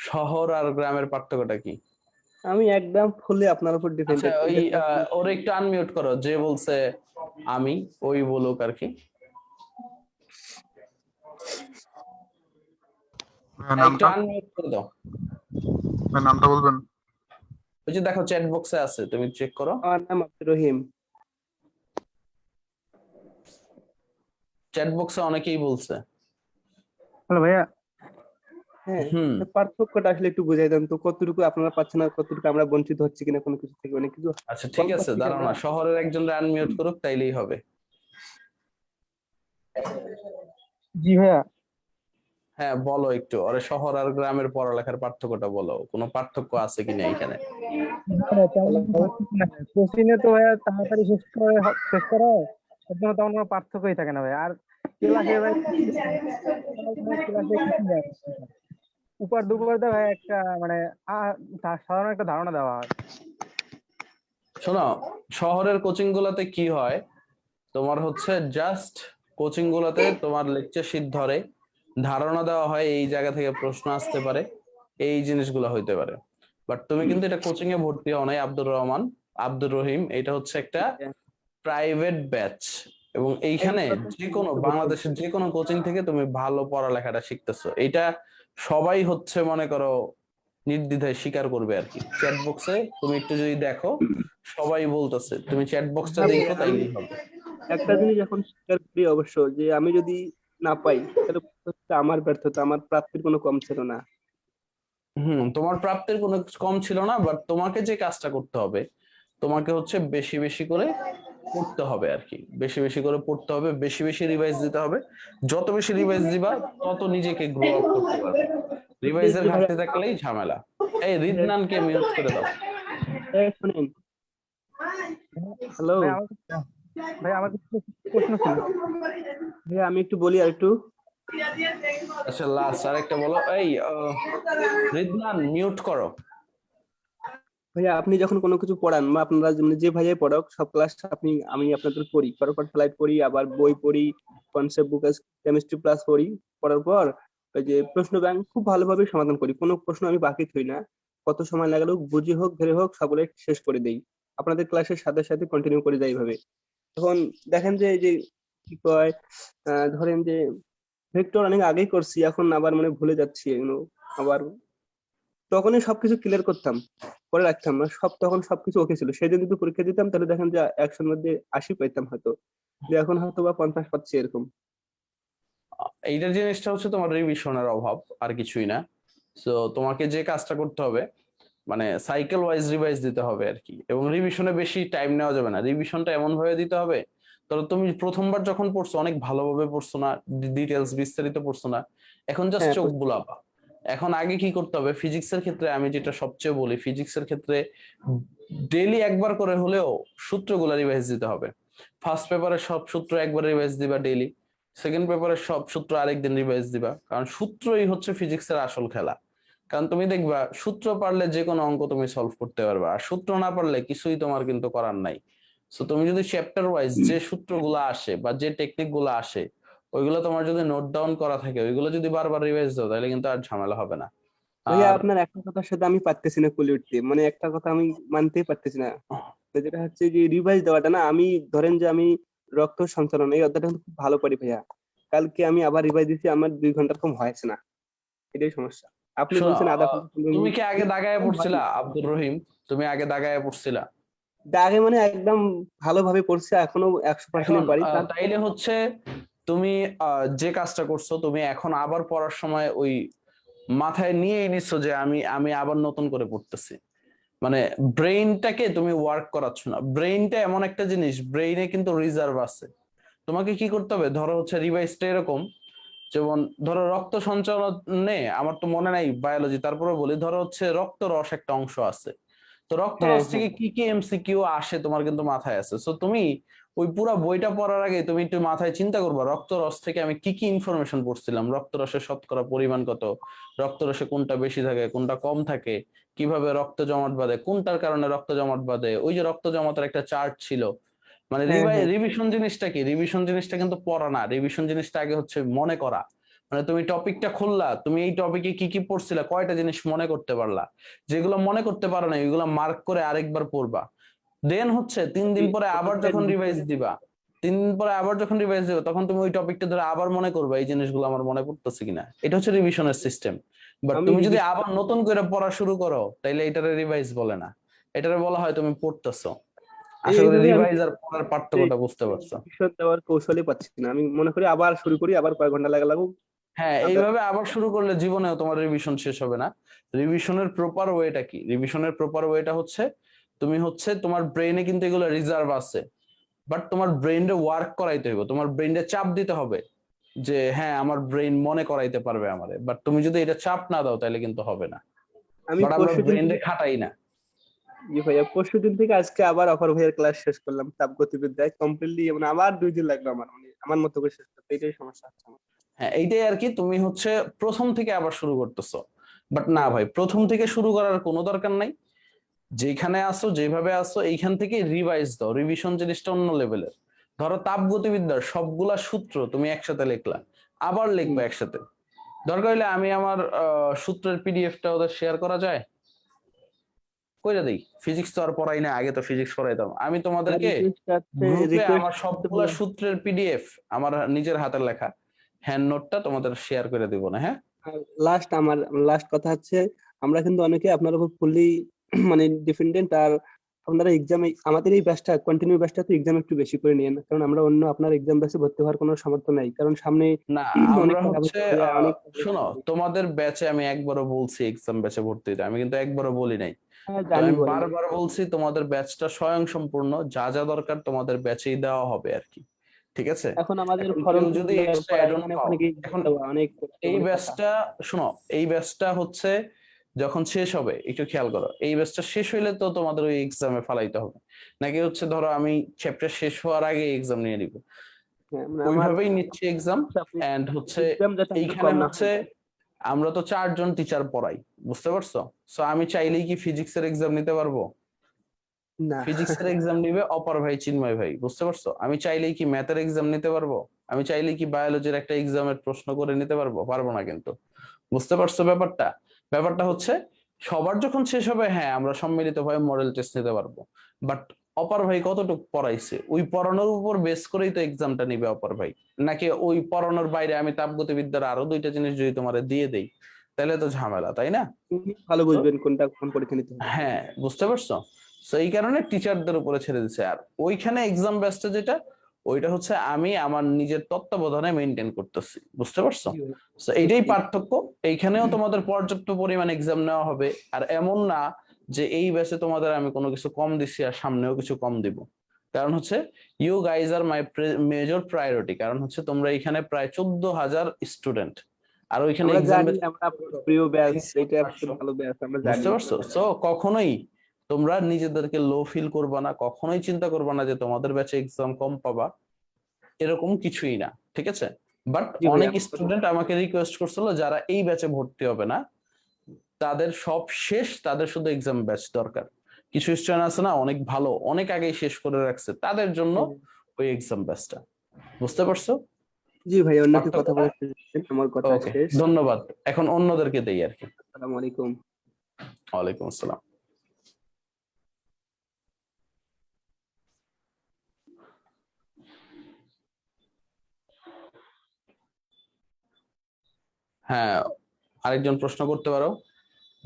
শহর আর গ্রামের পার্থক্যটা কি। আমি একদম ফুললি আপনার উপর আচ্ছা, ডিপেন্ডেন্ট, ওই এটা নিয়ে আপনি ওরে একটু আনমিউট করো, যে বলছে আমি, ওই বলুক আর কি। একটু নামটা আনমিউট করে দাও। নামটা বলবেন? ওই যে দেখো চ্যাট বক্সে আছে, তুমি চেক করো। আমার নাম আব্দুর রহিম। চ্যাট বক্সে অনেকেই বলছে। হ্যালো ভাইয়া। হ্যাঁ, হুম তো পার্থক্যটা আসলে একটু বুঝাই দেন তো, কতটুকু আপনারা পাচ্ছেন আর কতটুকু আমরা বঞ্চিত হচ্ছি কিনা কোনো কিছু থেকে, অনেক কিছু আচ্ছা ঠিক কম আছে, পাচ্ছি দাঁড়াও কিনা। না, শহরের একজন আনমিউট করুক তাইলেই হবে। জি ভাইয়া। হ্যাঁ বলো একটু, আরে শহর আর গ্রামের পড়ালেখার পার্থক্যটা বলো, কোনো পার্থক্য আছে কিনা এখানে? কোচিংয়ে তো ভাইয়া তাড়াতাড়ি শেষ করা হয়, এর জন্য তেমন কোনো পার্থক্যই থাকে না ভাই। আর ক্লাসে ভাই ক্লাসে কিছু যায় না। উপর দুপুর দিয়ে ভাই একটা মানে সাধারণ একটা ধারণা দেওয়া হয়। শোনো, শহরের কোচিং গুলাতে কি হয়, তোমার হচ্ছে জাস্ট কোচিং গুলাতে তোমার লেকচার শিট ধরে ধারণা দেওয়া হয় এই জায়গা থেকে প্রশ্ন আসতে পারে, এই জিনিসগুলো হইতে পারে। বাট তুমি কিন্তু এটা কোচিং এ ভর্তি হও নাই আব্দুর রহিম, এটা হচ্ছে একটা প্রাইভেট ব্যাচ, এবং এইখানে যে কোনো বাংলাদেশের যে কোনো কোচিং থেকে তুমি ভালো পড়ালেখাটা শিখতেছো, এটা সবাই হচ্ছে মনে করো নির্দ্বিধায় স্বীকার করবে আর কি। চ্যাট বক্সে তুমি একটু যদি দেখো, সবাই বলতেছে, তুমি চ্যাট বক্সটা হ্যাঁ ভাই, দেখো আমি তাইলেই হবে। একটা জিনিস এখন স্বীকার করি অবশ্য, যে আমি যদি না পাই তাহলে হচ্ছে আমার ব্যর্থতা, আমার প্রাপ্তির কোনো কম ছিল না। তোমার প্রাপ্তির কোনো কম ছিল না, বাট তোমাকে যে কাজটা করতে হবে, তোমাকে হচ্ছে বেশি বেশি করে পড়তে হবে আর কি, বেশি বেশি করে পড়তে হবে, বেশি বেশি রিভাইজ দিতে হবে। যত বেশি রিভাইজ দিবা তত নিজেকে গ্রো আপ করতে পারবে। রিভাইজের ভাইয়া, ঘাটতি থাকলেই ঝামেলা। এই রিদনানকে মিউট করে দাও। শুনেন, হ্যালো ভাই আমার ভাই আমার কিছু প্রশ্ন ছিল। ভাইয়া, আমি একটু বলি আর একটু। আচ্ছা লাস্ট আরেকটা বলো, এই রিদনান মিউট করো। ভাইয়া, আপনি যখন কোনো কিছু পড়ান বা আপনারা যে ভাইয়াই পড়াক, সব ক্লাস আমি আপনাদের পড়ি, করার পর স্লাইড পড়ি, আবার বই পড়ি, কনসেপ্ট বুক, কেমিস্ট্রি প্লাস পড়ি। পড়ার পর ওই যে প্রশ্ন ব্যাংক খুব ভালোভাবে সমাধান করি, কোনো প্রশ্ন আমি বাকি থই না। কত সময় লাগালো, বুঝি হোক ধরে হোক, সবগুলো শেষ করে দেই। আপনাদের ক্লাসের সাথে সাথে কন্টিনিউ করে যাই এইভাবে। এখন দেখেন যে এই যে কি কয়, ধরেন যে ভেক্টর অনেক আগেই করছি, এখন আবার মানে ভুলে যাচ্ছি এগুলো। আবার তখনই সবকিছু ক্লিয়ার করতাম, করে রাখতাম না সব, তখন সবকিছু ওকে ছিল। সেদিন যদি পরীক্ষা দিতাম তাহলে দেখেন যে 100-র মধ্যে 80 পেতাম হয়তো, যে এখন হয়তো বা 50 পাচ্ছি এরকম। এইটার জিনিসটা হচ্ছে তোমার রিভিশনের অভাব, আর কিছুই না। তো তোমাকে যে কাজটা করতে হবে, মানে সাইকেল ওয়াইজ রিভাইজ দিতে হবে আর কি, এবং রিভিশনে বেশি টাইম নেওয়া যাবে না। রিভিশনটা এমন ভাবে দিতে হবে, ধরো তুমি প্রথমবার যখন পড়ছো অনেক ভালোভাবে পড়ছো না, ডিটেলস বিস্তারিত পড়ছো না, এখন জাস্ট হ্যাঁ, চোখ বুলাবা। এখন আগে কি করতে হবে, ফিজিক্সের ক্ষেত্রে আমি যেটা সবচেয়ে বলি, ফিজিক্সের ক্ষেত্রে ডেইলি একবার করে হলেও সূত্রগুলো রিভাইজ দিতে হবে। ফার্স্ট পেপারের সব সূত্র একবার রিভাইজ দিবা ডেইলি, সেকেন্ড পেপারের সব সূত্র আরেকদিন রিভাইজ দিবা, কারণ সূত্রই হচ্ছে ফিজিক্সের আসল খেলা। কারণ তুমি দেখবা সূত্র পারলে যে কোনো অঙ্ক তুমি সলভ করতে পারবে, আর সূত্র না পারলে কিছুই তোমার কিন্তু করার নাই। সো তুমি যদি চ্যাপ্টার ওয়াইজ যে সূত্রগুলো আসে বা যে টেকনিক গুলো আসে, ওইগুলো তোমার যদি নোট ডাউন করা থাকে, ওইগুলো যদি বারবার রিভাইজ দাও, তাহলে কিন্তু আর ঝামেলা হবে না। ভাইয়া, আর আপনার একটা কথার সাথে আমি পারতেছি না কুলি উঠতে, মানে একটা কথা আমি মানতেই পারতেছি না। তো যেটা হচ্ছে যে রিভাইজ দেওয়াটা না, আমি ধরেন যে আমি রক্ত সঞ্চালন এই অধ্যায়টা কিন্তু খুব ভালো পারি ভাইয়া। কালকে আমি আবার রিভাইজ দিচ্ছি, আমার 2 ঘন্টার কম হয়েছে না, এটাই সমস্যা। আপনি শোনো, বলছেন আধা ঘন্টা 15 তুমি মিনিট, কি আগে দাগায় কম হয়নি। পড়ছিলা আব্দুর রহিম? তুমি আগে দাগায় পড়ছিলা? আগে মানে একদম ভালোভাবে পড়ছি, এখনো 100% এখন পারি তাইলে হচ্ছে তুমি যে কাজটা করছো, তুমি এখন আবার পড়ার সময় ওই মাথায় নিয়েই নিচ্ছ যে আমি আমি আবার নতুন করে পড়তেছি, মানে ব্রেইনটাকে তুমি ওয়ার্ক করাচ্ছ না। ব্রেইনটা এমন একটা জিনিস, ব্রেইনে কিন্তু রিজার্ভ আছে। তোমাকে কি করতে হবে, ধরো হচ্ছে রিভাইসটা এরকম, যেমন ধরো রক্ত সঞ্চালনে আমার তো মনে নাই বায়োলজি, তারপরে বলি, ধরো হচ্ছে রক্ত রস একটা অংশ আছে, তো রক্ত হ্যাঁ, রস হ্যাঁ। থেকে কি কি এমসিকিউ আসে তোমার কিন্তু মাথায় আছে। সো তুমি ওই পুরো বইটা পড়ার আগে তুমি একটু মাথায় চিন্তা করবা, রক্ত রস থেকে আমি কি কি ইনফরমেশন পড়ছিলাম, রক্ত রসের শতকরা পরিমাণ কত, রক্ত রসে কোনটা বেশি থাকে কোনটা কম থাকে, কিভাবে রক্ত জমাট বাঁধে, কোনটার কারণে রক্ত জমাট বাঁধে, ওই যে রক্ত জমাটের একটা চার্ট ছিল। মানে হ্যাঁ, হ্যাঁ। রিভিশন জিনিসটা কি, রিভিশন জিনিসটা কিন্তু পড়া না, রিভিশন জিনিসটা আগে হচ্ছে মনে করা। মানে তুমি টপিকটা খুললা, তুমি এই টপিকে কি কি পড়ছিলা, কয়টা জিনিস মনে করতে পারলা, যেগুলো মনে করতে পারো না ওইগুলো মার্ক করে আরেকবার পড়বা। দেন হচ্ছে 3 দিন পরে আবার যখন রিভাইজ দিবা, 3 দিন পরে আবার যখন রিভাইজ দিবা, তখন তুমি ওই টপিকটা ধরে আবার মনে করবা এই জিনিসগুলো আমার মনে পড়তেছে কিনা। এটা হচ্ছে রিভিশনের সিস্টেম। বাট আমি তুমি যদি রিভিশন আবার নতুন করে পড়া শুরু করো, তাইলে এটারে রিভাইজ বলে না, এটারে বলা হয় তুমি পড়তেছো। আশা করি এইভাবে আমি রিভাইজ আর পড়ার পার্থক্যটা বুঝতে পারছো। রিভিশন দেওয়ার কৌশলই পাচ্ছি না। আমি মনে করি আবার শুরু করি, আবার কয়েক ঘন্টা লাগুক, হ্যাঁ, এইভাবে আবার শুরু করলে জীবনেও তোমার রিভিশন শেষ হবে না। রিভিশনের প্রপার ওয়েটা কি? রিভিশনের প্রপার ওয়েটা হচ্ছে তুমি হচ্ছে তোমার ব্রেইনে কিন্তু এগুলো রিজার্ভ আছে, বাট তোমার ব্রেইনে ওয়ার্ক করাইতে হবে, তোমার ব্রেইনে চাপ দিতে হবে যে হ্যাঁ আমার ব্রেইন মনে করাইতে পারবে আমারে। বাট তুমি যদি এটা চাপ না দাও তাহলে কিন্তু হবে না। আমি বাট আমরা পরশুদিন ব্রেইনে খাটাই না। জি ভাইয়া, পরশুদিন থেকে আজকে আবার অফার ভাইয়ের ক্লাস শেষ করলাম তাপগতিবিদ্যায় কমপ্লিটলি, মানে আবার 2 দিন লাগলো আমার, মানে আমার মতো করে শেষ করতে, এটাই সমস্যা হচ্ছে আমার। হ্যাঁ, এইটাই আর কি, তুমি হচ্ছে প্রথম থেকে আবার শুরু করতেছো। বাট না হ্যাঁ। ভাই, প্রথম থেকে শুরু করার কোনো দরকার নাই। যেখানে আসো যেভাবে আসো এইখান থেকে রিভাইজ দাও। রিভিশন জিনিসটা অন্য লেভেলের। ধরো তাপগতিবিদ্যার সবগুলা সূত্র তুমি একসাথে লিখলা, আবার লিখবা একসাথে। দরকার হলে আমি আমার সূত্রের পিডিএফটা ওদের শেয়ার করা যায়, কইরা দেই। ফিজিক্স তো আর পড়াই না, আগে তো ফিজিক্স পড়াইতাম আমি তোমাদেরকে। গ্রুপে আমার সবগুলা সূত্রের পিডিএফ আমার নিজের হাতের লেখা হ্যান্ড নোটটা তোমাদের শেয়ার করে দিব না, হ্যাঁ? আমার লাস্ট কথা হচ্ছে, আমরা কিন্তু অনেকে আপনার উপর ফুললি মানে ডিপেন্ডেন্ট। আর আপনারা এক্সামে, আমাদের এই ব্যাচটা কন্টিনিউ ব্যাচটা তো এক্সাম একটু বেশি করে নিয়েন, কারণ আমরা অন্য আপনার এক্সাম ব্যাচে ভর্তি হওয়ার কোনো সামর্থ্য নাই, কারণ সামনে না, অনেক আমরা টাকা হচ্ছে পয়সা দিয়ে অনেক শোনো, তোমাদের ব্যাচে আমি একবারও বলছি এক্সাম ব্যাচে ভর্তি হতে, আমি কিন্তু একবারও বলি নাই। হ্যাঁ, তো জানি আমি বলেন। বারবার বলছি তোমাদের ব্যাচটা স্বয়ং সম্পূর্ণ, যা যা দরকার তোমাদের ব্যাচেই দেওয়া হবে আর কি। ঠিক আছে? এখন আমাদের এখন ফর্ম কেউ যদি এক্সট্রা অ্যাড অন পাও, এখন অনেক এই অনেক টাকা। ব্যাচটা শোনো, এই ব্যাচটা হচ্ছে যখন শেষ হবে একটু খেয়াল করো, এই ব্যাচটা শেষ হইলে তো তোমাদের ওই এক্সামে ফালাইতে হবে, নাকি হচ্ছে ধরো আমি চ্যাপ্টার শেষ হওয়ার আগে এক্সাম নিয়ে নিব? হ্যাঁ, মানে আমার ওইভাবেই নিচ্ছি এক্সাম। এন্ড হচ্ছে এক্সাম যাতে একটু এইখানে কম না হচ্ছে হয়। আমরা তো 4 জন টিচার পড়াই, বুঝতে পারছো? সো আমি চাইলেই কি ফিজিক্স এর এক্সাম নিতে পারবো? না। ফিজিক্স এর এক্সাম নিবে অপর ভাই চিন্ময় ভাই, বুঝতে পারছো? আমি চাইলেই কি ম্যাথের এক্সাম নিতে পারবো? আমি চাইলেই কি বায়োলজির একটা এক্সামের প্রশ্ন করে নিতে পারবো? পারবো না কিন্তু। বুঝতে পারছো ব্যাপারটা? ব্যাপারটা হচ্ছে সবার যখন শেষ হবে, হ্যাঁ আমরা সম্মিলিতভাবে মডেল টেস্ট নিতে পারবো। বাট অপর ভাই কতটুকু পড়াইছে ওই পড়ানোর উপর বেস করেই তো এক্সামটা নিবে অপর ভাই। নাকি ওই পড়ানোর বাইরে আমি তাপগতিবিদ্যার আরো 2টা জিনিস যদি তোমারে দিয়ে দেই, তাহলে তো ঝামেলা, তাই না? তুমি ভালো তো বুঝবেন কোনটা কোন পরীক্ষা নিতে হবে। হ্যাঁ, বুঝতে পারছো? তো এই কারণে টিচারদের উপরে ছেড়ে দিচ্ছে। আর ওইখানে এক্সাম ব্যাচটা যেটা, ওইটা হচ্ছে আমি আমার নিজের তত্ত্বাবধানে মেনটেন করতেছি, বুঝতে পারছো? জি ভাই। তো এইটাই পার্থক্য। এইখানেও তোমাদের পর্যাপ্ত পরিমাণ এক্সাম নেওয়া হবে, আর এমন না যে এই ব্যাচে তোমাদের আমি কোনো কিছু কম দিচ্ছি আর সামনেও কিছু কম দিব। কারণ হচ্ছে you guys are my major priority. কারণ হচ্ছে তোমরা এখানে প্রায় 14,000 স্টুডেন্ট, আর ওইখানে আমরা এক্সাম জানি আমরা প্রিয় ব্যাচ, এটা খুব ভালো ব্যাচ, আমরা জানি। বুঝতে পারছো? তো কখনোই তোমরা নিজেদেরকে লো ফিল করবা না, কখনোই চিন্তা করবা না যে তোমাদের ব্যাচে এক্সাম কম পাবা, এরকম কিছুই না, ঠিক আছে? বাট জি ভাই, অনেক স্টুডেন্ট আমাকে রিকোয়েস্ট করছিল যারা এই ব্যাচে ভর্তি হবে না, তাদের সব শেষ, তাদের শুধু এক্সাম ব্যাচ দরকার। কিছু স্টুডেন্ট আছে না অনেক ভালো, অনেক আগেই শেষ করে রাখছে, তাদের জন্য ওই এক্সাম ব্যাচটা। বুঝতে পারছো জি ভাই, অন্যকে কথা পার্থক্যটা? বলতে আমার কথা ওকে, শেষ। ধন্যবাদ। এখন অন্যদেরকে দেই আর কি। আসসালামু আলাইকুম। ওয়ালাইকুম আসসালাম। হ্যাঁ, আরেকজন প্রশ্ন করতে পারো।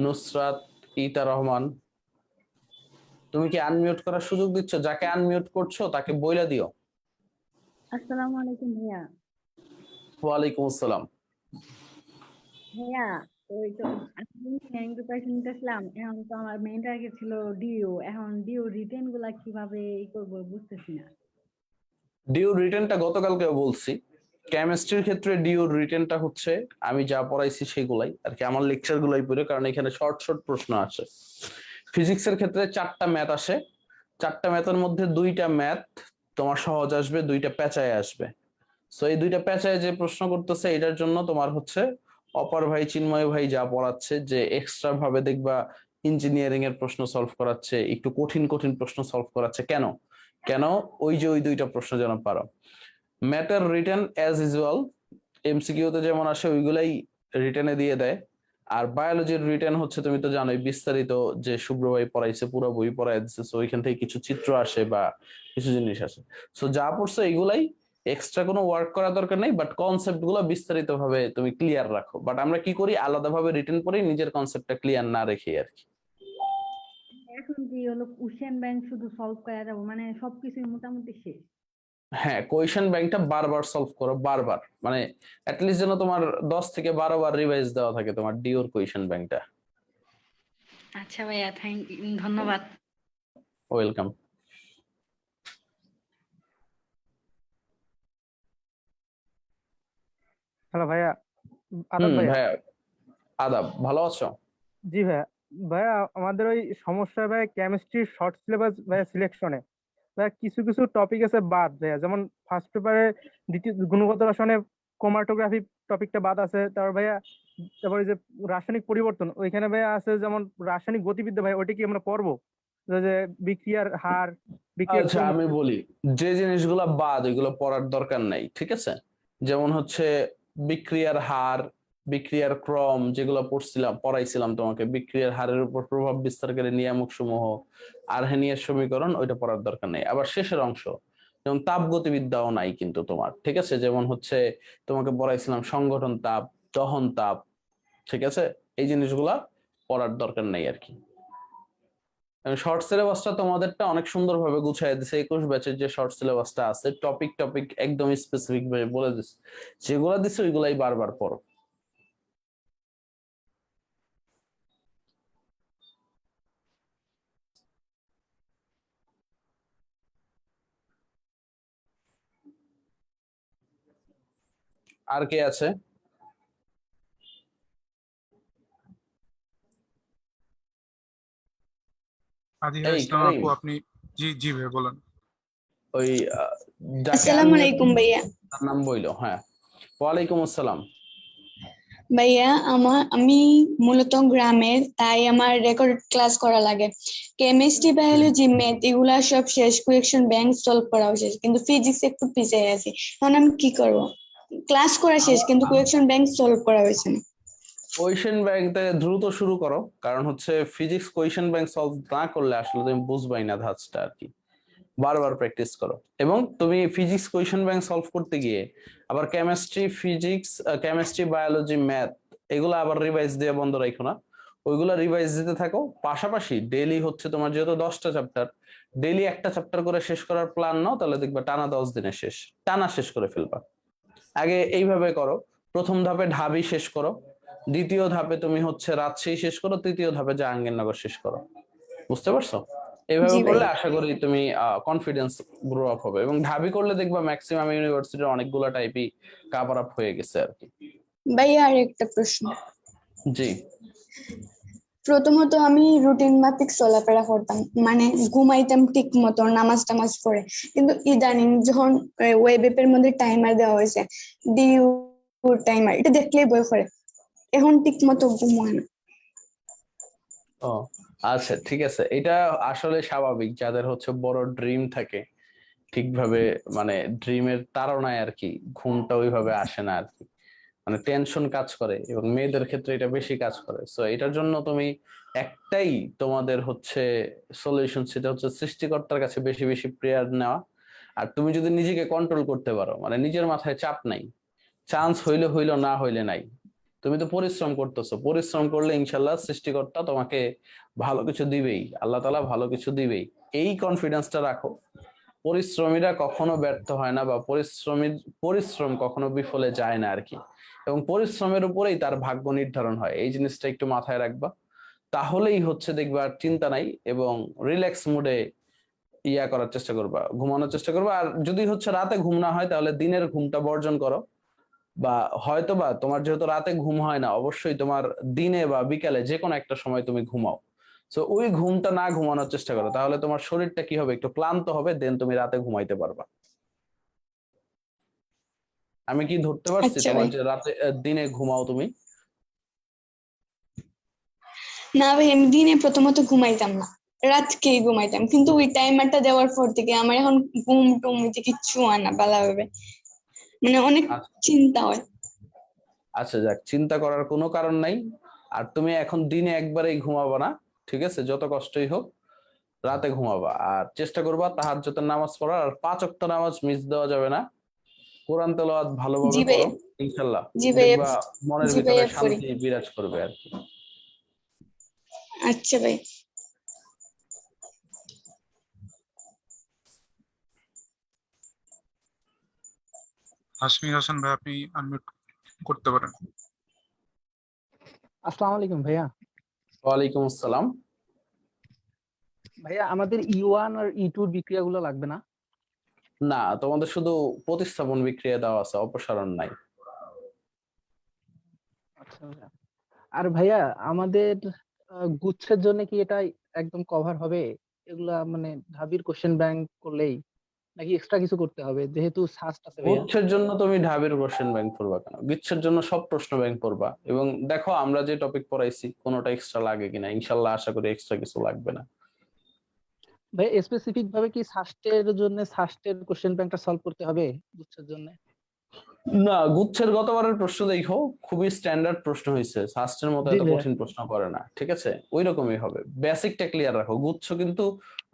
নুসরাত ইতা রহমান, তুমি কি আনমিউট করার সুযোগ দিচ্ছ? যাকে আনমিউট করছো তাকে বইলা দিও। আসসালামু আলাইকুম ভাইয়া। ওয়ালাইকুম আসসালাম। ভাইয়া, ওই তো আমি প্রিপারেশন নিতেছিলাম, এখন তো আমার মেইন টার্গেট ছিল ডিও। এখন ডিও রিটেন গুলা কিভাবে করবো বুঝতেছি না। ডিউ রিটেনটা গতকালকে বলছি। কেমিস্ট্রির ক্ষেত্রে ডিউ রিটেনটা হচ্ছে আমি যা পড়াইছি সেগুলাই আর কি, আমার লেকচার গুলাই পড়ে, কারণ এখানে শর্ট শর্ট প্রশ্ন আসে। ফিজিক্সের ক্ষেত্রে 4টা ম্যাথ আসে, 4টা ম্যাথের মধ্যে 2টা ম্যাথ তোমার সহজ আসবে, 2টা পেঁচায় আসবে। সো এই 2টা পেঁচায় যে প্রশ্ন করতেছে এটার জন্য তোমার হচ্ছে অপর ভাই চিন্ময় ভাই যা পড়াচ্ছে, যে এক্সট্রা ভাবে দেখবা ইঞ্জিনিয়ারিং এর প্রশ্ন সলভ করাচ্ছে, একটু কঠিন কঠিন প্রশ্ন সলভ করাচ্ছে। কেন কেন? ওই যে ওই 2টা প্রশ্ন যেন পারো। Matter written as usual MCQ তে যেমন আসে ওইগুলাই রিটেনে দিয়ে দেয়। আর বায়োলজির রিটেন হচ্ছে তুমি তো জানোই বিস্তারিত, যে শুভ্র ভাই পড়াইছে পুরো বই পড়াই দিচ্ছে, সো ওইখান থেকে কিছু চিত্র আসে বা কিছু জিনিস আসে। সো যা পড়ছো এগুলাই, এক্সট্রা কোনো ওয়ার্ক করা দরকার নেই, বাট কনসেপ্ট গুলো বিস্তারিত ভাবে তুমি ক্লিয়ার রাখো। বাট আমরা কি করি, আলাদাভাবে রিটেন পড়ি নিজের কনসেপ্টটা ক্লিয়ার না রেখে আর কি। এখন কি হলো, কোশ্চেন ব্যাংক শুধু সলভ করা যাবো, মানে সবকিছুই মোটামুটি শেষ? হ্যাঁ, কোয়েশ্চেন ব্যাংকটা বারবার সলভ করো, বারবার, মানে অ্যাটলিস্ট যেন তোমার 10 থেকে 12 বার রিভাইজ দেওয়া থাকে তোমার ডিওর কোয়েশ্চেন ব্যাংকটা। আচ্ছা ভাইয়া, ধন্যবাদ। ওয়েলকাম। হ্যালো ভাইয়া, আদাব ভাইয়া। ভাইয়া আদাব, ভালো আছো? জি ভাইয়া। ভাইয়া আমাদের ওই সমস্যা ভাইয়া কেমিস্ট্রির শর্ট সিলেবাস ভাইয়া সিলেকশনে ভাইয়া কিছু কিছু টপিক আছে বাদ ভাইয়া, যেমন ফার্স্ট পেপারে দ্বিতীয় গুণগত রসায়নে ক্রোমাটোগ্রাফি টপিকটা বাদ আছে। তারপর ভাইয়া তারপরে যে রাসায়নিক পরিবর্তন ওইখানে ভাইয়া আছে, যেমন রাসায়নিক গতিবিদ্যা ভাইয়া ওইটা কি আমরা পড়বো? যে বিক্রিয়ার হার, বিক্রিয়ার আচ্ছা, আমি বলি যে জিনিসগুলো বাদ ওইগুলো পড়ার দরকার নাই, ঠিক আছে? যেমন হচ্ছে বিক্রিয়ার হার, বিক্রিয়ার ক্রম, যেগুলো পড়াইছিলাম তোমাকে, বিক্রিয়ার হারের উপর প্রভাব বিস্তারকারী নিয়ামক সমূহ, আরহেনিয়ার সমীকরণ, ওইটা পড়ার দরকার নেই। আবার শেষের অংশ যেমন তাপগতিবিদ্যাও নাই কিন্তু তোমার, ঠিক আছে? যেমন হচ্ছে তোমাকে পড়াইছিলাম সংগঠন তাপ, দহন তাপ, ঠিক আছে? এই জিনিসগুলা পড়ার দরকার নেই আর কি। শর্ট সিলেবাসটা তোমাদেরটা অনেক সুন্দরভাবে গুছিয়ে দিছে। 21 ব্যাচের যে শর্ট সিলেবাসটা আছে, টপিক টপিক একদম স্পেসিফিক ভাবে বলে দিছে, যেগুলা দিছে ওইগুলাই বারবার পড়ো। আর কে আছে? আদিহা এই ইসলাম কারিম, আপু, আপনি? জি জি ভাই বলেন। ওই যাকে আসসালামু আনমিউট আলাইকুম ভাইয়া। তার নাম বইলো। হ্যাঁ, ওয়ালাইকুম আসসালাম। ভাইয়া আমি মূলত গ্রামের, তাই আমার রেকর্ড ক্লাস করা লাগে। কেমিস্ট্রি, বায়োলজি, ম্যাথ এগুলা সব শেষ, কোয়েকশন ব্যাংক সলভ করাও শেষ, কিন্তু ফিজিক্স একটু পিছিয়ে আছি। এখন আমি কি করব? ক্লাস করা শেষ কিন্তু কোয়েকশন ব্যাংক সলভ করা হয়েছে না। কোয়েশ্চেন ব্যাংক দ্রুত শুরু করো, কারণ হচ্ছে ফিজিক্স কোয়েশ্চেন ব্যাংক সলভ না করলে আসলে তুমি বুঝবাই না ধাঁচটা আর কি। বারবার প্র্যাকটিস করো, এবং তুমি ফিজিক্স কোয়েশ্চেন ব্যাংক সলভ করতে গিয়ে আবার কেমিস্ট্রি বায়োলজি ম্যাথ এগুলো আবার রিভাইজ দিয়ে বন্ধ রাখো না, ওইগুলা রিভাইজ দিতে থাকো। পাশাপাশি ডেইলি হচ্ছে তোমার যেহেতু 10টা চ্যাপ্টার, ডেইলি একটা চ্যাপ্টার করে শেষ করার প্ল্যান নাও, তাহলে দেখবা টানা 10 দিনে টানা শেষ করে ফেলবা। আগে এইভাবে করো, প্রথম ধাপে ঢাবি শেষ করো, দ্বিতীয় ধাপে তুমি হচ্ছে রাজশাহী শেষ করো, তৃতীয় ধাপে জাহাঙ্গীরনগর শেষ করো। বুঝতে পারছো? এইভাবে জি করলে ভাইয়া। আশা করি তুমি কনফিডেন্স গ্রো আপ হবে, এবং ঢাবি করলে দেখবা ম্যাক্সিমাম ইউনিভার্সিটির অনেকগুলো টাইপই কভার আপ হয়ে গেছে আর কি। ভাইয়া আর একটা প্রশ্ন। জি। প্রথমত আমি রুটিন মাফিক চলাফেরা করতাম, মানে ঘুমাইতাম ঠিক মতো, নামাজ টামাজ পড়ে। কিন্তু ইদানিং যখন ওয়েব অ্যাপের মধ্যে টাইমার দেওয়া হয়েছে, ডিউ টাইমার, এটা দেখলেই ভয় করে, এখন ঠিক মতো ঘুম হয় না। ও আচ্ছা, ঠিক আছে, এটা আসলে স্বাভাবিক, যাদের হচ্ছে বড় ড্রিম থাকে ঠিকভাবে, মানে ড্রিমের তাড়নায় আর কি ঘুমটা ওইভাবে আসে না আর কি, মানে টেনশন কাজ করে, এবং মেয়েদের ক্ষেত্রে এটা বেশি কাজ করে। সো এটার জন্য তুমি একটাই তোমাদের হচ্ছে সলিউশন, সেটা হচ্ছে সৃষ্টিকর্তার কাছে বেশি বেশি প্রেয়ার নেওয়া। আর তুমি যদি নিজেকে কন্ট্রোল করতে পারো, মানে নিজের মাথায় চাপ নাই, চান্স হইলে হইলো, না হইলে নাই, তুমি তো পরিশ্রম করতেছো, পরিশ্রম করলে ইনশাল্লাহ সৃষ্টিকর্তা তোমাকে ভালো কিছু দিবেই, আল্লাহ তাআলা ভালো কিছু দিবেই, এই কনফিডেন্সটা রাখো। পরিশ্রমীরা কখনো ব্যর্থ হয় না, বা পরিশ্রম কখনো বিফলে যায় না আর কি, এবং পরিশ্রমের উপরেই তার ভাগ্য নির্ধারণ হয়, এই জিনিসটা একটু মাথায় রাখবা। তাহলেই হচ্ছে দেখবা আর চিন্তা নাই, এবং রিল্যাক্স মুডে করার চেষ্টা করবা, ঘুমানোর চেষ্টা করবা। আর যদি হচ্ছে রাতে ঘুম না হয়, তাহলে দিনের ঘুমটা বর্জন করো, বা হয়তো বা তোমার যেহেতু রাতে ঘুম হয় না, অবশ্যই তোমার দিনে বা বিকালে যে কোনো একটা সময় তুমি ঘুমাও। তো ওই ঘুমটা না ঘুমানোর চেষ্টা করো, তাহলে তোমার শরীরটা কি হবে, একটু ক্লান্ত হবে, দেন তুমি রাতে ঘুমাইতে পারবা। আমি কি ধরতে পারছি আচ্ছা তোমার ভাই। যে রাতে দিনে ঘুমাও তুমি? না ভাই, আমি দিনে প্রথমত ঘুমাইতাম না, রাতকেই ঘুমাইতাম, কিন্তু ওই টাইমারটা দেওয়ার পর থেকে আমার এখন ঘুম টুম হইতে কিচ্ছু হয় না ভালোভাবে, মানে অনেক আচ্ছা, চিন্তা হয়। আচ্ছা, যাক, চিন্তা করার কোনো কারণ নাই। আর তুমি এখন দিনে একবারেই ঘুমাবা না, ঠিক আছে? যত কষ্টই হোক রাতে ঘুমাবা, আর চেষ্টা করবা তাহাজ্জুদের নামাজ পড়ার, আর 5 ওয়াক্ত নামাজ মিস দেওয়া যাবে না। কোরআন তেলাওয়াত ভালোভাবে জি ভাইয়া। করো, ইনশাল্লাহ জি ভাইয়া। দেখবা মনের জি ভিতরে ভাইয়া পড়ি। শান্তি বিরাজ করবে আর কি। আচ্ছা ভাই। কাশ্মীর হাসান ভাই, আপনি আনমিউট করতে পারেন। আসসালামু আলাইকুম ভাইয়া। ওয়ালাইকুম আসসালাম। ভাইয়া আমাদের E1 আর E2 এর বিক্রিয়াগুলো লাগবে না? না, তোমাদের শুধু প্রতিস্থাপন বিক্রিয়া দেওয়া আছে, অপসারণ নাই। আচ্ছা ভাইয়া। আর ভাইয়া আমাদের গুচ্ছের জন্য কি এটা একদম কভার হবে? এগুলা মানে ঢাবির কোশ্চেন ব্যাংক করলেই নাকি এক্সট্রা কিছু করতে হবে যেহেতু সাস্ট আছে ভাইয়া? গুচ্ছের জন্য তুমি ঢাবির কোশ্চেন ব্যাংক পড়বা কেন? গুচ্ছের জন্য সব প্রশ্ন ব্যাংক পড়বা, এবং দেখো আমরা যে টপিক পড়াইছি কোনোটা এক্সট্রা লাগে কিনা। ইনশাল্লাহ আশা করি এক্সট্রা কিছু লাগবে না। ভাই স্পেসিফিক ভাবে কি সাস্টের জন্য সাস্টের কোশ্চেন ব্যাংকটা সলভ করতে হবে গুচ্ছের জন্য? না, গুচ্ছের গতবারের প্রশ্ন দেখো, খুবই স্ট্যান্ডার্ড প্রশ্ন হয়েছে, শাস্ত্রের মতো জি এত ভাইয়া। কঠিন প্রশ্ন করে না, ঠিক আছে? ওই রকমই হবে, বেসিকটা ক্লিয়ার রাখো। গুচ্ছ কিন্তু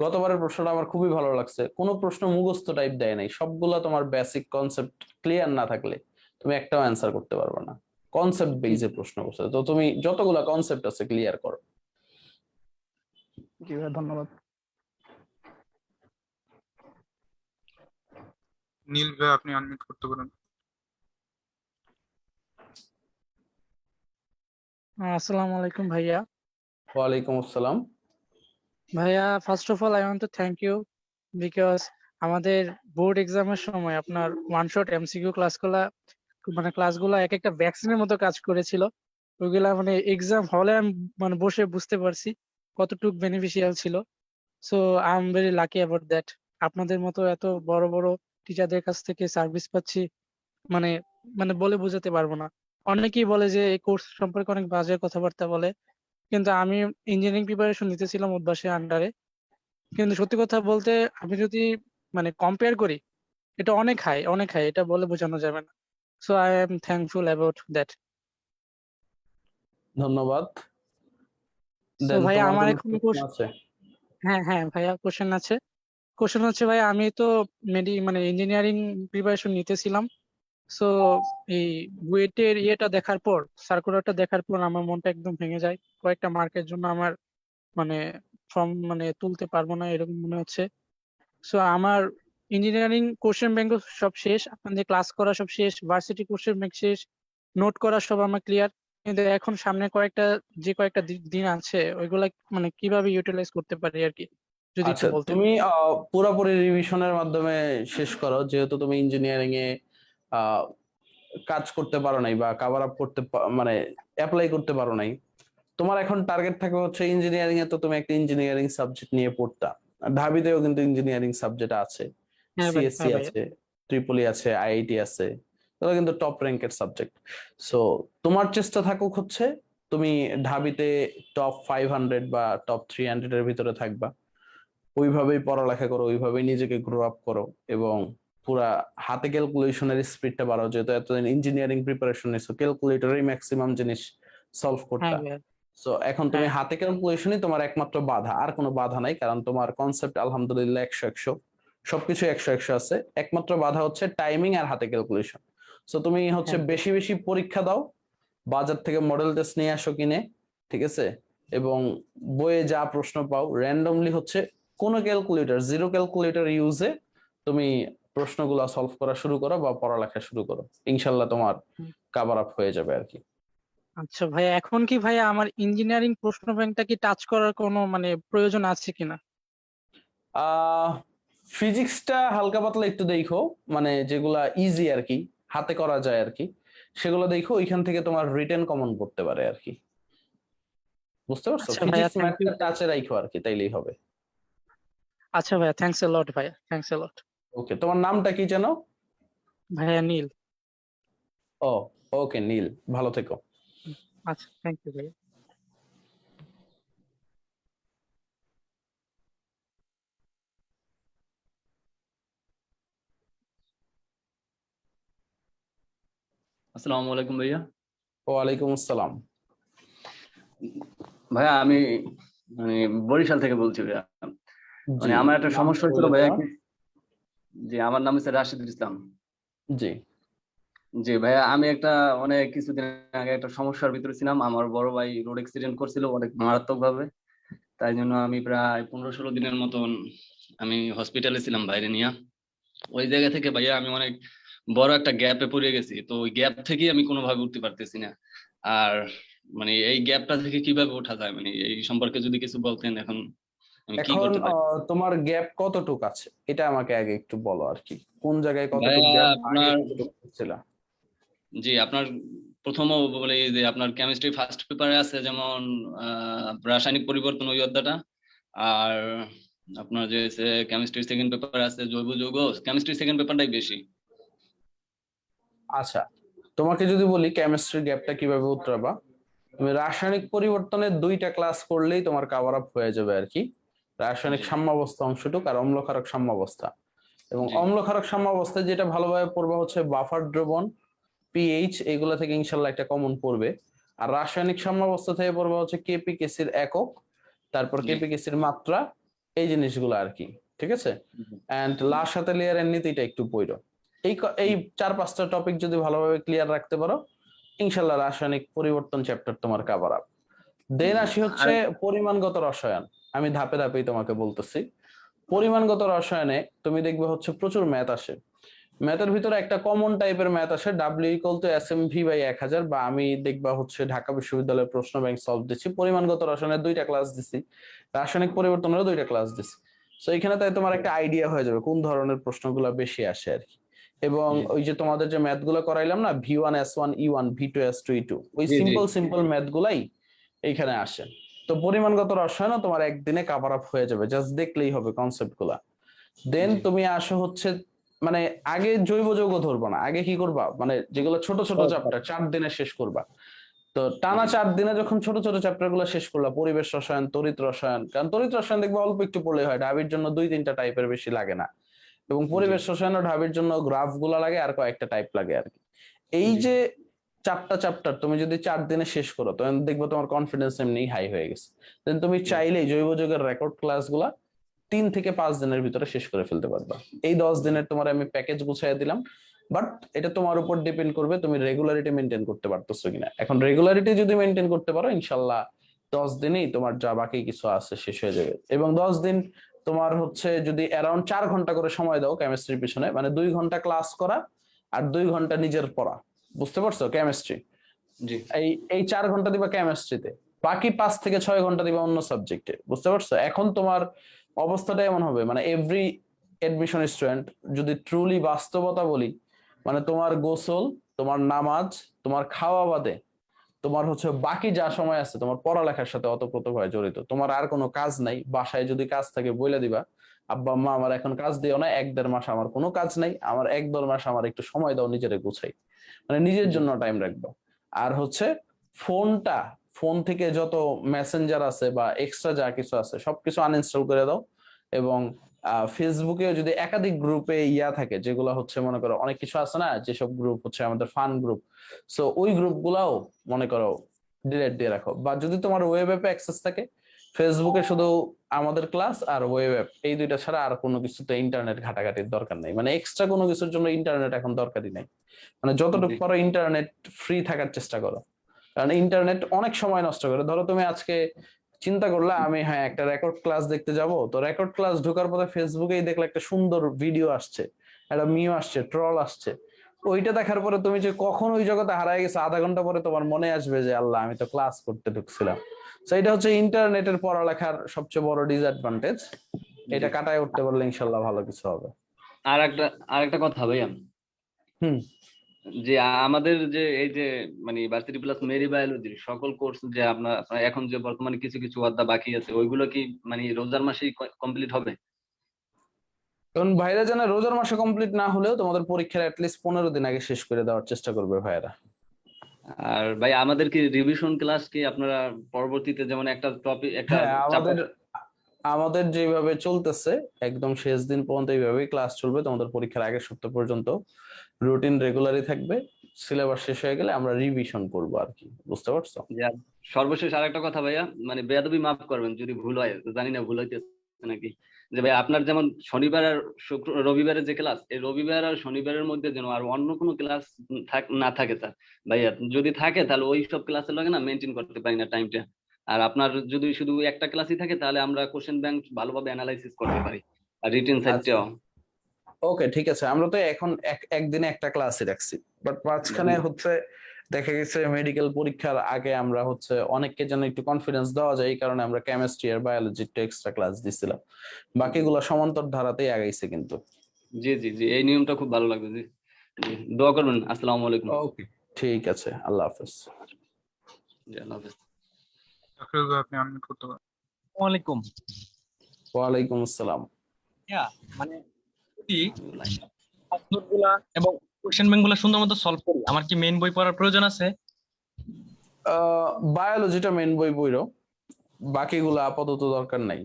গতবারের প্রশ্নটা আমার খুবই ভালো লাগছে, কোনো প্রশ্ন মুখস্থ টাইপ দেয় নাই, সবগুলা তোমার বেসিক কনসেপ্ট ক্লিয়ার না থাকলে তুমি একটাও অ্যান্সার করতে পারবে না। কনসেপ্ট জি বেইজে প্রশ্ন করছে, তো তুমি যতগুলা কনসেপ্ট আছে ক্লিয়ার করো। জি ভাইয়া, ধন্যবাদ। নীল ভাই, আপনি আনমিউট করতে পারেন। Assalamu alaikum bhaiya. ওয়ালাইকুম আসসালাম। Bhaiya, first of all, I want to thank you because আমাদের বোর্ড এক্সামের সময় আপনার ওয়ান শট এমসিকিউ ক্লাসগুলো এক একটা ভ্যাকসিনের মতো কাজ করেছিল। ওইগুলা মানে এক্সাম হলে আমি মানে বসে বুঝতে পারছি কতটুকু বেনিফিশিয়াল ছিল। So I am very lucky about that. আপনাদের মতো এত বড় বড় টিচারদের কাছ থেকে সার্ভিস পাচ্ছি, মানে মানে বলে বোঝাতে পারবো না। অনেকেই বলে যে এই কোর্স সম্পর্কে অনেক বাজে কথাবার্তা বলে, কিন্তু আমি ইঞ্জিনিয়ারিং প্রিপারেশন নিতেছিলাম উদ্ভাসের আন্ডারে। কিন্তু সত্যি কথা বলতে আমি যদি মানে কম্পেয়ার করি, এটা অনেক হাই, এটা বলে বোঝানো যাবে না। So I am thankful about that. ধন্যবাদ। সো দেন ভাইয়া তোমার আমার কোনো এখন প্রশ্ন আছে? হ্যাঁ ভাইয়া, কোশ্চেন আছে। কোশ্চেন হচ্ছে ভাইয়া, আমি তো মানে ইঞ্জিনিয়ারিং প্রিপারেশন নিতেছিলাম। সো এই বুয়েটের ইয়েটা দেখার পর, সার্কুলারটা দেখার পর আমার মনটা একদম ভেঙে যায়। কয়েকটা মার্কের জন্য আমার মানে ফর্ম মানে তুলতে পারবো না এরকম মনে হচ্ছে। সো আমার ইঞ্জিনিয়ারিং কোশ্চেন ব্যাংক সব শেষ, আপনাদের ক্লাস করা সব শেষ, ভার্সিটি কোশ্চেন ব্যাংক শেষ, নোট করা সব আমার ক্লিয়ার। কিন্তু এখন সামনে কয়েকটা দিন আছে, ওইগুলা মানে কিভাবে ইউটিলাইজ করতে পারি আর কি, যদি একটু আচ্ছা, বলতেন। তুমি পুরোপুরি রিভিশনের মাধ্যমে শেষ করো, যেহেতু তুমি ইঞ্জিনিয়ারিং এ আহ, কাজ করতে পারো নাই বা কভার আপ মানে অ্যাপ্লাই করতে পারো নাই। তোমার এখন টার্গেট থাকে হচ্ছে ইঞ্জিনিয়ারিং এ, তো তুমি একটা ইঞ্জিনিয়ারিং সাবজেক্ট নিয়ে পড়তা। ঢাবিতেও কিন্তু ইঞ্জিনিয়ারিং সাবজেক্ট আছে, সিএসসি হ্যাঁ ভাইয়া। আছে, ট্রিপলি আছে, আইআইটি আছে, এগুলো কিন্তু টপ র্যাঙ্কের সাবজেক্ট। সো তোমার চেষ্টা থাকুক হচ্ছে তুমি ঢাবিতে টপ 500 বা টপ 300 এর ভিতরে থাকবা। ওইভাবেই পড়ালেখা করো, ওইভাবেই নিজেকে গ্রো আপ করো, এবং পুরা হাতে ক্যালকুলেশনের স্পিডটা বাড়াও। যেহেতু এতদিন ইঞ্জিনিয়ারিং প্রিপারেশন নিছো, ক্যালকুলেটরেই ম্যাক্সিমাম জিনিস সলভ হ্যাঁ করতা। ভাইয়া। সো এখন তুমি হ্যাঁ হাতে ক্যালকুলেশনই তোমার একমাত্র বাধা, আর কোনো বাধা নাই, কারণ তোমার কনসেপ্ট আলহামদুলিল্লাহ 100 সবকিছু 100 আছে। একমাত্র বাধা হচ্ছে টাইমিং আর হাতে ক্যালকুলেশন। সো তুমি হচ্ছে হ্যাঁ বেশি বেশি পরীক্ষা দাও, বাজার থেকে মডেল টেস্ট নিয়ে আসো কিনে, ঠিক আছে? এবং বইয়ে যা প্রশ্ন পাও র্যান্ডমলি হচ্ছে কোনো ক্যালকুলেটর, জিরো ক্যালকুলেটর ইউজে তুমি প্রশ্নগুলো সলভ করা শুরু করো বা পড়ালেখা শুরু করো, ইনশাল্লাহ তোমার হুম। কাভার আপ হয়ে যাবে আর কি। আচ্ছা ভাইয়া, এখন কি ভাইয়া আমার ইঞ্জিনিয়ারিং প্রশ্ন ব্যাংকটা কি টাচ করার কোনো মানে প্রয়োজন আছে কিনা? ফিজিক্সটা হালকা পাতলা একটু দেখো, মানে যেগুলা ইজি আর কি, হাতে করা যায় আর কি, সেগুলো দেখো। ওইখান থেকে তোমার রিটেন কমন পড়তে পারে আর কি, বুঝতে পারছো? আচ্ছা ভাইয়া, ফিজিক্স থ্যাংক ইউ। ম্যাথটা টাচে রাখো আর কি, তাইলেই হবে। আচ্ছা ভাইয়া, থ্যাংকস এ লট ভাইয়া, থ্যাংকস এ লট। ওকে, তোমার নামটা কি যেন? ভাইয়া নীল। ও, ওকে নীল, ভালো থেকো। আচ্ছা, থ্যাংক ইউ ভাইয়া। আসসালামু আলাইকুম ভাইয়া। ওয়ালাইকুম আসসালাম। ভাইয়া আমি মানে বরিশাল থেকে বলছি ভাইয়া। মানে জি, আমার একটা নামটা সমস্যা হয়েছিল বলে ভাইয়া দাও। কি, যে আমার নাম হচ্ছে রাশিদুল ইসলাম। জি, জি ভাইয়া, আমি একটা অনেক কিছুদিন আগে একটা সমস্যার ভিতরে ছিলাম। আমার বড় ভাই রোড অ্যাক্সিডেন্ট করছিল অনেক মারাত্মক ভাবে, তাই জন্য আমি প্রায় 15-16 দিনের মতন আমি হসপিটালে ছিলাম বাইরে নিয়ে। ওই জায়গা থেকে ভাইয়া আমি অনেক বড় একটা গ্যাপে পড়ে গেছি, তো ওই গ্যাপ থেকেই আমি কোনোভাবে উঠতে পারতেছি না। আর মানে এই গ্যাপটা থেকে কিভাবে ওঠা যায়, মানে এই সম্পর্কে যদি কিছু বলতেন, এখন আমি কি এখন করতে পারি? তোমার গ্যাপ কতটুক আছে এটা আমাকে আগে একটু বলো আর কি, কোন জায়গায় কতটুক ভাইয়া গ্যাপ, আগে আপনার, কতটুক ছিল? জি আপনার প্রথম বলে যে আপনার কেমিস্ট্রি ফার্স্ট পেপারে আছে যেমন রাসায়নিক পরিবর্তন ওই অধ্যায়টা, আর আপনার যে কেমিস্ট্রি সেকেন্ড পেপারে আছে জৈব যৌগ, কেমিস্ট্রি সেকেন্ড পেপারটাই বেশি। আচ্ছা, তোমাকে যদি বলি কেমিস্ট্রি গ্যাপটা কিভাবে উতরাবা, তুমি রাসায়নিক পরিবর্তনের 2টা ক্লাস করলেই তোমার কভার আপ হয়ে যাবে আর কি। রাসায়নিক সাম্যাবস্থা অংশটুক আর অম্লক্ষারক সাম্যাবস্থা। এবং জি অম্লক্ষারক সাম্যাবস্থায় যেটা ভালোভাবে পড়বা হচ্ছে বাফার দ্রবণ, পিএইচ, এগুলা থেকে ইনশাল্লাহ একটা কমন পড়বে। আর রাসায়নিক সাম্যাবস্থা থেকে পড়বা হচ্ছে কেপিকেসির একক, তারপর জি কেপিকেসির মাত্রা, এই জিনিসগুলো আর কি। ঠিক আছে, জি এন্ড লাস্ট সাথে লেয়ারের নীতিটা একটু পড়ো। এই 4-5টা টপিক যদি ভালোভাবে ক্লিয়ার রাখতে পারো, ইনশাল্লাহ রাসায়নিক পরিবর্তন চ্যাপ্টার তোমার কভার আপ। দেন জি। আসি আর হচ্ছে পরিমাণগত রসায়ন। আমি ধাপে ধাপেই তোমাকে বলতেছি। পরিমাণগত রসায়নে তুমি দেখবে হচ্ছে প্রচুর ম্যাথ আসে। ম্যাথের ভিতরে একটা কমন টাইপের ম্যাথ আসে W=SMV/1000, বা আমি দেখবা হচ্ছে ঢাকা বিশ্ববিদ্যালয়ের প্রশ্ন ব্যাংক সলভ দিচ্ছি, পরিমাণগত রসায়নের 2টা ক্লাস দিচ্ছি, রাসায়নিক পরিবর্তনেরও 2টা ক্লাস দিচ্ছি। তো এখানে তাই তোমার একটা আইডিয়া হয়ে যাবে কোন ধরনের প্রশ্নগুলো বেশি আসে আর কি। এবং জি ওই যে তোমাদের যে ম্যাথ গুলো করাইলাম না, V1S1E1 V2S2E2, ওই জি জি সিম্পল ম্যাথ গুলাই এইখানে আসে। তো পরিমাণগত রসায়নও তোমার একদিনে কভার আপ হয়ে যাবে, জাস্ট দেখলেই হবে কনসেপ্ট গুলা। দেন জি তুমি আসো হচ্ছে, মানে আগে জৈব যৌগ ধরবা না, আগে কি করবা, মানে যেগুলো ছোট ছোট সহজ চ্যাপ্টার পাঠ। 4 দিনে শেষ করবা। তো টানা জি 4 দিনে যখন ছোট ছোট চ্যাপ্টার গুলো শেষ করলা, পরিবেশ রসায়ন, তড়িৎ রসায়ন, কারণ তড়িৎ রসায়ন দেখবে অল্প একটু পড়লে হয়, ঢাবির জন্য 2-3টা টাইপের বেশি লাগে না। এবং জি পরিবেশ রসায়ন ও ঢাবির জন্য গ্রাফ গুলা লাগে আর কয়েকটা টাইপ লাগে আর কি। এই জি যে 4টা চ্যাপ্টার তুমি যদি 4 দিনে শেষ করো, তখন দেখবে তোমার কনফিডেন্স এমনি হাই হয়ে গেছে। দেন তুমি জি চাইলেই জৈব যৌগের রেকর্ড ক্লাস গুলা 3 থেকে 5 দিনের ভিতরে শেষ করে ফেলতে পারবা। এই 10 দিনের তোমার আমি প্যাকেজ গুছিয়ে দিলাম, বাট এটা তোমার উপর ডিপেন্ড করবে তুমি রেগুলারিটি মেনটেন করতে পারতেছো কিনা। এখন রেগুলারিটি যদি মেনটেন করতে পারো, ইনশাল্লাহ 10 দিনেই তোমার যা বাকি কিছু আছে শেষ হয়ে যাবে। এবং 10 দিন তোমার হচ্ছে যদি অ্যারাউন্ড 4 ঘন্টা করে সময় দাও কেমিস্ট্রির পিছনে, মানে 2 ঘন্টা ক্লাস করা আর 2 ঘন্টা নিজের পড়া, বুঝতে পারছো, কেমিস্ট্রি। জি এই 4 ঘন্টা দিবা কেমিস্ট্রিতে, বাকি 5 থেকে 6 ঘন্টা দিবা অন্য সাবজেক্টে, বুঝতে পারছো। এখন তোমার অবস্থাটা এমন হবে, মানে এভরি এডমিশন স্টুডেন্ট, যদি ট্রুলি বাস্তবতা বলি, মানে তোমার গোসল, তোমার নামাজ, তোমার খাওয়া বাদে তোমার হচ্ছে বাকি যা সময় আছে তোমার পড়ালেখার সাথে ওতপ্রোতভাবে জড়িত। তোমার আর কোনো কাজ নাই, বাসায় যদি কাজ থাকে বইলে দিবা, আব্বা আম্মা আমার এখন কাজ দিও না, 1-1.5 মাস আমার কোনো কাজ নাই, আমার 1-1.5 মাস আমার একটু সময় দাও, নিজেরে গুছাই, মানে নিজের জি জন্য টাইম রাখবো। আর হচ্ছে ফোনটা, ফোন থেকে যত মেসেঞ্জার আছে বা এক্সট্রা যা কিছু আছে সবকিছু আনইনস্টল করে দাও। এবং ফেসবুকে যদি একাধিক গ্রুপে থাকে, যেগুলো হচ্ছে মনে করো অনেক কিছু আছে না, যেসব গ্রুপ হচ্ছে আমাদের ফান গ্রুপ, সো ওই গ্রুপ গুলাও মনে করো ডিলেট দিয়ে রাখো। বা যদি তোমার ওয়েব অ্যাপে অ্যাক্সেস থাকে, ফেসবুকে শুধু আমাদের ক্লাস আর ওয়েব অ্যাপ, এই 2টা ছাড়া আর কোনো কিছুতে ইন্টারনেট ঘাটাঘাটির দরকার নেই, মানে এক্সট্রা কোনো কিছুর জন্য ইন্টারনেট এখন দরকারই নাই। মানে যতটুকু জি পারো ইন্টারনেট ফ্রি থাকার চেষ্টা করো, কারণ ইন্টারনেট অনেক সময় নষ্ট করে। ধরো তুমি আজকে চিন্তা করলে আমি হ্যাঁ একটা রেকর্ড ক্লাস দেখতে যাব, তো রেকর্ড ক্লাস ঢোকার পথে ফেসবুকেই দেখলে একটা সুন্দর ভিডিও আসছে, একটা মিম আসছে, ট্রল আসছে, ওইটা দেখার পরে তুমি যে কখন ওই জগতে হারায় গেছে, আধা ঘন্টা পরে তোমার মনে আসবে যে আল্লাহ আমি তো ক্লাস করতে ঢুকছিলাম। তো এটা হচ্ছে ইন্টারনেটের পড়ালেখার সবচেয়ে বড় ডিসঅ্যাডভান্টেজ। জি। এটা কাটায় উঠতে পারলে ইনশাল্লাহ ভালো কিছু হবে। আর একটা কথা ভাইয়া, হুম। যে আমাদের যে এই যে মানে ভার্সিটি প্লাস মেরি বায়োলজির সকল কোর্স যে আপনার এখন যে বর্তমানে কিছু কিছু অধ্যায় বাকি আছে, ওইগুলো কি মানে রোজার মাসেই কমপ্লিট হবে? কারণ ভাইরা জানে রোজার মাসে কমপ্লিট না হলেও তোমাদের পরীক্ষার অ্যাটলিস্ট 15 দিন আগে শেষ করে দেওয়ার চেষ্টা করবে ভাইরা। আর ভাই আমাদের কি রিভিশন ক্লাস কি আপনারা পরবর্তীতে যেমন একটা টপিক একটা হ্যাঁ, চাপা? আমাদের যেভাবে চলতেছে একদম শেষ দিন পর্যন্ত এইভাবেই ক্লাস চলবে, তোমাদের পরীক্ষার আগের সপ্তাহ পর্যন্ত রুটিন রেগুলারই থাকবে। সিলেবাস শেষ হয়ে গেলে আমরা রিভিশন করবো আর কি, বুঝতে পারছো। যে সর্বশেষ আরেকটা কথা ভাইয়া, মানে বেয়াদবি মাফ করবেন যদি ভুল হয়, জানি না ভুল হইতেছে নাকি, যে ভাই আপনার যেমন শনিবার আর রবিবারের যে ক্লাস, এই রবিবার আর শনিবারের মধ্যে যেন আর অন্য কোনো ক্লাস না থাকে স্যার। ভাইয়া যদি থাকে তাহলে ওই সব ক্লাসের লগে না মেনটেন করতে পারি না টাইমটা। আর আপনার যদি শুধু একটা ক্লাসই থাকে তাহলে আমরা কোশ্চেন ব্যাংক ভালোভাবে অ্যানালাইসিস করতে পারি, আর রিটেন আচ্ছা, সাইডটাও। ওকে ঠিক আছে, আমরা তো এখন একদিনে একটা ক্লাসই রাখছি, বাট মাঝখানে হচ্ছে দেখা গেছে মেডিকেল পরীক্ষার আগে আমরা হচ্ছে অনেককে যেন একটু কনফিডেন্স দেওয়া যায়, এই কারণে আমরা কেমিস্ট্রি আর বায়োলজি একটু এক্সট্রা ক্লাস দিছিলাম। বাকিগুলো সমান্তর ধারাতেই আগাইছে কিন্তু। জি জি জি, এই নিয়মটা খুব ভালো লাগবে। জি জি, দোয়া করবেন। আসসালামু আলাইকুম। ওকে ঠিক আছে, আল্লাহ হাফেজ। জি, আল্লাহ হাফেজ। তাফিরুল ভাই আপনি আনমিউট করতে পারেন। ওয়ালাইকুম। ওয়ালাইকুম আসসালাম। মানে যদি নোটগুলা এবং কোশ্চেন ব্যাংকগুলো সুন্দর মতো সলভ করি, আমার কি মেইন বই পড়ার প্রয়োজন আছে? বায়োলজিটা মেন বই পড়ো, বাকিগুলো আপাতত দরকার নাই।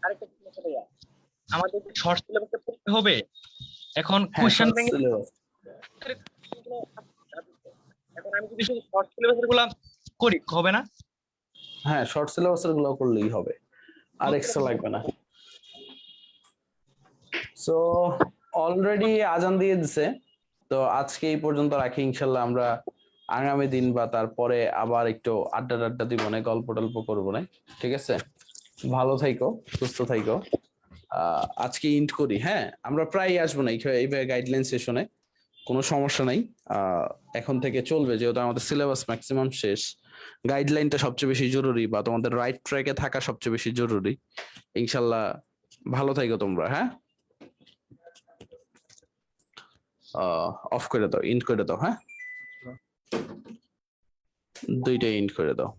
আরেকটা প্রশ্ন আছে ভাইয়া, আমাদের শর্ট সিলেবাসে পড়তে হবে এখন হ্যাঁ, কোশ্চেন short ব্যাংক। syllabus। এখন আমি যদি শুধু শর্ট সিলেবাসের গুলা করি হবে না? হ্যাঁ, শর্ট সিলেবাসের গুলো করলেই হবে, আর এক্সট্রা লাগবে না। সো অলরেডি আজান দিয়ে দিছে, তো আজকে এই পর্যন্ত রাখি। ইনশাল্লাহ আমরা আগামী দিন বা তারপরে আবার একটু আড্ডা টাড্ডা দিব না, গল্প টল্প করবো না, ঠিক আছে? ভালো থাইকো, সুস্থ থাইকো। আজকে ইন্ট করি। হ্যাঁ, আমরা প্রায় আসবো না এইভাবে গাইডলাইন সেশনে, কোনো সমস্যা নাই। এখন থেকে চলবে, যেহেতু আমাদের সিলেবাস ম্যাক্সিমাম শেষ। গাইডলাইনটা সবচেয়ে বেশি জরুরি, বা তোমাদের রাইট ট্র্যাকে থাকা সবচেয়ে বেশি জরুরি। ইনশাল্লাহ ভালো থাইকো তোমরা। হ্যাঁ, অফ করে দাও, ইন্ট করে দাও। হ্যাঁ, দুইটাই ইন্ট করে দাও।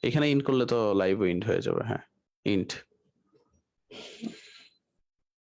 এখানে ইন্ট করলে তো লাইভ ইন্ট হয়ে যাবে। হ্যাঁ, ইন্ট।